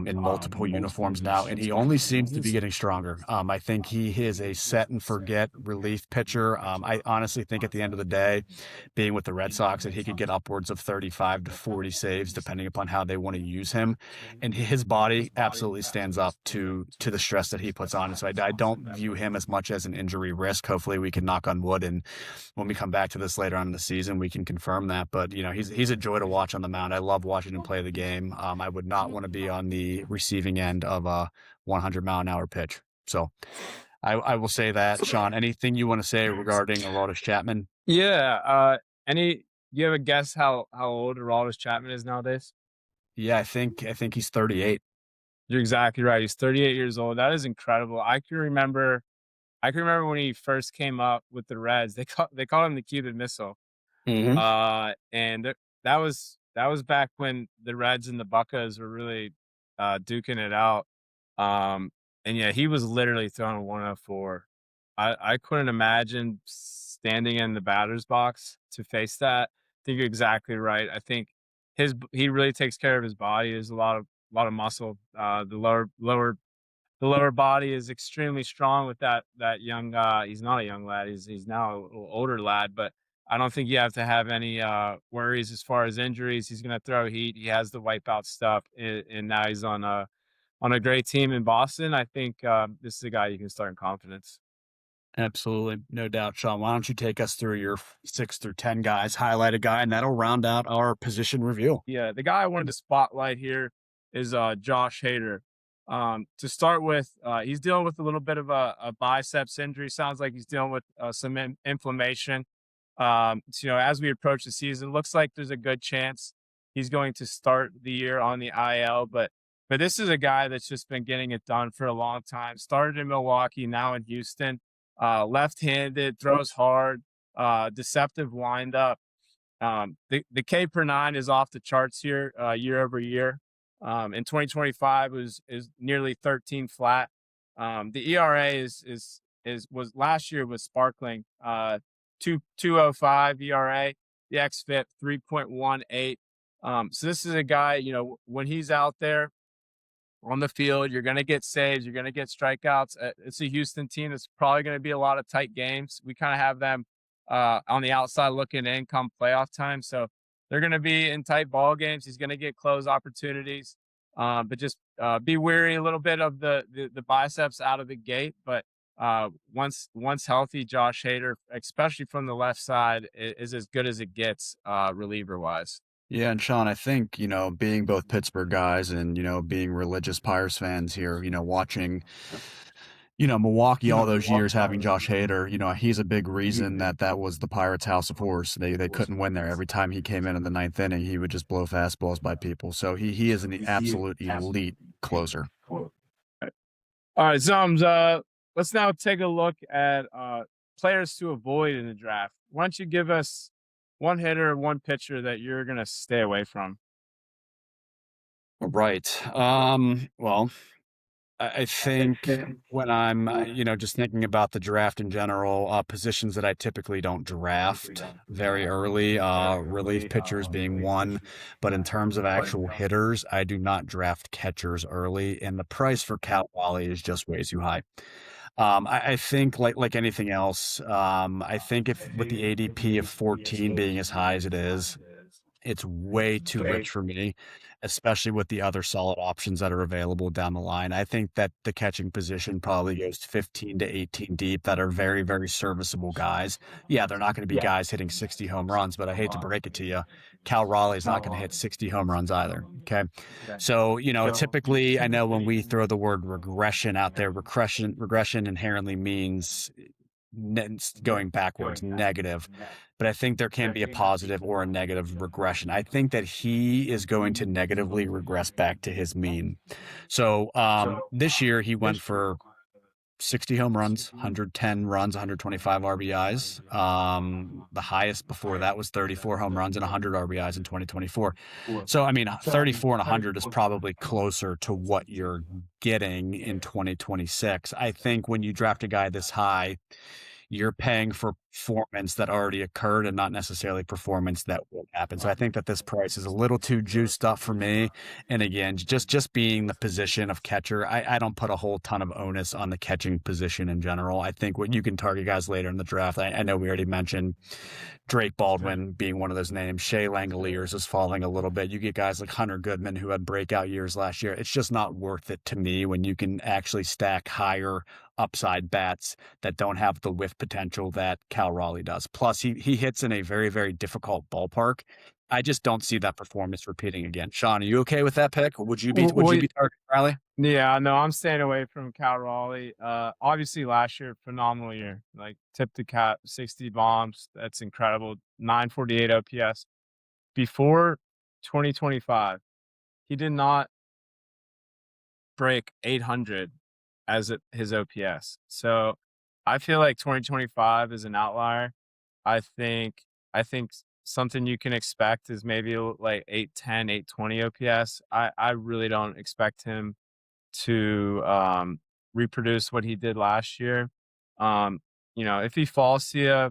in multiple uniforms now, and he only seems to be getting stronger. I think he is a set and forget relief pitcher. I honestly think at the end of the day, being with the Red Sox, that he could get upwards of 35 to 40 saves depending upon how they want to use him, and his body absolutely stands up to the stress that he puts on. So I don't view him as much as an injury risk. Hopefully, we can knock on wood, and when we come back to this later on in the season, we can confirm that. But he's a joy to watch on the mound. I love watching him play the game. I would not want to be on the receiving end of a 100-mile-an-hour pitch. So I will say that. Shawn, anything you want to say regarding Aroldis Chapman? Yeah. You have a guess how old Aroldis Chapman is nowadays? Yeah, I think he's 38. You're exactly right. He's 38 years old. That is incredible. I can remember when he first came up with the Reds. They called him the Cuban Missile. Mm-hmm. That was back when the Reds and the Buccas were really duking it out. And yeah, he was literally throwing 104. I couldn't imagine standing in the batter's box to face that. I think you're exactly right. I think he really takes care of his body. There's a lot of muscle. The lower body is extremely strong with that young. He's not a young lad. He's now a little older lad, but I don't think you have to have any worries as far as injuries. He's going to throw heat. He has the wipeout stuff, and now he's on a great team in Boston. I think this is a guy you can start in confidence. Absolutely. No doubt. Shawn, why don't you take us through your 6 through 10 guys, highlight a guy, and that'll round out our position review. Yeah, the guy I wanted to spotlight here is Josh Hader. To start with, he's dealing with a little bit of a biceps injury. Sounds like he's dealing with some inflammation. So, as we approach the season, looks like there's a good chance he's going to start the year on the IL. But this is a guy that's just been getting it done for a long time. Started in Milwaukee, now in Houston. Left-handed, throws hard, deceptive windup. The K per nine is off the charts here, year over year. In 2025 is nearly 13 flat. The ERA was last year was sparkling. 2.05 ERA. The xFIP 3.18. So this is a guy, when he's out there on the field, you're going to get saves, you're going to get strikeouts. It's a Houston team that's probably going to be a lot of tight games. We kind of have them on the outside looking in come playoff time. So they're going to be in tight ball games. He's going to get close opportunities, but just be wary a little bit of the biceps out of the gate. But once healthy, Josh Hader, especially from the left side, is as good as it gets reliever wise. Yeah, and Shawn, I think, being both Pittsburgh guys and, being religious Pirates fans here, watching, Milwaukee all those years having Josh Hader, he's a big reason that was the Pirates' house of horrors. They couldn't win there. Every time he came in the ninth inning, he would just blow fastballs by people. So he is an absolute elite closer. All right, Zums, let's now take a look at players to avoid in the draft. Why don't you give us one hitter, one pitcher that you're going to stay away from? Right. Well, I think when I'm, just thinking about the draft in general, positions that I typically don't draft very early, relief pitchers being one. But in terms of actual hitters, I do not draft catchers early, and the price for Cal Wally is just way too high. I think like anything else, I think if with the ADP of 14 being as high as it is, it's way too rich for me, especially with the other solid options that are available down the line. I think that the catching position probably goes 15 to 18 deep that are very, very serviceable guys. Yeah, they're not going to be guys hitting 60 home runs, but I hate to break it to you, Cal Raleigh's not going to hit 60 home runs either. Okay. So, typically I know when we throw the word regression out there, regression inherently means going backwards, negative. But I think there can be a positive or a negative regression. I think that he is going to negatively regress back to his mean. So this year he went for 60 home runs, 110 runs, 125 RBIs. The highest before that was 34 home runs and 100 RBIs in 2024. So, I mean, 34 and 100 is probably closer to what you're getting in 2026. I think when you draft a guy this high, you're paying for performance that already occurred and not necessarily performance that will happen. So I think that this price is a little too juiced up for me. And again, just being the position of catcher, I don't put a whole ton of onus on the catching position in general. I think what you can target guys later in the draft. I know we already mentioned Drake Baldwin being one of those names. Shea Langoliers is falling a little bit. You get guys like Hunter Goodman who had breakout years last year. It's just not worth it to me when you can actually stack higher upside bats that don't have the whiff potential that Cal Raleigh does. Plus, he hits in a very, very difficult ballpark. I just don't see that performance repeating again. Shawn, are you okay with that pick? Would you be targeting Riley? Yeah, no, I'm staying away from Cal Raleigh. Obviously last year, phenomenal year. Like tip the cap, 60 bombs. That's incredible. 948 OPS. Before 2025, he did not break 800 as his OPS. So I feel like 2025 is an outlier. I think something you can expect is maybe like 810, 820 OPS. I really don't expect him to reproduce what he did last year. If he falls to you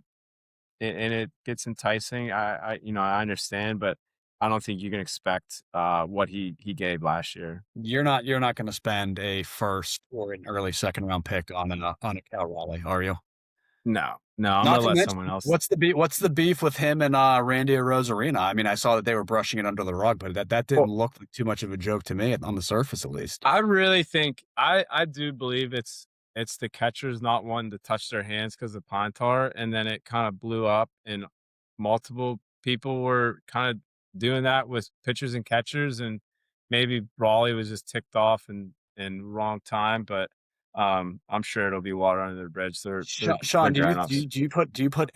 and it gets enticing, I understand, but I don't think you can expect what he gave last year. You're not going to spend a first or an early second round pick on a Cal Raleigh, are you? No, I'm Not gonna to let mention, someone else. what's the beef with him and Randy Rosarina? I mean, I saw that they were brushing it under the rug, but that didn't Well, look like too much of a joke to me on the surface, at least. I really think I do believe it's the catchers not wanting to touch their hands because of pine tar, and then it kind of blew up, and multiple people were kind of doing that with pitchers and catchers, and maybe Raleigh was just ticked off and wrong time, but I'm sure it'll be water under the bridge. They're Sean, do you grown do ups. you, do you put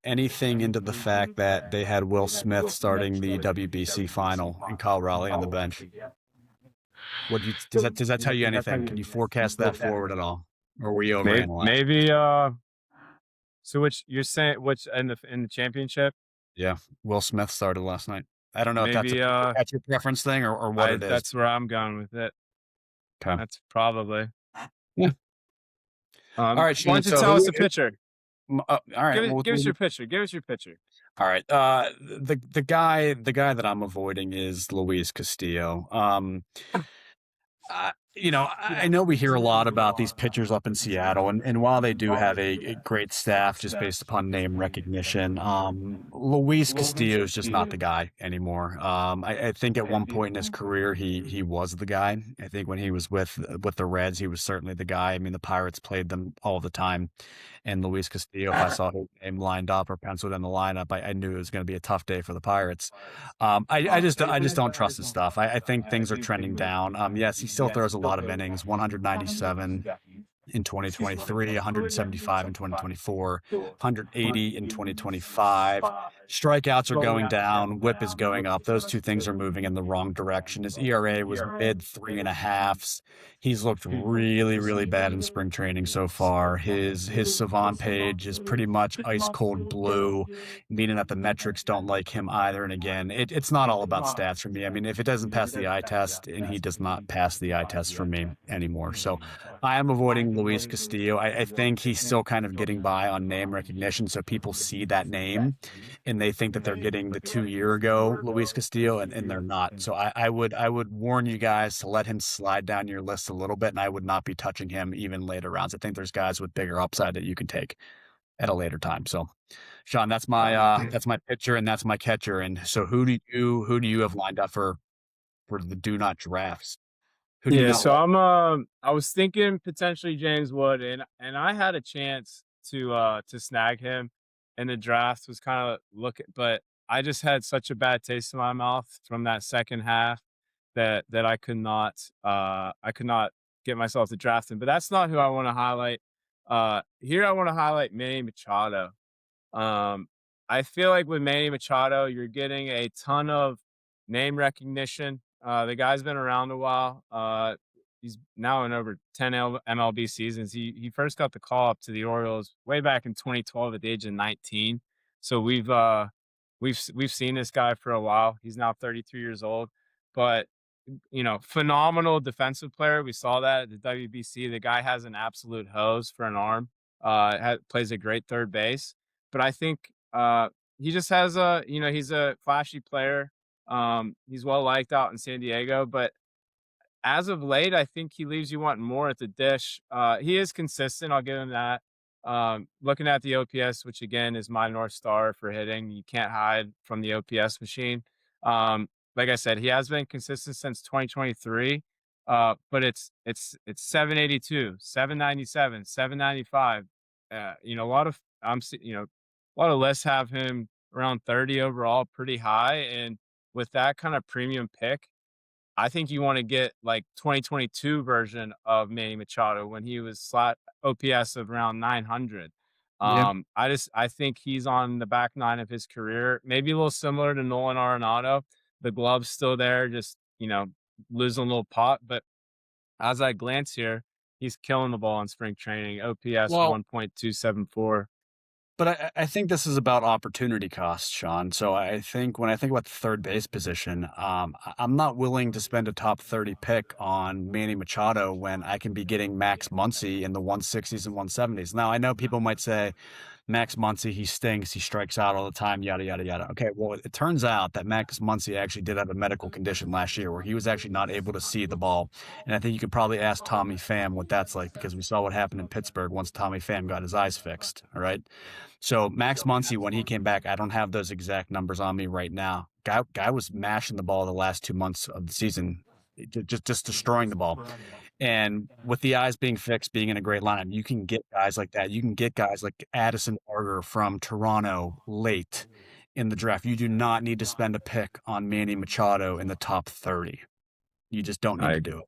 anything into the fact that they had Will Smith starting the WBC final and Kyle Raleigh on the bench? Does that tell you anything? Can you forecast that forward at all, or were you overanalyzing? Maybe so which you're saying which in the championship? Yeah, Will Smith started last night. I don't know if Maybe that's your preference thing or what I it is. that's where I'm going with it. Okay. That's probably. Yeah. All right, Why Sean. don't you So tell us the pitcher? all right. Give us your pitcher. Give us your pitcher. All right. The guy that I'm avoiding is Luis Castillo. I know we hear a lot about these pitchers up in Seattle, and while they do have a great staff just based upon name recognition, Luis Castillo is just not the guy anymore. I think at one point in his career, he was the guy. I think when he was with the Reds, he was certainly the guy. I mean, the Pirates played them all the time, and Luis Castillo, if I saw his name lined up or penciled in the lineup, I knew it was going to be a tough day for the Pirates. I just don't trust his stuff. I think things are trending down. Yes, he still throws a lot of innings, 197 in 2023, 175 in 2024, 180 in 2025. Strikeouts are going down, whip is going up. Those two things are moving in the wrong direction. His ERA was mid 3.5s. He's looked really, really bad in spring training so far. His Savant page is pretty much ice cold blue, meaning that the metrics don't like him either. And again, it's not all about stats for me. I mean, if it doesn't pass the eye test, and he does not pass the eye test for me anymore. So I am avoiding Luis Castillo. I think he's still kind of getting by on name recognition. So people see that name and they think that they're getting the 2 year ago Luis Castillo, and they're not. So I would warn you guys to let him slide down your list a little bit, and I would not be touching him even later rounds. I think there's guys with bigger upside that you can take at a later time. So Shawn, that's my pitcher and that's my catcher. And so who do you have lined up for the do not drafts? Who do you Yeah, not so like? I was thinking potentially James Wood, and I had a chance to snag him in the draft, was kind of but I just had such a bad taste in my mouth from that second half that I could not get myself to draft him. But that's not who I want to highlight. Here I want to highlight Manny Machado. Um, I feel like with Manny Machado, you're getting a ton of name recognition. The guy's been around a while. He's now in over 10 MLB seasons. He first got the call up to the Orioles way back in 2012 at the age of 19. So we've seen this guy for a while. He's now 33 years old, but phenomenal defensive player. We saw that at the WBC. The guy has an absolute hose for an arm. Plays a great third base, but I think he just has he's a flashy player. He's well liked out in San Diego, but as of late, I think he leaves you wanting more at the dish. He is consistent. I'll give him that. Looking at the OPS, which again is my North Star for hitting, you can't hide from the OPS machine. Like I said, he has been consistent since 2023. But it's 782, 797, 795. A lot of a lot of lists have him around 30 overall, pretty high. And with that kind of premium pick, I think you wanna get, like, 2022 version of Manny Machado when he was slot OPS of around 900. Yeah. I think he's on the back nine of his career, maybe a little similar to Nolan Arenado. The glove's still there, just, losing a little pop, but as I glance here, he's killing the ball in spring training, OPS Well, 1.274. but I think this is about opportunity cost, Shawn. So I think when I think about the third base position, I'm not willing to spend a top 30 pick on Manny Machado when I can be getting Max Muncy in the 160s and 170s. Now, I know people might say, Max Muncy, he stinks, he strikes out all the time, yada, yada, yada. Okay, well, it turns out that Max Muncy actually did have a medical condition last year where he was actually not able to see the ball. And I think you could probably ask Tommy Pham what that's like because we saw what happened in Pittsburgh once Tommy Pham got his eyes fixed. All right. So Max Muncy, when he came back, I don't have those exact numbers on me right now. Guy was mashing the ball the last 2 months of the season, just destroying the ball. And with the eyes being fixed, being in a great lineup, you can get guys like that. You can get guys like Addison Barger from Toronto late in the draft. You do not need to spend a pick on Manny Machado in the top 30. You just don't need to I do it.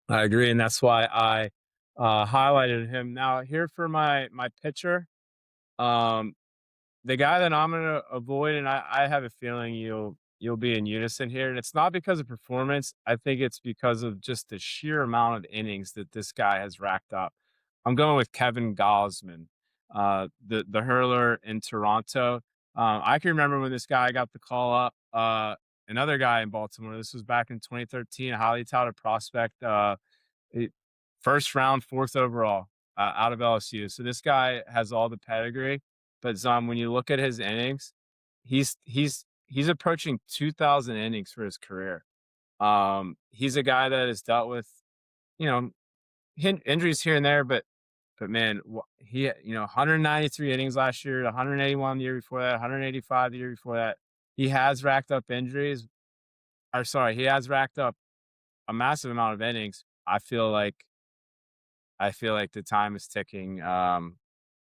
I agree, and that's why I, highlighted him. Now here for my pitcher, um the guy that I'm gonna avoid, and I have a feeling you'll be in unison here, and it's not because of performance. I think it's because of just the sheer amount of innings that this guy has racked up. I'm going with Kevin Gausman, the hurler in Toronto. I can remember when this guy got the call up. Another guy in Baltimore. This was back in 2013, a highly touted prospect. It, First round, fourth overall, out of LSU. So this guy has all the pedigree. But when you look at his innings, he's approaching 2,000 innings for his career. He's a guy that has dealt with, you know, injuries here and there, but man, he 193 innings last year, 181 the year before that, 185 the year before that. He has racked up injuries. Or sorry, he has racked up a massive amount of innings. I feel like the time is ticking.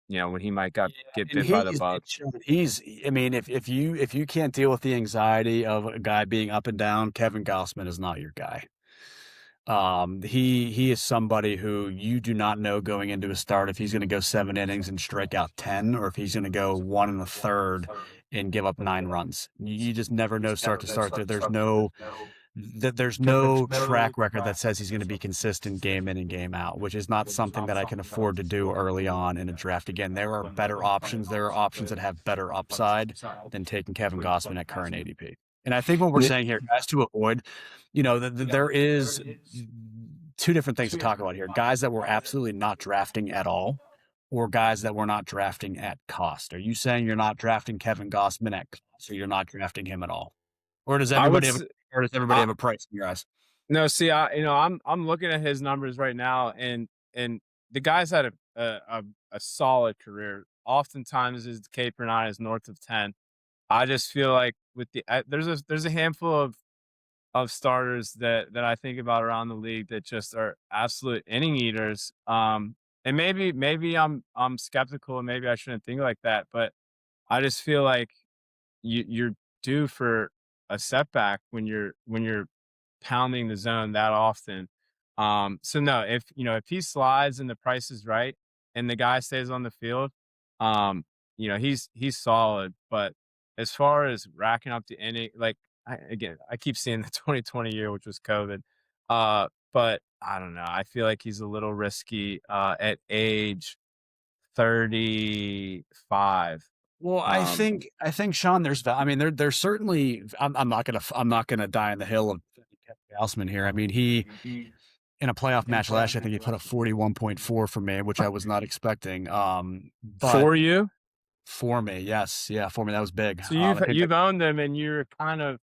When he might get And bit by the bug. he's I mean, if you can't deal with the anxiety of a guy being up and down, Kevin Gausman is not your guy. He is somebody who you do not know going into a start if he's going to go 7 innings and strike out 10, or if he's going to go 1 1/3 and give up 9 runs. You just never know start to start. There's no track record that says he's going to be consistent game in and game out, which is not something that I can afford to do early on in a draft. Again, there are better options. There are options that have better upside than taking Kevin Gausman at current ADP. And I think what we're saying here, guys, to avoid, there is two different things to talk about here. Guys that we're absolutely not drafting at all, or guys that we're not drafting at cost? Are you saying you're not drafting Kevin Gossman at cost, or you're not drafting him at all? Or does I would everybody have s or does everybody I have a price in your eyes? no, see, I'm looking at his numbers right now, and the guy's had a solid career. Oftentimes his K per nine is north of 10. I just feel like with there's a handful of starters that I think about around the league that just are absolute inning eaters. And maybe I'm skeptical and maybe I shouldn't think like that, but I just feel like you're due for a setback when you're pounding the zone that often. So no, if he slides and the price is right and the guy stays on the field, he's solid. But as far as racking up the inning, like I keep seeing the 2020 year, which was COVID. But I don't know. I feel like he's a little risky at age 35. Well, Um, I think Sean, I mean, there's certainly. I'm not gonna die on the hill of Kevin Gausman here. I mean, he in a playoff match last year, I think he put up 41.4 for me, which I was not expecting. But for you. for me, yes, yeah, for me that was big. So I think that you've owned them and you're kind of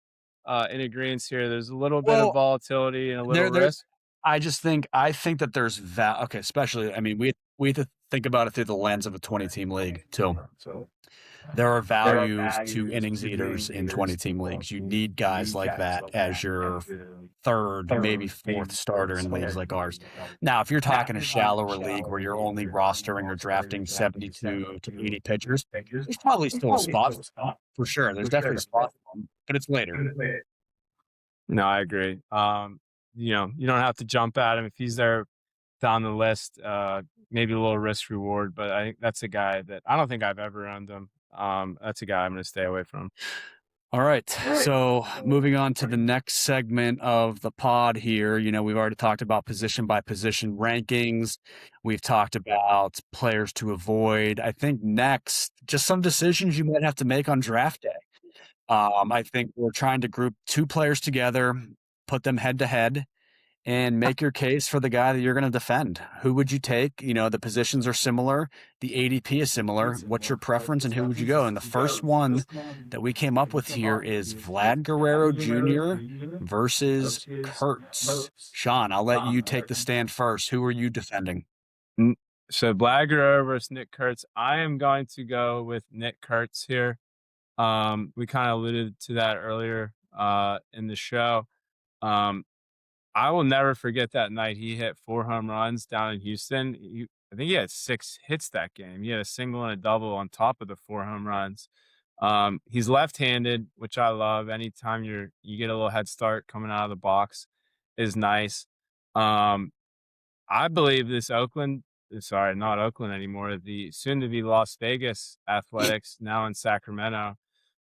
in agreement here. There's a little bit of well, volatility and a little there risk. I think that there's okay, especially I mean, we have to think about it through the lens of a 20-team league too. There are values to innings eaters in 20-team leagues. You need guys like that as your third, maybe fourth starter in leagues like ours. Now, if you're talking a shallower league where you're only rostering or drafting 72 to 80 pitchers, there's probably still a spot for sure. There's definitely a spot for them, but it's later. No, I agree. You don't have to jump at him if he's there down the list. Maybe a little risk reward, but I think that's a guy that I don't think I've ever owned him. That's a guy I'm going to stay away from. All right. So moving on to the next segment of the pod here, we've already talked about position by position rankings. We've talked about players to avoid. I think next, just some decisions you might have to make on draft day. I think we're trying to group two players together, put them head to head, and make your case for the guy that you're going to defend. Who would you take? The positions are similar. The ADP is similar. What's your preference and who would you go? And the first one that we came up with here is Vlad Guerrero Jr. versus Kurtz. Sean, I'll let you take the stand first. Who are you defending? Mm, So Blagger versus Nick Kurtz. I am going to go with Nick Kurtz here. We kind of alluded to that earlier in the show. Um, I will never forget that night he hit 4 home runs down in Houston. I think he had 6 hits that game. He had a single and a double on top of the 4 home runs. He's left-handed, which I love. Anytime you get a little head start coming out of the box is nice. Um, I believe this sorry, not Oakland anymore, the soon to be Las Vegas Athletics now in Sacramento.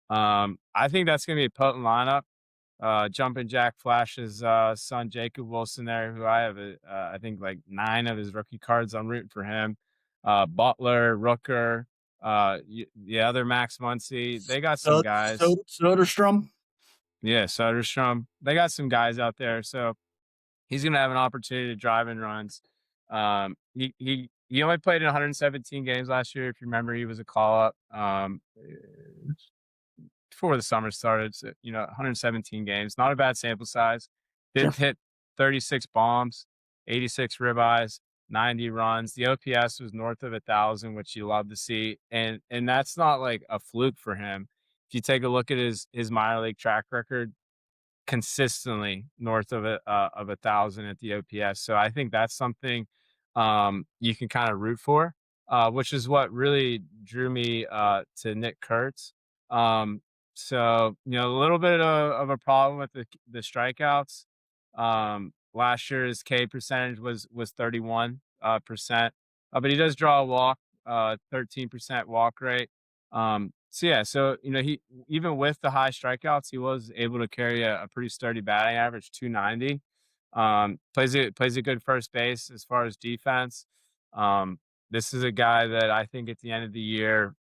I think that's going to be a potent lineup. Jumping Jack Flash's son Jacob Wilson there, who I have I think like 9 of his rookie cards. I'm rooting for him. Butler, Rooker, the other Max Muncy. They got some guys. Soderstrom? Yeah, Soderstrom. They got some guys out there. So he's gonna have an opportunity to drive in runs. He only played in 117 games last year. If you remember, he was a call up. Before the summer started, so, 117 games, not a bad sample size. Sure. Didn't hit 36 bombs, 86 ribeyes, 90 runs. The OPS was north of 1,000, which you love to see, and that's not like a fluke for him. If you take a look at his minor league track record, consistently north of 1,000 at the OPS. So I think that's something you can kind of root for, which is what really drew me to Nick Kurtz. Um, so a little bit of a problem with the strikeouts. Last year his K percentage was 31 percent, but he does draw a walk, 13% walk rate. So yeah, so he even with the high strikeouts, he was able to carry a pretty sturdy batting average, 290. Plays a good first base as far as defense. This is a guy that I think at the end of the year,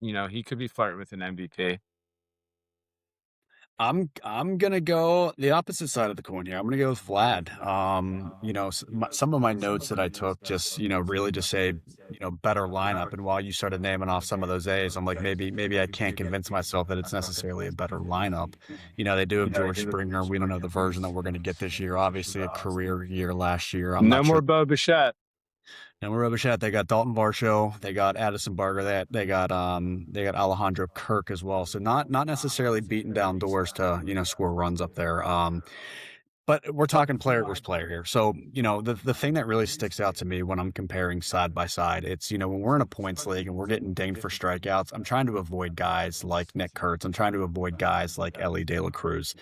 he could be flirting with an MVP. I'm gonna go the opposite side of the coin here. I'm gonna go with Vlad. Some of my notes that I took just really just say better lineup. And while you started naming off some of those A's, I'm like maybe I can't convince myself that it's necessarily a better lineup. They do have George Springer. We don't know the version that we're going to get this year. Obviously, a career year last year. I'm No not sure. more Bo Bichette. And we're Robichette. They got Dalton Varsho. They got Addison Barger. They got Alejandro Kirk as well. So not necessarily beating down doors to score runs up there. But we're talking player versus player here. So the thing that really sticks out to me when I'm comparing side by side, it's when we're in a points league and we're getting dinged for strikeouts. I'm trying to avoid guys like Nick Kurtz. I'm trying to avoid guys like Ellie De La Cruz.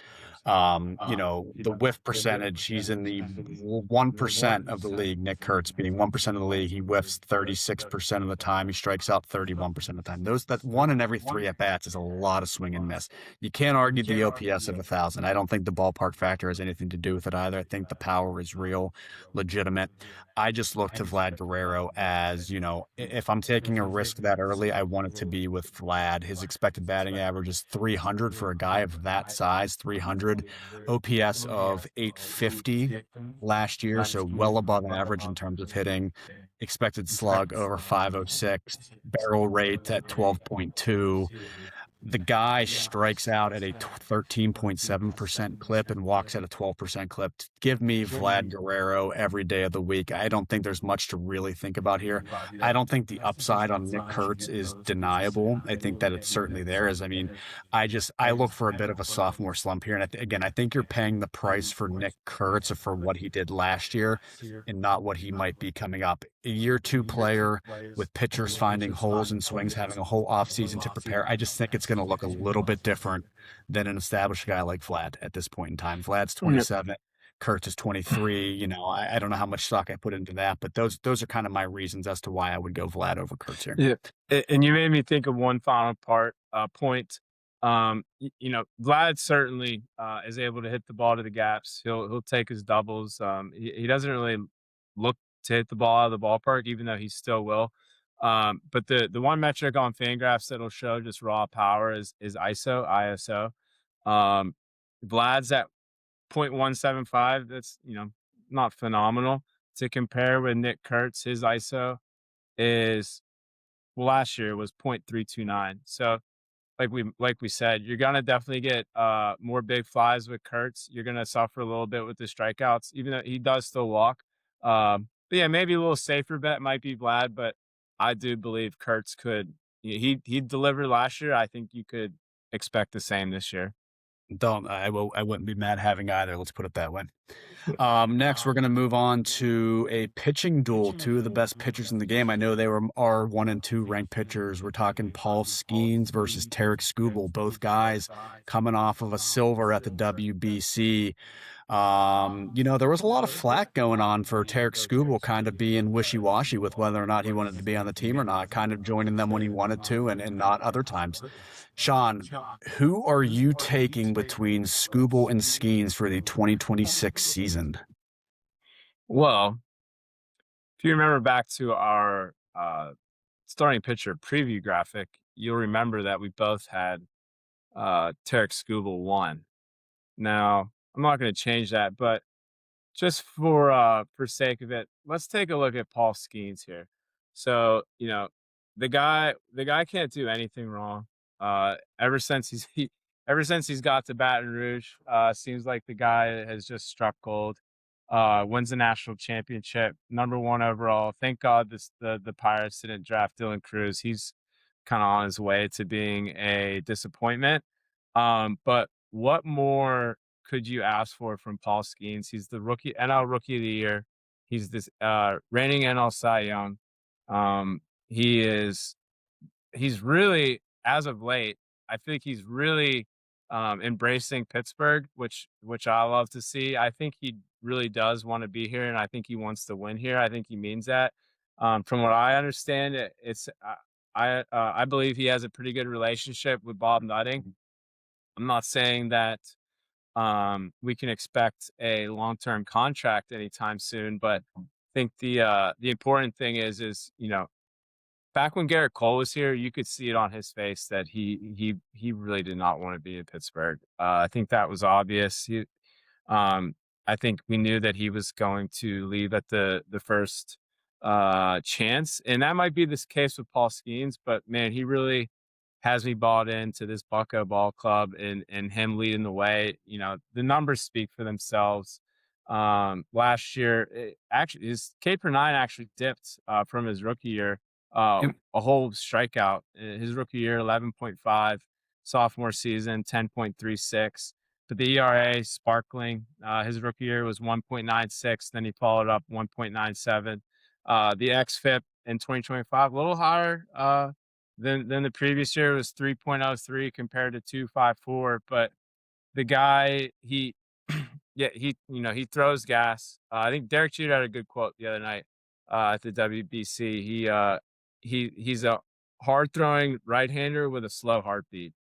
The whiff percentage, he's in the 1% of the league. Nick Kurtz being 1% of the league, he whiffs 36% of the time. He strikes out 31% of the time. That one in every three at bats is a lot of swing and miss. You can't argue the OPS of 1,000. I don't think the ballpark factor has anything to do with it either. I think the power is real, legitimate. I just look to Vlad Guerrero as, if I'm taking a risk that early, I want it to be with Vlad. His expected batting average is 300 for a guy of that size, 300. OPS of 850 last year, so well above average in terms of hitting. Expected slug over 506, barrel rate at 12.2. The guy strikes out at a 13.7% clip and walks at a 12% clip. Give me Vlad Guerrero every day of the week. I don't think there's much to really think about here. I don't think the upside on Nick Kurtz is deniable. I think that it's certainly there. I look for a bit of a sophomore slump here. And again, I think you're paying the price for Nick Kurtz for what he did last year and not what he might be coming up. A year two player with pitchers finding holes and swings, having a whole offseason to prepare. I just think it's going to look a little bit different than an established guy like Vlad at this point in time. Vlad's 27. Kurtz is 23. I don't know how much stock I put into that, but those are kind of my reasons as to why I would go Vlad over Kurtz here. Yeah, and you made me think of one final point. Vlad certainly is able to hit the ball to the gaps. He'll take his doubles. He doesn't really look to hit the ball out of the ballpark, even though he still will. But the one metric on Fangraphs that'll show just raw power is ISO. Vlad's at 0.175. That's not phenomenal. To compare with Nick Kurtz, his ISO is last year was 0.329. So like we said, you're gonna definitely get more big flies with Kurtz. You're gonna suffer a little bit with the strikeouts, even though he does still walk. But yeah, maybe a little safer bet might be Vlad, but I do believe Kurtz could. He delivered last year. I think you could expect the same this year. I wouldn't be mad having either. Let's put it that way. Next, we're going to move on to a pitching duel. Two of the best pitchers in the game. I know they are 1 and 2 ranked pitchers. We're talking Paul Skeens versus Tarek Skubal. Both guys coming off of a silver at the WBC. There was a lot of flack going on for Tarek Skubal kind of being wishy-washy with whether or not he wanted to be on the team or not, kind of joining them when he wanted to and not other times. Shawn, who are you taking between Skubal and Skeens for the 2026 season? Well, if you remember back to our starting pitcher preview graphic, you'll remember that we both had Tarek Skubal 1. Now, I'm not going to change that, but just for sake of it, let's take a look at Paul Skeens here. So, the guy can't do anything wrong. Ever since he's got to Baton Rouge, seems like the guy has just struck gold. Wins the national championship, #1 overall. Thank God the Pirates didn't draft Dylan Cruz. He's kind of on his way to being a disappointment. But what more could you ask for from Paul Skeens? He's the NL Rookie of the Year. He's this reigning NL Cy Young. Um, he is he's really, as of late, I think he's really embracing Pittsburgh, which I love to see. I think he really does want to be here, and I think he wants to win here. I think he means that. From what I understand, I believe he has a pretty good relationship with Bob Nutting. I'm not saying that we can expect a long-term contract anytime soon, but I think the important thing is back when Garrett Cole was here, you could see it on his face that he really did not want to be in Pittsburgh. I think that was obvious. Um, I think we knew that he was going to leave at the first chance, and that might be this case with Paul Skeens. But man, he really has me bought into this Bucko Ball Club and him leading the way. You know, the numbers speak for themselves. Last year, actually, his K per nine actually dipped from his rookie year. Yep. A whole strikeout. His rookie year, 11.5. Sophomore season, 10.36. But the ERA sparkling. His rookie year was 1.96. Then he followed up 1.97. The XFIP in 2025 a little higher than the previous year. It was 3.03 compared to 2.54. But the guy, yeah, he throws gas. I think Derek Jeter had a good quote the other night at the WBC. He's a hard throwing right hander with a slow heartbeat,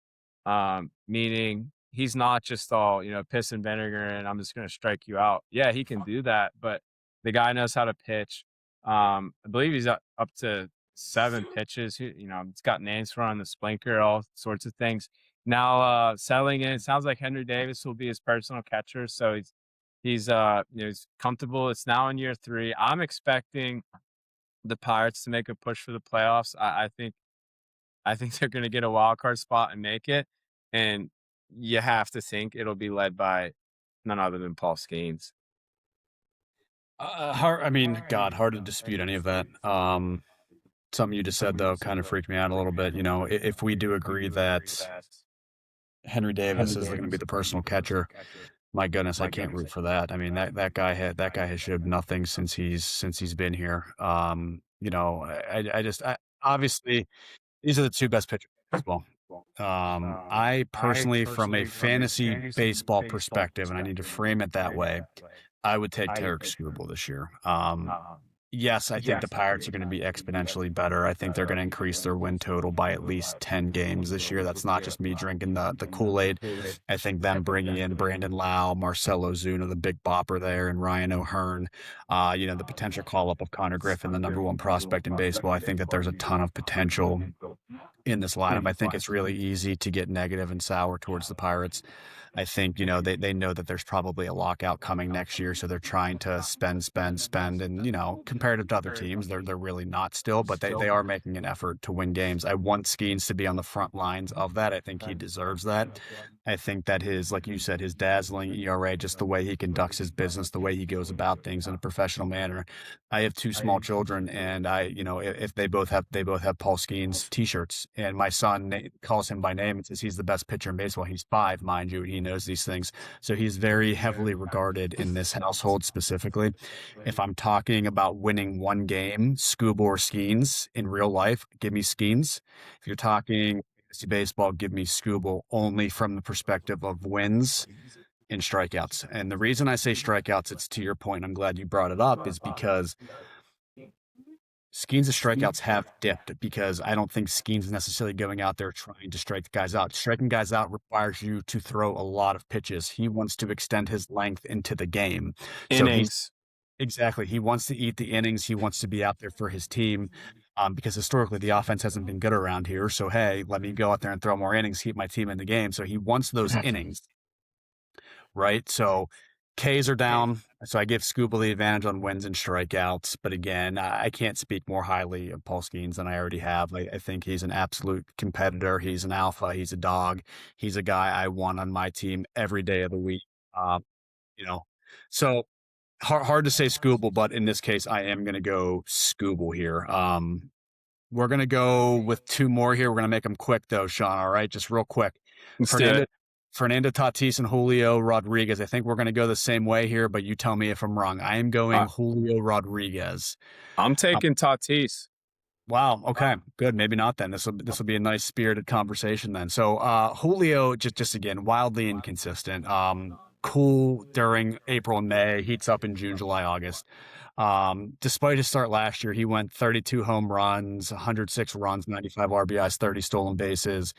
meaning he's not just all, piss and vinegar and I'm just going to strike you out. Yeah, he can do that, but the guy knows how to pitch. I believe he's up to 7 pitches. It's got names for on the splinker, all sorts of things. Now, settling in, it sounds like Henry Davis will be his personal catcher. So he's comfortable. It's now in year 3. I'm expecting the Pirates to make a push for the playoffs. I think they're going to get a wild card spot and make it. And you have to think it'll be led by none other than Paul Skeens. Hard to dispute any of that. Something you just said though kind of freaked me out a little bit. If we do agree that Henry Davis is going to be the personal catcher, my goodness, I can't root for that. I mean, that guy has showed nothing since he's been here. Obviously these are the 2 best pitchers in baseball. I personally, from a fantasy baseball perspective, and I need to frame it that way, I would take Tarek Skubal this year. Yes, I think the Pirates are going to be exponentially better. I think they're going to increase their win total by at least 10 games this year. That's not just me drinking the Kool-Aid. I think them bringing in Brandon Lau, Marcell Ozuna, the big bopper there, and Ryan O'Hearn, the potential call-up of Connor Griffin, the #1 prospect in baseball. I think that there's a ton of potential in this lineup. I think it's really easy to get negative and sour towards the Pirates. I think, they know that there's probably a lockout coming next year, so they're trying to spend. And, comparative to other teams, they're really not still, but they are making an effort to win games. I want Skeens to be on the front lines of that. I think he deserves that. I think that like you said, his dazzling ERA, just the way he conducts his business, the way he goes about things in a professional manner. I have 2 small children, and if they both have Paul Skeens t-shirts, and my son calls him by name and says he's the best pitcher in baseball. He's 5, mind you, he knows these things. So he's very heavily regarded in this household specifically. If I'm talking about winning one game, Scoob or Skeens in real life, give me Skeens. If you're talking fantasy baseball, give me Scoob, only from the perspective of wins and strikeouts. And the reason I say strikeouts, it's to your point, I'm glad you brought it up, is because Skeens' strikeouts have dipped, because I don't think Skeens is necessarily going out there trying to strike guys out. Striking guys out requires you to throw a lot of pitches. He wants to extend his length into the game. Innings. Exactly. He wants to eat the innings. He wants to be out there for his team, because historically the offense hasn't been good around here. So, hey, let me go out there and throw more innings, keep my team in the game. So he wants those innings, right? So Ks are down, so I give Scooble the advantage on wins and strikeouts. But again, I can't speak more highly of Paul Skeens than I already have. I think he's an absolute competitor. He's an alpha. He's a dog. He's a guy I want on my team every day of the week. So hard to say Scooble, but in this case, I am going to go Scooble here. We're going to go with 2 more here. We're going to make them quick, though, Shawn. All right, just real quick. Fernando Tatis and Julio Rodriguez. I think we're going to go the same way here, but you tell me if I'm wrong. I am going Julio Rodriguez. I'm taking Tatis. Wow. Okay. Good. Maybe not then. This will be a nice spirited conversation then. So Julio, just again, wildly inconsistent. Cool during April and May, heats up in June, July, August. Despite his start last year, he went 32 home runs, 106 runs, 95 RBIs, 30 stolen bases.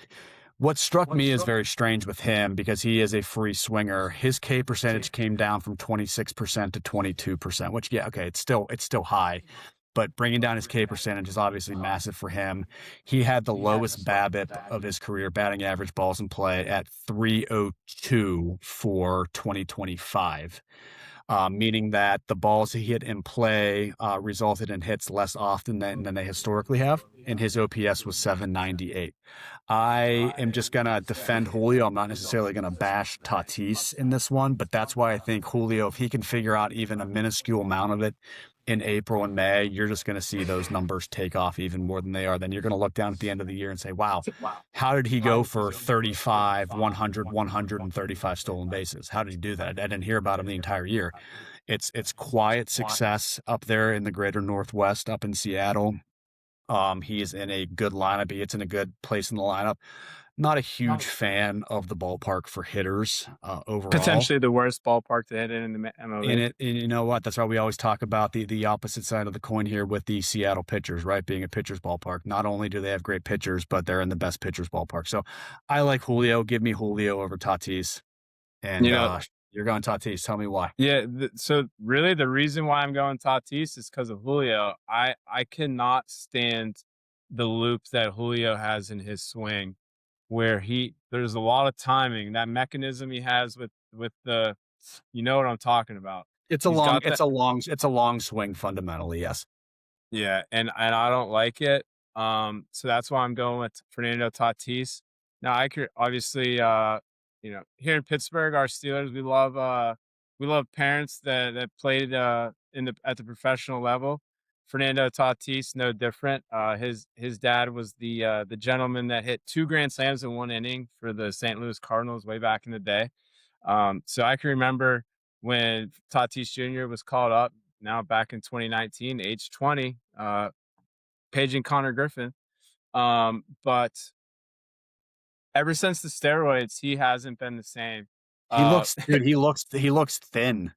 What struck me as very strange with him, because he is a free swinger, his K percentage came down from 26% to 22%, which, yeah, okay, it's still high. but bringing down his K percentage is obviously massive for him. He had the lowest BABIP of his career, batting average balls in play, at 302 for 2025, meaning that the balls he hit in play resulted in hits less often than they historically have. And his OPS was 798. I am just going to defend Julio. I'm not necessarily going to bash Tatis in this one, but that's why I think Julio, if he can figure out even a minuscule amount of it in April and May, you're just going to see those numbers take off even more than they are. Then you're going to look down at the end of the year and say, wow, how did he go for 35, 100, 135 stolen bases? How did he do that? I didn't hear about him the entire year. It's quiet success up there in the greater Northwest, up in Seattle. He's in a good lineup. He hits in a good place in the lineup. Not a huge fan of the ballpark for hitters overall. Potentially the worst ballpark to hit in the MLB. And you know what? That's why we always talk about the opposite side of the coin here with the Seattle pitchers, right? Being a pitcher's ballpark. Not only do they have great pitchers, but they're in the best pitcher's ballpark. So I like Julio. Give me Julio over Tatis. And You know, you're going Tatis. Tell me why. yeah. So really, the reason why I'm going Tatis is because of Julio. I cannot stand the loop that Julio has in his swing, where there's a lot of timing. That mechanism he has with the, you know what I'm talking about. It's a He's long, got that. it's a long, it's a long swing fundamentally. Yes. Yeah, and I don't like it. So that's why I'm going with Fernando Tatis. Now I could obviously, here in Pittsburgh, our Steelers, we love parents that played at the professional level. Fernando Tatis, no different. His dad was the gentleman that hit 2 grand slams in 1 inning for the St. Louis Cardinals way back in the day. So I can remember when Tatis Jr. was called up, now back in 2019, age 20, paging Connor Griffin. But ever since the steroids, he hasn't been the same. He Uh, looks, dude. He looks thin.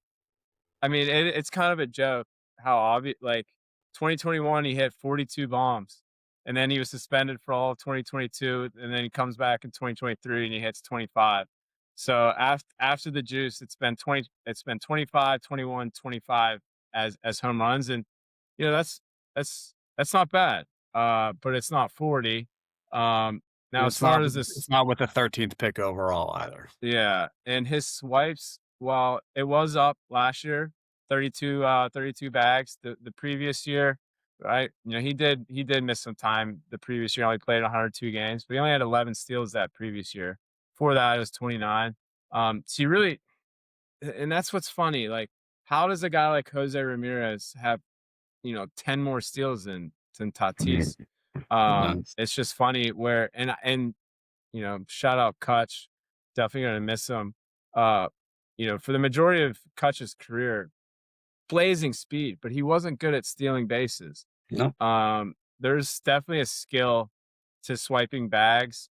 I mean, it's kind of a joke how obvious. Like 2021, he hit 42 bombs, and then he was suspended for all of 2022, and then he comes back in 2023 and he hits 25. So after the juice, it's been 25, 21, 25 as home runs, and that's not bad. But it's not 40. Now as It's far not. as It's this, not with the 13th pick overall either. yeah, and his swipes, while it was up last year, 32 bags. The previous year, right? He did miss some time the previous year. Only played 102 games, but he only had 11 steals that previous year. Before that, it was 29. So you really, and that's what's funny. Like, how does a guy like Jose Ramirez have 10 more steals than Tatis? Nice. It's just funny where and shout out Kutch. Definitely gonna miss him. Uh, for the majority of Kutch's career, blazing speed, but he wasn't good at stealing bases. No. There's definitely a skill to swiping bags.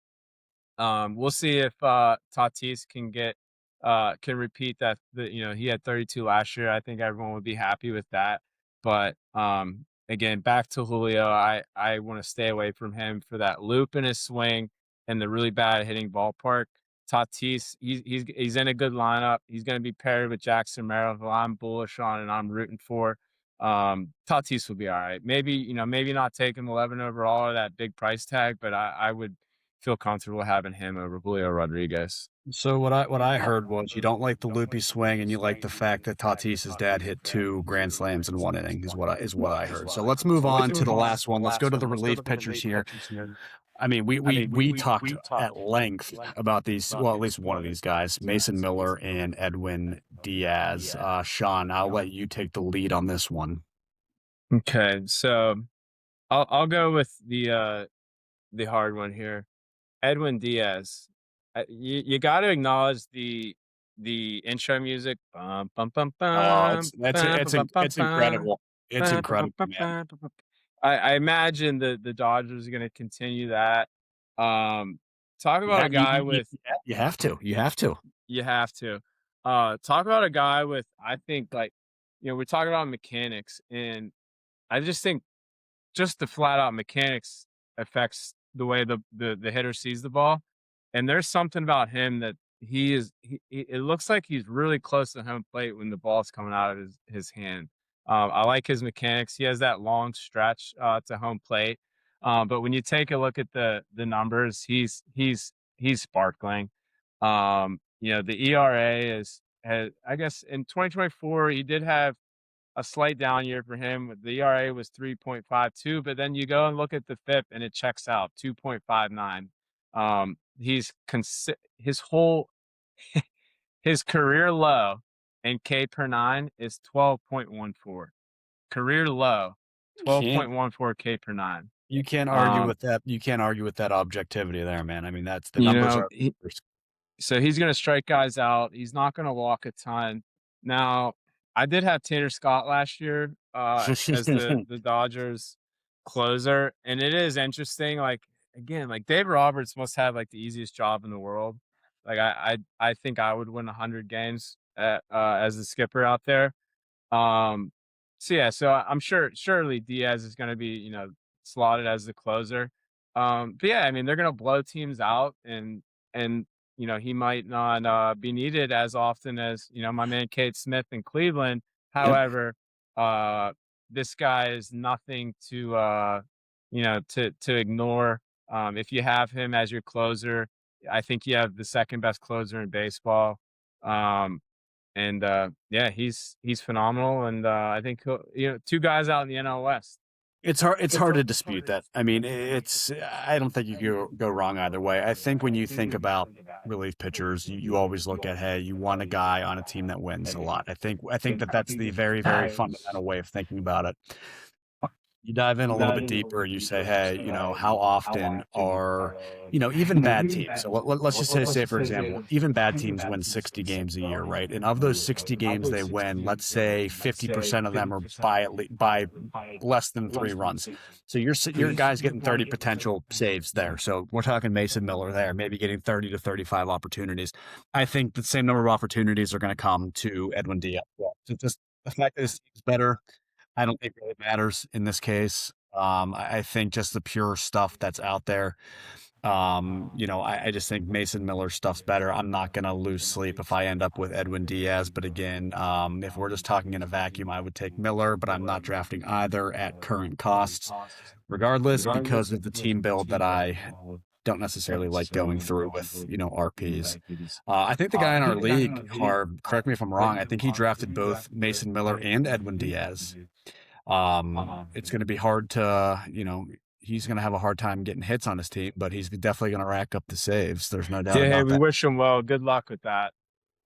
We'll see if Tatis can repeat that. He had 32 last year. I think everyone would be happy with that. But again, back to Julio, I want to stay away from him for that loop in his swing and the really bad hitting ballpark. Tatis, he's in a good lineup. He's going to be paired with Jackson Merrill, who I'm bullish on and I'm rooting for. Tatis will be all right. Maybe not take him 11 overall or that big price tag, but I would feel comfortable having him over Julio Rodriguez. So what I heard was you don't like the loopy swing and you like the fact that Tatis's dad hit 2 grand slams in 1 inning is what I heard. So let's move on to the last one. Let's go to the relief pitchers here. I mean, we talked at length about these. Well, at least one of these guys, Mason Miller and Edwin Diaz. Shawn, I'll let you take the lead on this one. Okay, so I'll go with the hard one here. Edwin Diaz. You got to acknowledge the intro music. Bum, bum, bum, Oh, bum, bum, bum, bum, it's bum, incredible. It's bum, bum, incredible, bum, man. bum, bum, bum. I imagine the Dodgers are going to continue that. Um, Talk about Yeah, a guy with you have to. You have to. you have to. Talk about a guy with, I think, like, we're talking about mechanics, and I just think just the flat out mechanics affects the way the hitter sees the ball. And there's something about him that it looks like he's really close to home plate when the ball's coming out of his hand. I like his mechanics. He has that long stretch to home plate. But when you take a look at the numbers, he's sparkling. The ERA I guess in 2024 he did have a slight down year for him. The ERA was 3.52, but then you go and look at the FIP and it checks out 2.59. His whole his career low in K per nine is 12.14. Career low, Can't 12.14 K per nine. you can't argue Um, with that. You can't argue with that objectivity there, man. I mean, that's the you numbers know, are he, so he's going to strike guys out. He's not going to walk a ton. Now, I did have Tanner Scott last year as the Dodgers closer, and it is interesting. Like again, like Dave Roberts must have like the easiest job in the world. Like I think I would win 100 games as the skipper out there. Um, so I'm surely Diaz is going to be, slotted as the closer. But yeah, I mean, they're going to blow teams out and, he might not be needed as often as, my man Kate Smith in Cleveland. Yep. However, uh, this guy is nothing to ignore. If you have him as your closer, I think you have the second best closer in baseball. Um, and yeah, he's phenomenal, and I think two guys out in the NL West. It's hard to dispute that. I mean, I don't think you go wrong either way. I think when you think about relief pitchers, you always look at, hey, you want a guy on a team that wins a lot. I think that that's the very, very fundamental way of thinking about it. You dive in a little bit deeper and you say, hey, how often are, even bad teams. So let's just say, for example, even bad teams win 60 games a year, right? And of those 60 games they win, let's say 50% of them are by less than 3 runs. So your guy's getting 30 potential saves there. So we're talking Mason Miller there, maybe getting 30 to 35 opportunities. I think the same number of opportunities are going to come to Edwin Diaz. So just the fact that his team's better, I don't think really matters in this case. I think just the pure stuff that's out there. I just think Mason Miller stuff's better. I'm not going to lose sleep if I end up with Edwin Diaz. But again, if we're just talking in a vacuum, I would take Miller, but I'm not drafting either at current costs, regardless, because of the team build that I don't necessarily like going through with, RPs. I think the guy in our league, Harb, correct me if I'm wrong, I think he drafted both Mason Miller and Edwin Diaz. It's going to be hard to, he's going to have a hard time getting hits on his team, but he's definitely going to rack up the saves. There's no doubt Yeah, hey, about we that. wish him well. Good luck with that.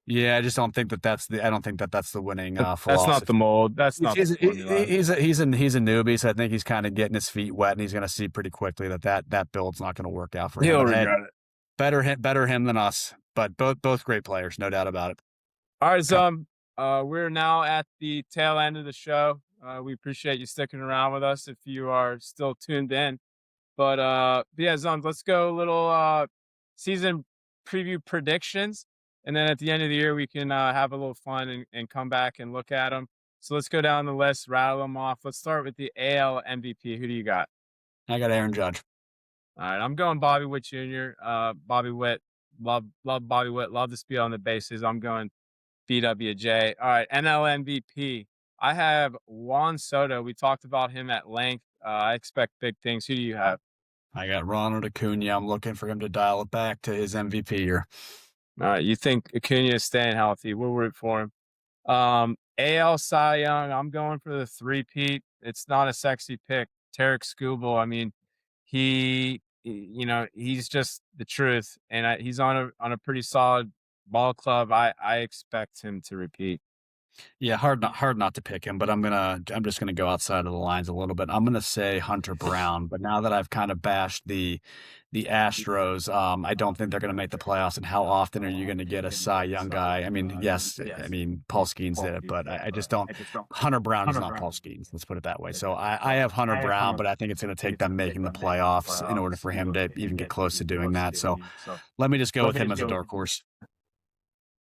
Yeah, I don't think that that's the winning That's not the philosophy. mold. That's not the formula. He's a newbie, so I think he's kind of getting his feet wet, and he's going to see pretty quickly that build's not going to work out for him. He'll But hey, regret it. better him than us. But both great players, no doubt about it. All right, Zum. We're now at the tail end of the show. We appreciate you sticking around with us if you are still tuned in. But yeah, Zum, let's go a little season preview predictions. And then at the end of the year, we can have a little fun and come back and look at them. So let's go down the list, rattle them off. Let's start with the AL MVP. Who do you got? I got Aaron Judge. All right, I'm going Bobby Witt Jr. Bobby Witt, love Bobby Witt, love the speed on the bases. I'm going BWJ. All right, NL MVP. I have Juan Soto. We talked about him at length. I expect big things. Who do you have? I got Ronald Acuna. I'm looking for him to dial it back to his MVP year. All right, you think Acuna is staying healthy? We'll root for him. AL Cy Young. I'm going for the three-peat. It's not a sexy pick. Tarek Skubal. I mean, he's just the truth, and he's on a pretty solid ball club. I expect him to repeat. Yeah, hard not to pick him, but I'm just gonna go outside of the lines a little bit. I'm gonna say Hunter Brown, but now that I've kind of bashed the Astros, I don't think they're gonna make the playoffs. And how often are you gonna get a Cy Young guy? I mean, yes, I mean Paul Skeens did it, but I just don't. Hunter Brown is not Paul Skeens. Let's put it that way. So I have Hunter Brown, but I think it's gonna take them making the playoffs in order for him to even get close to doing that. So let me just go with him as a dark horse.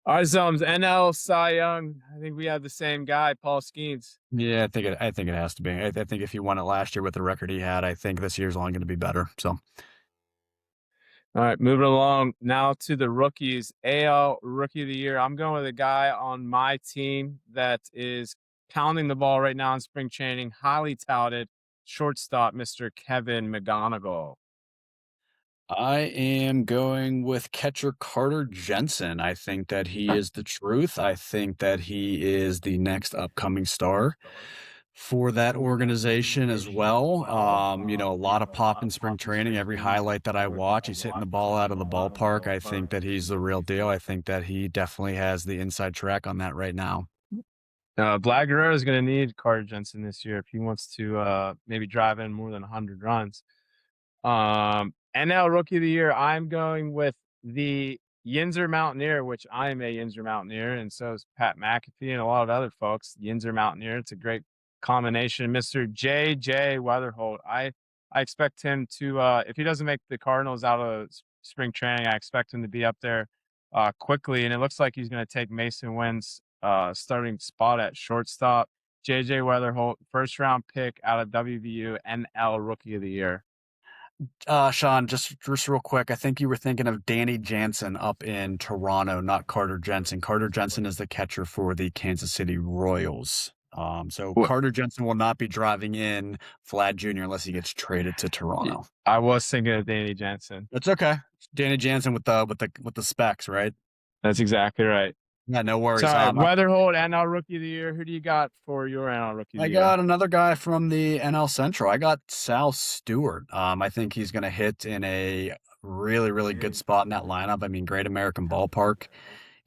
All right, Zums, NL Cy Young. I think we have the same guy, Paul Skeens. Yeah, I think it has to be. I think if he won it last year with the record he had, I think this year's only going to be better. So, all right, moving along now to the rookies. AL Rookie of the Year. I'm going with a guy on my team that is pounding the ball right now in spring training, highly touted shortstop, Mr. Kevin McGonigal. I am going with catcher Carter Jensen. I think that he is the truth. I think that he is the next upcoming star for that organization as well. A lot of pop in spring training. Every highlight that I watch, he's hitting the ball out of the ballpark. I think that he's the real deal. I think that he definitely has the inside track on that right now. Vlad Guerrero is going to need Carter Jensen this year if he wants to maybe drive in more than 100 runs. NL Rookie of the Year, I'm going with the Yinzer Mountaineer, which I am a Yinzer Mountaineer, and so is Pat McAfee and a lot of other folks. Yinzer Mountaineer, it's a great combination. Mr. J.J. Weatherholt, I expect him to, if he doesn't make the Cardinals out of spring training, I expect him to be up there quickly, and it looks like he's going to take Mason Wynn's starting spot at shortstop. J.J. Weatherholt, first round pick out of WVU, NL Rookie of the Year. Shawn, just real quick, I think you were thinking of Danny Jansen up in Toronto, not Carter Jensen. Carter Jensen is the catcher for the Kansas City Royals. So Carter Jensen will not be driving in Vlad Jr. unless he gets traded to Toronto. I was thinking of Danny Jansen. That's okay. Danny Jansen with the specs, right? That's exactly right. Yeah, no worries. Sorry, Weatherholt, NL Rookie of the Year. Who do you got for your NL Rookie of the Year? I got another guy from the NL Central. I got Sal Stewart. I think he's going to hit in a really, really good spot in that lineup. I mean, Great American Ballpark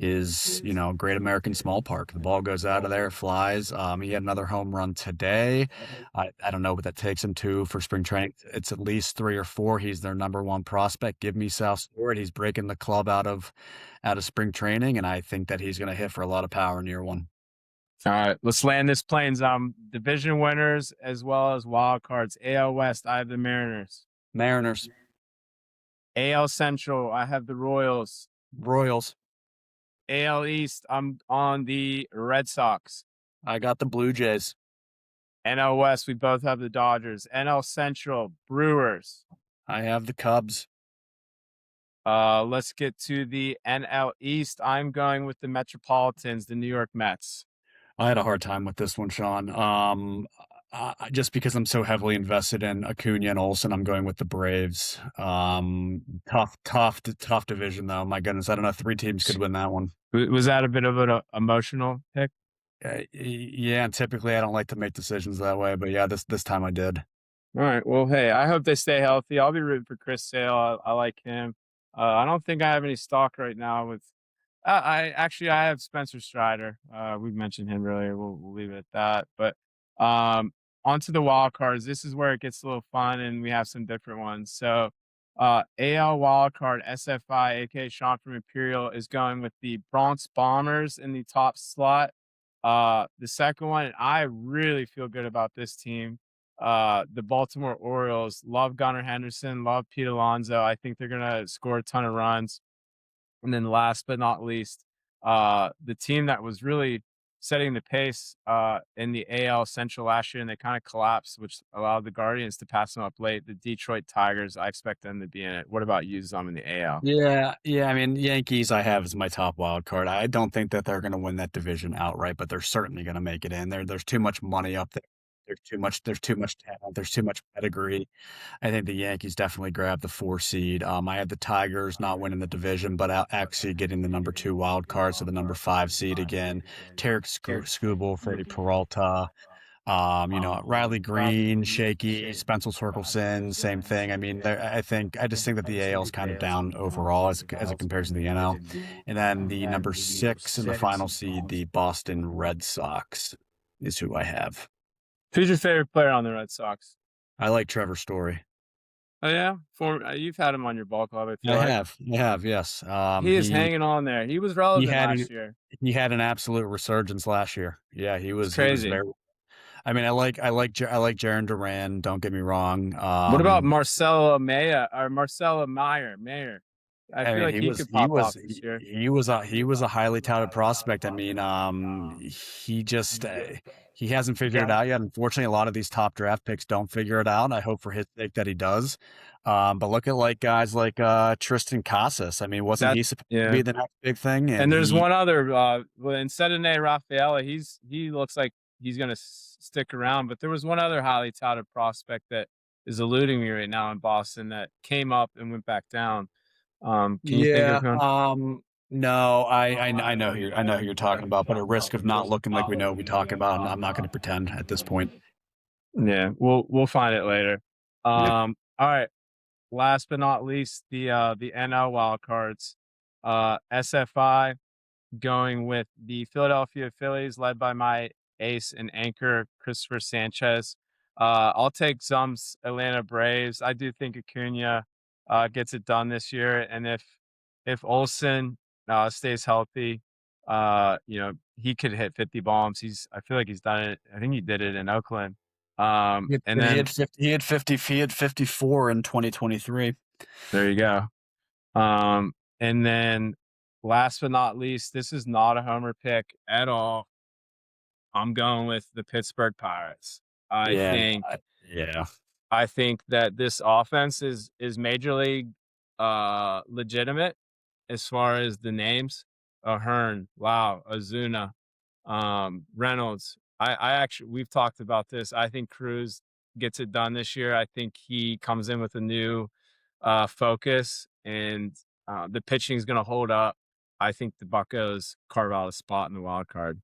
is, Great American Small Park. The ball goes out of there, flies. He had another home run today. I don't know what that takes him to for spring training. It's at least 3 or 4. He's their number 1 prospect. Give me Sal Stewart. He's breaking the club out of spring training, and I think that he's going to hit for a lot of power in year 1. All right, let's land this plane. Division winners as well as wild cards. AL West, I have the Mariners. Mariners. AL Central, I have the Royals. Royals. AL East, I'm on the Red Sox. I got the Blue Jays. NL West, we both have the Dodgers. NL Central, Brewers. I have the Cubs. Let's get to the NL East. I'm going with the Metropolitans, the New York Mets. I had a hard time with this one, Shawn. Just because I'm so heavily invested in Acuna and Olsen, I'm going with the Braves. Tough division, though. My goodness, I don't know. 3 teams could win that one. Was that a bit of an emotional pick? Yeah, and typically I don't like to make decisions that way, but yeah, this time I did. All right. Well, hey, I hope they stay healthy. I'll be rooting for Chris Sale. I like him. I don't think I have any stock right now with. I have Spencer Strider. We mentioned him earlier. We'll leave it at that. But onto the wild cards. This is where it gets a little fun, and we have some different ones. So AL wild card SFI, aka Shawn from Imperial, is going with the Bronx Bombers in the top slot. The second one, and I really feel good about this team. The Baltimore Orioles, love Gunnar Henderson, love Pete Alonso. I think they're gonna score a ton of runs. And then last but not least, the team that was really setting the pace in the AL Central last year, and they kind of collapsed, which allowed the Guardians to pass them up late. The Detroit Tigers, I expect them to be in it. What about you, Zum, in the AL? Yeah. I mean, Yankees I have as my top wild card. I don't think that they're going to win that division outright, but they're certainly going to make it in. There's too much money up there. There's too much talent. There's too much pedigree. I think the Yankees definitely grabbed the 4 seed. I had the Tigers not winning the division, but actually getting the number 2 wild card, so the number 5 seed again. Tarek Skubal, Freddie Peralta, Riley Green, Shaky, Spencer Torkelson, same thing. I mean, I just think that the AL is kind of down overall as a comparison to the NL. And then the number 6 in the final seed, the Boston Red Sox, is who I have. Who's your favorite player on the Red Sox? I like Trevor Story. Oh yeah, you've had him on your ball club. I have, yes. He is hanging on there. He was relevant last year. He had an absolute resurgence last year. Yeah, he was crazy. I mean, I like Jaron Duran. Don't get me wrong. What about Marcelo Mayer? Mayer. I feel like he could pop off this year. He was a highly touted prospect. I mean, he just he hasn't figured it out yet. Unfortunately, a lot of these top draft picks don't figure it out. I hope for his sake that he does. But look at guys like Tristan Casas. I mean, wasn't he supposed to be the next big thing? And there's one other instead of Nate Rafaela, he looks like he's gonna stick around. But there was one other highly touted prospect that is eluding me right now in Boston that came up and went back down. Can you think Yeah, of him? no, I know I know who you're talking about, but at risk of not looking like we know what we talking about, I'm not going to pretend at this point. Yeah, we'll find it later. Yep. All right. Last but not least, the NL wild cards. SFI going with the Philadelphia Phillies, led by my ace and anchor, Christopher Sanchez. I'll take Zum's Atlanta Braves. I do think Acuna gets it done this year, and if Olsen stays healthy, he could hit 50 bombs. I feel like he's done it. I think he did it in Oakland. And He then had 50, he had 54 in 2023. there you go. And then last but not least, this is not a homer pick at all. I'm going with the Pittsburgh Pirates. I Yeah, think yeah. I think that this offense is major league legitimate as far as the names. Ahern, wow, Azuna, Reynolds. I actually we've talked about this. I think Cruz gets it done this year. I think he comes in with a new focus and the pitching is going to hold up. I think the Buccos carve out a spot in the wild card.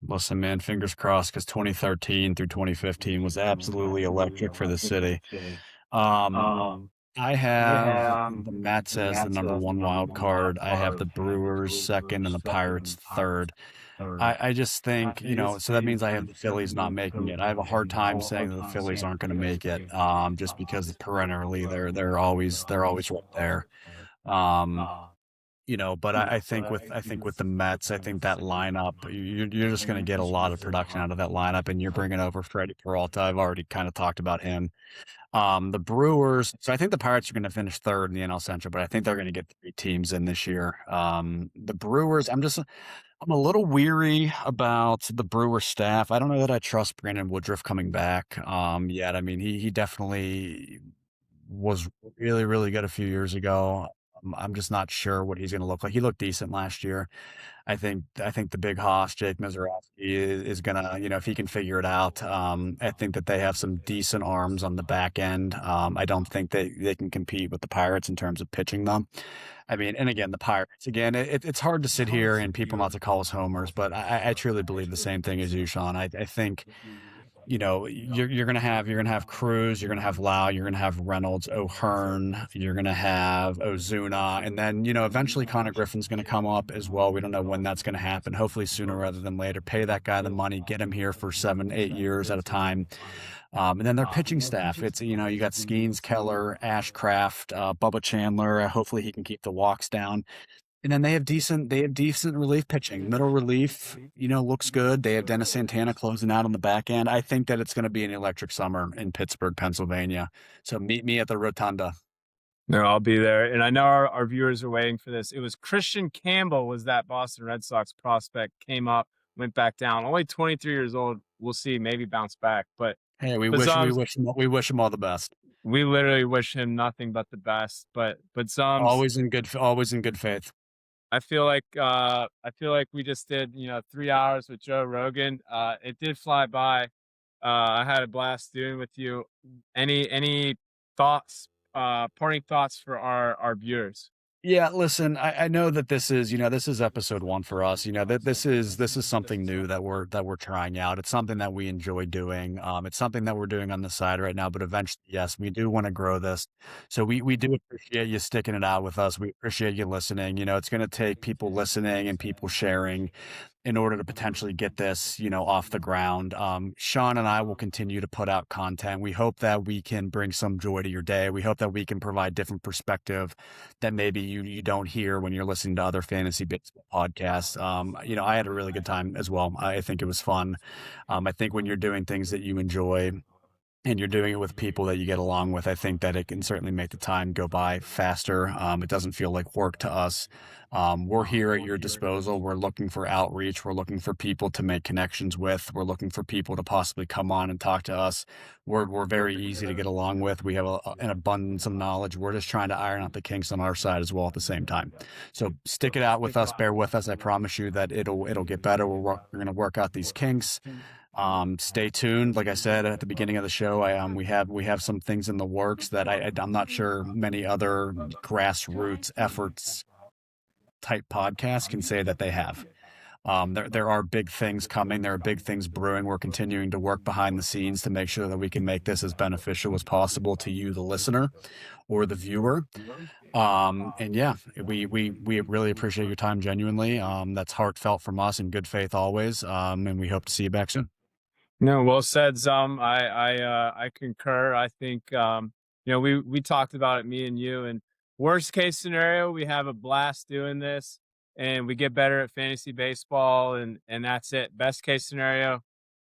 Listen, man, fingers crossed because 2013 through 2015 was absolutely electric for the city. Um, I have the Mets as the number one wild card. I have the Brewers second and the Pirates third. I just think, so that means I have the Phillies not making it. I have a hard time saying that the Phillies aren't going to make it, just because perennially they're always right there. Um, but I think with the Mets, I think that lineup, you're just going to get a lot of production out of that lineup, and you're bringing over Freddie Peralta. I've already kind of talked about him. The Brewers, so I think the Pirates are going to finish third in the NL Central, but I think they're going to get three teams in this year. The Brewers, I'm a little weary about the Brewer staff. I don't know that I trust Brandon Woodruff coming back yet. I mean, he definitely was really, really good a few years ago. I'm just not sure what he's going to look like. He looked decent last year. I think the big hoss, Jake Mazeroski, is gonna, if he can figure it out. I think that they have some decent arms on the back end. I don't think they can compete with the Pirates in terms of pitching them. I mean, and again, the Pirates. Again, it's hard to sit here and people not to call us homers, but I truly believe the same thing as you, Shawn. I think you're gonna have Cruz, you're gonna have Lau, you're gonna have Reynolds, O'Hearn, you're gonna have Ozuna, and then eventually Connor Griffin's gonna come up as well. We don't know when that's gonna happen. Hopefully sooner rather than later. Pay that guy the money, get him here for 7, 8 years at a time. And then their pitching staff. It's you got Skeens, Keller, Ashcraft, Bubba Chandler. Hopefully he can keep the walks down. And then they have decent relief pitching. Middle relief, looks good. They have Dennis Santana closing out on the back end. I think that it's going to be an electric summer in Pittsburgh, Pennsylvania. So meet me at the Rotunda. No, I'll be there. And I know our viewers are waiting for this. It was Christian Campbell was that Boston Red Sox prospect, came up, went back down. Only 23 years old. We'll see, maybe bounce back. Hey, we But wish we Zums, wish him, we wish him all the best. we literally wish him nothing but the best. But Zums, Always in good faith. I feel like we just did, 3 hours with Joe Rogan. It did fly by. I had a blast doing with you. Any thoughts, parting thoughts for our viewers? Yeah, listen, I know that this is episode one for us. That this is something new that we're trying out. It's something that we enjoy doing. It's something that we're doing on the side right now, but eventually, yes, we do want to grow this. So we do appreciate you sticking it out with us. We appreciate you listening. It's going to take people listening and people sharing in order to potentially get this, off the ground. Shawn and I will continue to put out content. We hope that we can bring some joy to your day. We hope that we can provide different perspective that maybe you don't hear when you're listening to other fantasy baseball podcasts. I had a really good time as well. I think it was fun. I think when you're doing things that you enjoy and you're doing it with people that you get along with, I think that it can certainly make the time go by faster. It doesn't feel like work to us. We're here at your disposal. We're looking for outreach. We're looking for people to make connections with. We're looking for people to possibly come on and talk to us. We're very easy to get along with. We have an abundance of knowledge. We're just trying to iron out the kinks on our side as well at the same time. So stick it out with us. Bear with us. I promise you that it'll get better. We're going to work out these kinks. Stay tuned. Like I said at the beginning of the show, we have some things in the works that I'm not sure many other grassroots efforts type podcasts can say that they have. There are big things coming. There are big things brewing. We're continuing to work behind the scenes to make sure that we can make this as beneficial as possible to you, the listener or the viewer. And yeah, we really appreciate your time genuinely. That's heartfelt from us in good faith always. And we hope to see you back soon. No, well said, Zum. I concur. I think we talked about it, me and you, and worst case scenario, we have a blast doing this and we get better at fantasy baseball and that's it. Best case scenario,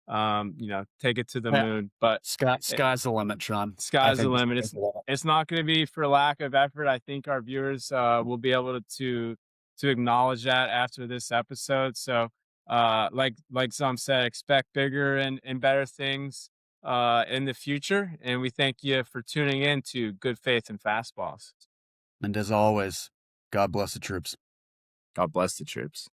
take it to the Yeah, moon. But sky's the limit, Sean. I sky's the think the limit. sky's the limit. It's not going to be for lack of effort. I think our viewers will be able to acknowledge that after this episode. So, like some said, expect bigger and better things in the future. And we thank you for tuning in to Good Faith and Fastballs. And as always, God bless the troops. God bless the troops.